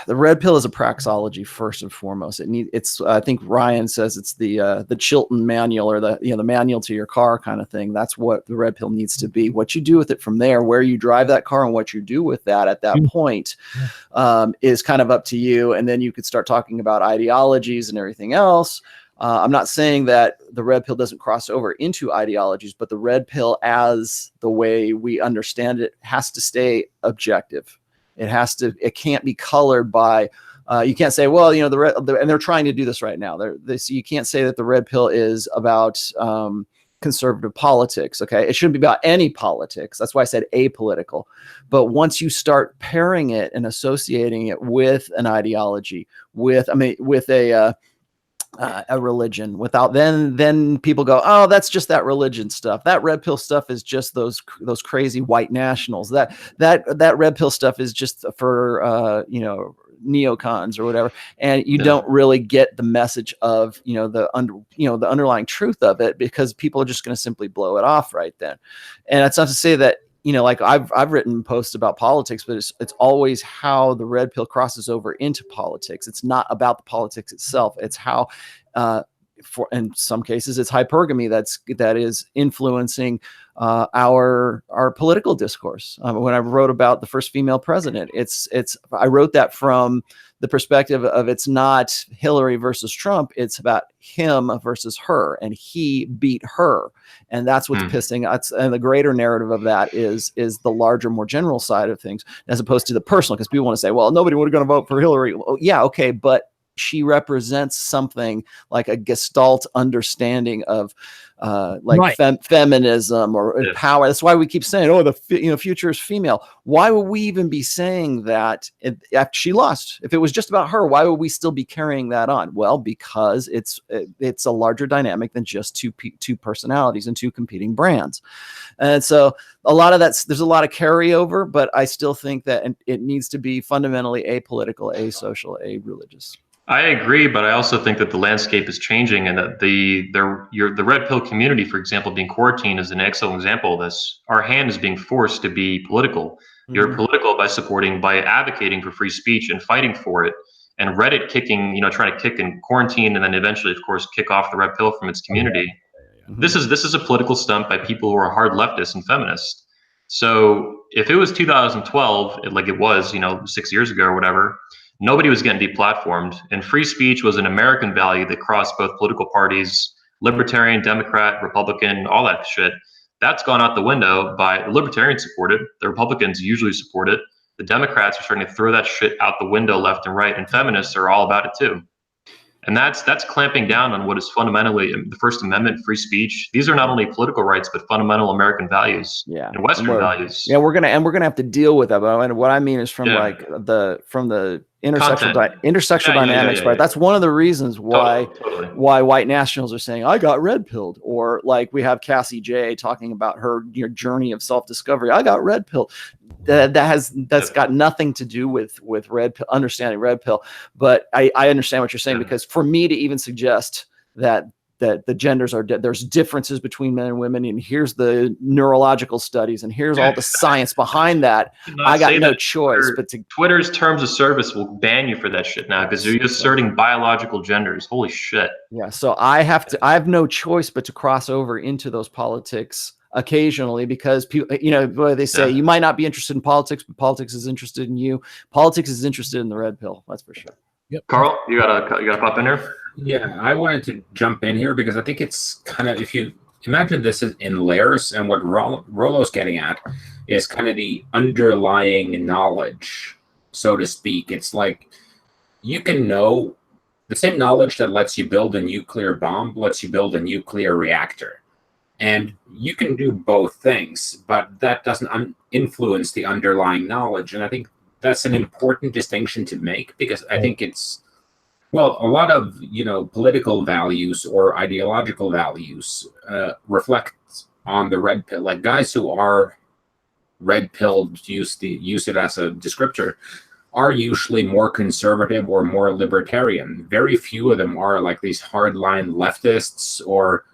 the red pill is a praxeology first and foremost. It's I think Ryan says it's the Chilton manual, or the manual to your car kind of thing. That's what the red pill needs to be. What you do with it from there, where you drive that car and what you do with that at that point, is kind of up to you. And then you could start talking about ideologies and everything else. I'm not saying that the red pill doesn't cross over into ideologies, but the red pill, as the way we understand it, has to stay objective. It can't be colored by, you can't say, well, and they're trying to do this right now. You can't say that the red pill is about conservative politics. Okay. It shouldn't be about any politics. That's why I said apolitical. But once you start pairing it and associating it with an ideology, with a religion, then people go, oh, that's just that religion stuff. That red pill stuff is just those crazy white nationals. That red pill stuff is just for neocons or whatever. And you don't really get the message of the underlying truth of it, because people are just going to simply blow it off right then. And that's not to say that like I've written posts about politics, but it's always how the red pill crosses over into politics. It's not about the politics itself. It's how, in some cases, it's hypergamy that is influencing our political discourse. When I wrote about the first female president, I wrote that from the perspective of, it's not Hillary versus Trump, it's about him versus her, and he beat her, and that's what's pissing us. And the greater narrative of that is the larger, more general side of things, as opposed to the personal, because people want to say, well, nobody would have going to vote for Hillary. Well, yeah, okay, but she represents something like a Gestalt understanding of feminism or power. That's why we keep saying, oh, the future is female. Why would we even be saying that after she lost? If it was just about her, why would we still be carrying that on? Well, because it's a larger dynamic than just two personalities and two competing brands. And so a lot of there's a lot of carryover, but I still think that it needs to be fundamentally apolitical, asocial, a-religious. I agree, but I also think that the landscape is changing, and that the red pill community, for example, being quarantined is an excellent example of this. Our hand is being forced to be political. You're political by advocating for free speech and fighting for it. And Reddit trying to kick and quarantine, and then eventually, of course, kick off the red pill from its community. This is a political stunt by people who are hard leftists and feminists. So if it was 2012, like it was, 6 years ago or whatever, nobody was getting deplatformed, and free speech was an American value that crossed both political parties, libertarian, Democrat, Republican, all that shit. That's gone out the window. By the libertarians support it, the Republicans usually support it, the Democrats are starting to throw that shit out the window left and right, and feminists are all about it too. And that's clamping down on what is fundamentally the First Amendment, free speech. These are not only political rights, but fundamental American values and Western values. Yeah, we're gonna have to deal with that. But what I mean is from the intersectional dynamics part. That's one of the reasons why white nationals are saying, I got red pilled, or like we have Cassie J talking about her journey of self-discovery. I got red pilled. That's got nothing to do with red pill, understanding red pill. But I understand what you're saying, because for me to even suggest that the genders there's differences between men and women, and here's the neurological studies, and here's all the science behind that, I got no choice but to. Twitter's terms of service will ban you for that shit now, because you're asserting biological genders. Holy shit. Yeah, so I have no choice but to cross over into those politics occasionally, because people, they say you might not be interested in politics, but politics is interested in you. Politics is interested in the red pill. That's for sure. Yep. Carl, you gotta pop in here. Yeah, I wanted to jump in here because I think it's kind of, if you imagine this is in layers, and what Rollo's getting at is kind of the underlying knowledge, so to speak. It's like you can know the same knowledge that lets you build a nuclear bomb, lets you build a nuclear reactor. And you can do both things, but that doesn't influence the underlying knowledge. And I think that's an important distinction to make, because I think it's, well, a lot of, political values or ideological values reflect on the red pill. Like guys who are red pill, use it as a descriptor, are usually more conservative or more libertarian. Very few of them are like these hardline leftists or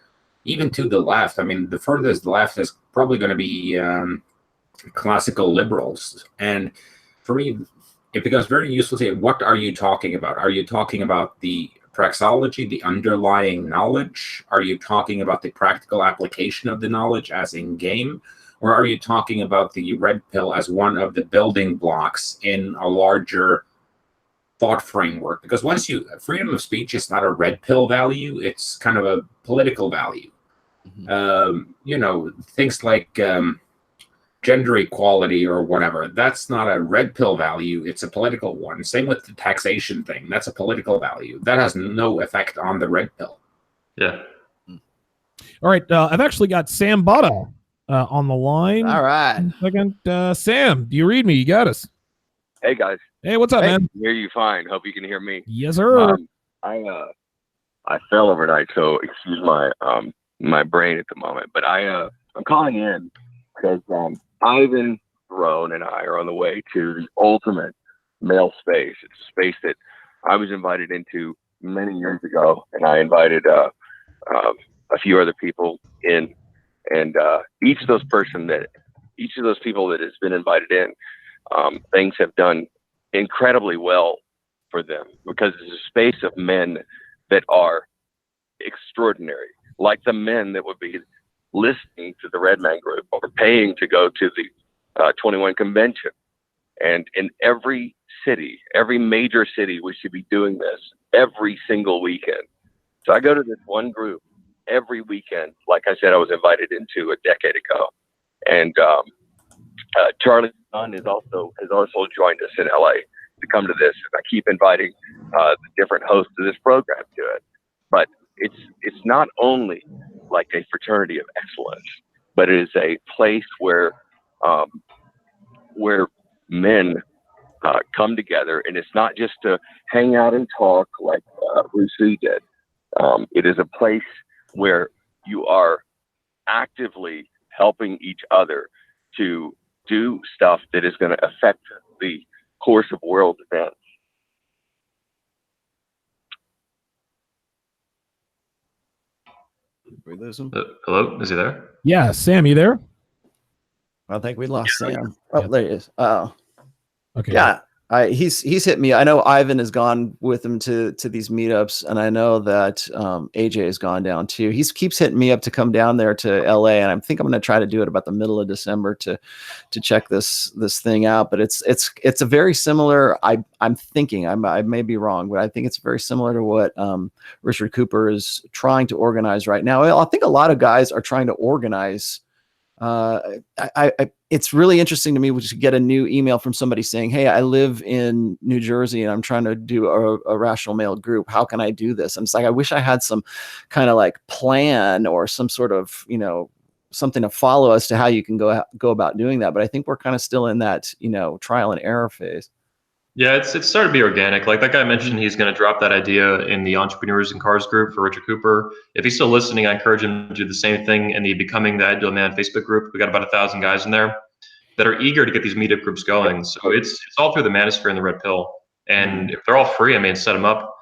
even to the left. I mean, the furthest left is probably going to be classical liberals. And for me, it becomes very useful to say, what are you talking about? Are you talking about the praxeology, the underlying knowledge? Are you talking about the practical application of the knowledge as in game? Or are you talking about the red pill as one of the building blocks in a larger thought framework? Because freedom of speech is not a red pill value, it's kind of a political value. Things like gender equality or whatever, that's not a red pill value, it's a political one. Same with the taxation thing, that's a political value. That has no effect on the red pill. Yeah. All right, I've actually got Sam Butta on the line. All right. Second, Sam, do you read me? You got us. Hey guys. Hey, what's up, man? Hear you fine. Hope you can hear me. Yes, sir. I fell overnight, so excuse my brain at the moment. But I'm calling in because Ivan, Throne, and I are on the way to the ultimate male space. It's a space that I was invited into many years ago, and I invited a few other people in. And each of those people that has been invited in, things have done incredibly well for them because it's a space of men that are extraordinary, like the men that would be listening to the Red Man Group or paying to go to the 21 convention. And in every city, every major city, we should be doing this every single weekend. So I go to this one group every weekend. Like I said, I was invited into a decade ago. And Charlie's son has also joined us in LA to come to this. And I keep inviting the different hosts of this program to it. But it's not only like a fraternity of excellence, but it is a place where men come together, and it's not just to hang out and talk like Bruce Lee did. It is a place where you are actively helping each other to do stuff that is going to affect the course of world events. We lose him. Hello, is he there? Yeah, Sam, you there? I think we lost Sam. Oh, there he is. Oh, okay. Yeah, he's hit me. I know Ivan has gone with him to these meetups, and I know that AJ has gone down too. He keeps hitting me up to come down there to LA, and I think I'm going to try to do it about the middle of December to check this thing out. But it's a very similar. I'm thinking I may be wrong, but I think it's very similar to what Richard Cooper is trying to organize right now. I think a lot of guys are trying to organize. It's really interesting to me to get a new email from somebody saying, "Hey, I live in New Jersey and I'm trying to do a rational male group. How can I do this?" And it's like, I wish I had some kind of like plan or some sort of, something to follow as to how you can go about doing that. But I think we're kind of still in that, trial and error phase. Yeah, it's started to be organic. Like that guy mentioned, he's going to drop that idea in the Entrepreneurs in Cars group for Richard Cooper. If he's still listening, I encourage him to do the same thing in the Becoming the Ideal Man Facebook group. We got about 1,000 guys in there that are eager to get these meetup groups going. So it's all through the Manosphere and the Red Pill. And if they're all free, set them up.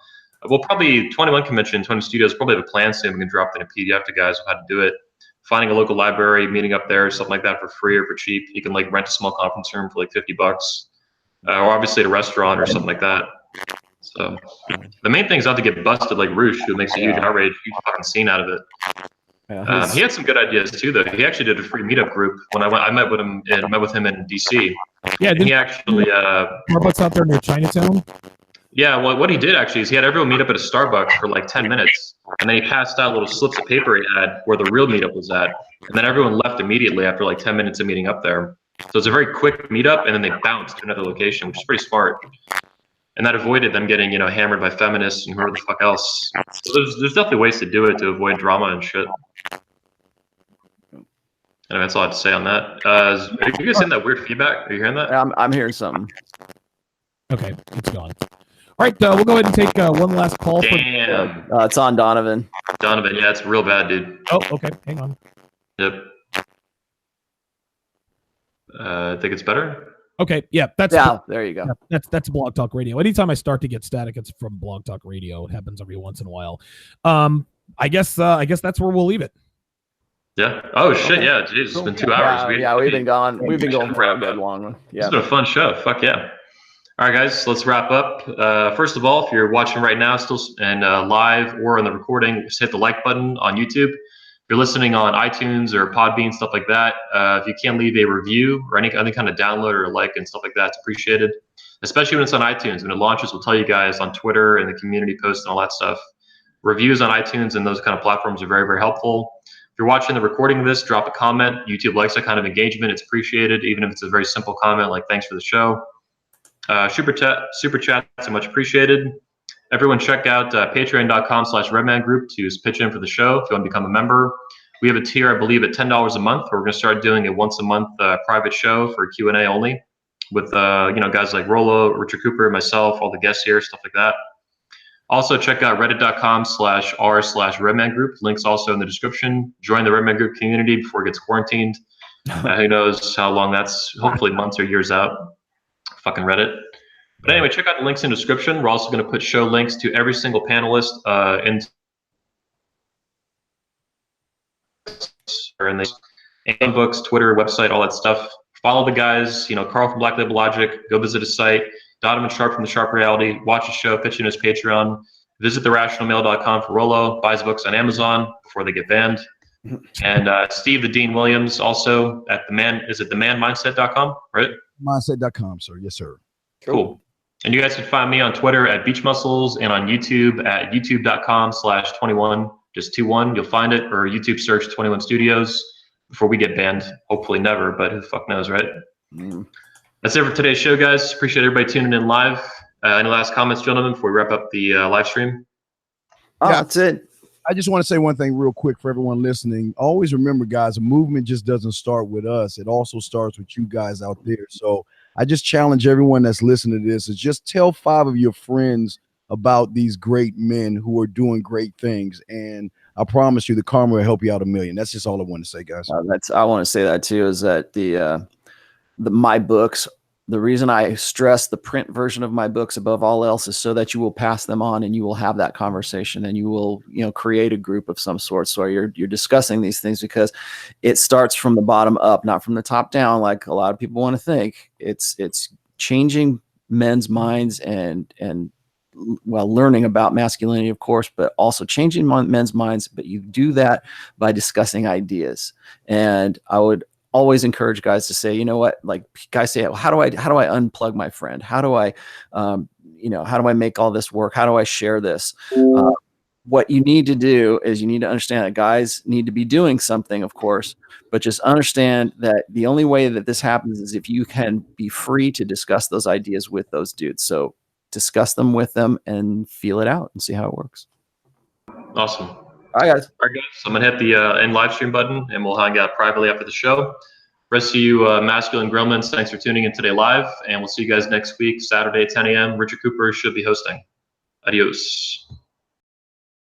We'll probably, 21 Convention, 20 Studios, probably have a plan soon. We can drop in a PDF to guys of how to do it. Finding a local library, meeting up there, something like that for free or for cheap. You can rent a small conference room for $50. Or obviously at a restaurant or something like that. So the main thing is not to get busted like Roosh, who makes a huge outrage, huge fucking scene out of it. Yeah, he had some good ideas too, though. He actually did a free meetup group when I met with him in DC. Yeah, and he actually Starbucks out there near Chinatown. Yeah, well, what he did actually is he had everyone meet up at a Starbucks for 10 minutes, and then he passed out little slips of paper he had where the real meetup was at, and then everyone left immediately after 10 minutes of meeting up there. So it's a very quick meetup, and then they bounce to another location, which is pretty smart. And that avoided them getting, hammered by feminists and whoever the fuck else. So there's definitely ways to do it to avoid drama and shit. Anyway, that's all I have to say on that. Are you guys seeing that weird feedback? Are you hearing that? I'm hearing something. Okay, it's gone. All right, we'll go ahead and take one last call. Damn. It's on Donovan. Donovan, yeah, it's real bad, dude. Oh, okay. Hang on. Yep. I think it's better. Okay, yeah, there you go. Yeah, that's Blog Talk Radio. Anytime I start to get static, it's from Blog Talk Radio. It happens every once in a while. I guess that's where we'll leave it. Yeah. Oh shit. Okay. Yeah. Jeez, it's been 2 hours. We've been gone. We've been going for a good long one. Yeah. It's been a fun show. Fuck yeah. All right, guys, let's wrap up. First of all, if you're watching right now, still and live or on the recording, just hit the like button on YouTube. If you're listening on iTunes or Podbean, stuff like that, if you can leave a review or any kind of download or like and stuff like that, it's appreciated. Especially when it's on iTunes. When it launches, we'll tell you guys on Twitter and the community posts and all that stuff. Reviews on iTunes and those kind of platforms are very, very helpful. If you're watching the recording of this, drop a comment. YouTube likes that kind of engagement. It's appreciated, even if it's a very simple comment like "Thanks for the show." Super chats are much appreciated. Everyone check out patreon.com/Redman Group to pitch in for the show if you want to become a member. We have a tier, I believe, at $10 a month, where we're going to start doing a once a month private show for Q&A only with guys like Rolo, Richard Cooper, myself, all the guests here, stuff like that. Also check out reddit.com/r/Redman Group. Links also in the description. Join the Redman Group community before it gets quarantined. Who knows how long that's, hopefully months or years out. Fucking Reddit. But anyway, check out the links in the description. We're also going to put show links to every single panelist in the books, Twitter, website, all that stuff. Follow the guys. Carl from Black Label Logic. Go visit his site. Donovan Sharp from The Sharp Reality. Watch his show. Pitch in his Patreon. Visit therationalmail.com for Rolo. Buys books on Amazon before they get banned. And Steve the Dean Williams also at themanmindset.com, right? Mindset.com, sir. Yes, sir. Cool. And you guys can find me on Twitter at Beach Muscles and on YouTube at youtube.com/21, just 21. You'll find it, or YouTube search 21 Studios before we get banned. Hopefully never, but who the fuck knows, right? That's it for today's show, guys. Appreciate everybody tuning in live. Any last comments, gentlemen, before we wrap up the live stream? That's it. I just want to say one thing real quick for everyone listening. Always remember, guys, a movement just doesn't start with us. It also starts with you guys out there. So I just challenge everyone that's listening to this is just tell 5 of your friends about these great men who are doing great things. And I promise you the karma will help you out a million. That's just all I want to say, guys. I want to say that too, is that my books, the reason I stress the print version of my books above all else is so that you will pass them on and you will have that conversation and you will, create a group of some sort. So you're discussing these things because it starts from the bottom up, not from the top down, like a lot of people want to think. It's changing men's minds and learning about masculinity, of course, but also changing men's minds. But you do that by discussing ideas. And I would always encourage guys to say, you know what, like guys say, how do I unplug my friend? How do I, how do I make all this work? How do I share this? What you need to do is you need to understand that guys need to be doing something, of course, but just understand that the only way that this happens is if you can be free to discuss those ideas with those dudes. So discuss them with them and feel it out and see how it works. Awesome. All right, guys. So I'm going to hit the end live stream button, and we'll hang out privately after the show. Rest of you masculine gremlins, thanks for tuning in today live, and we'll see you guys next week, Saturday, 10 a.m. Richard Cooper should be hosting. Adios.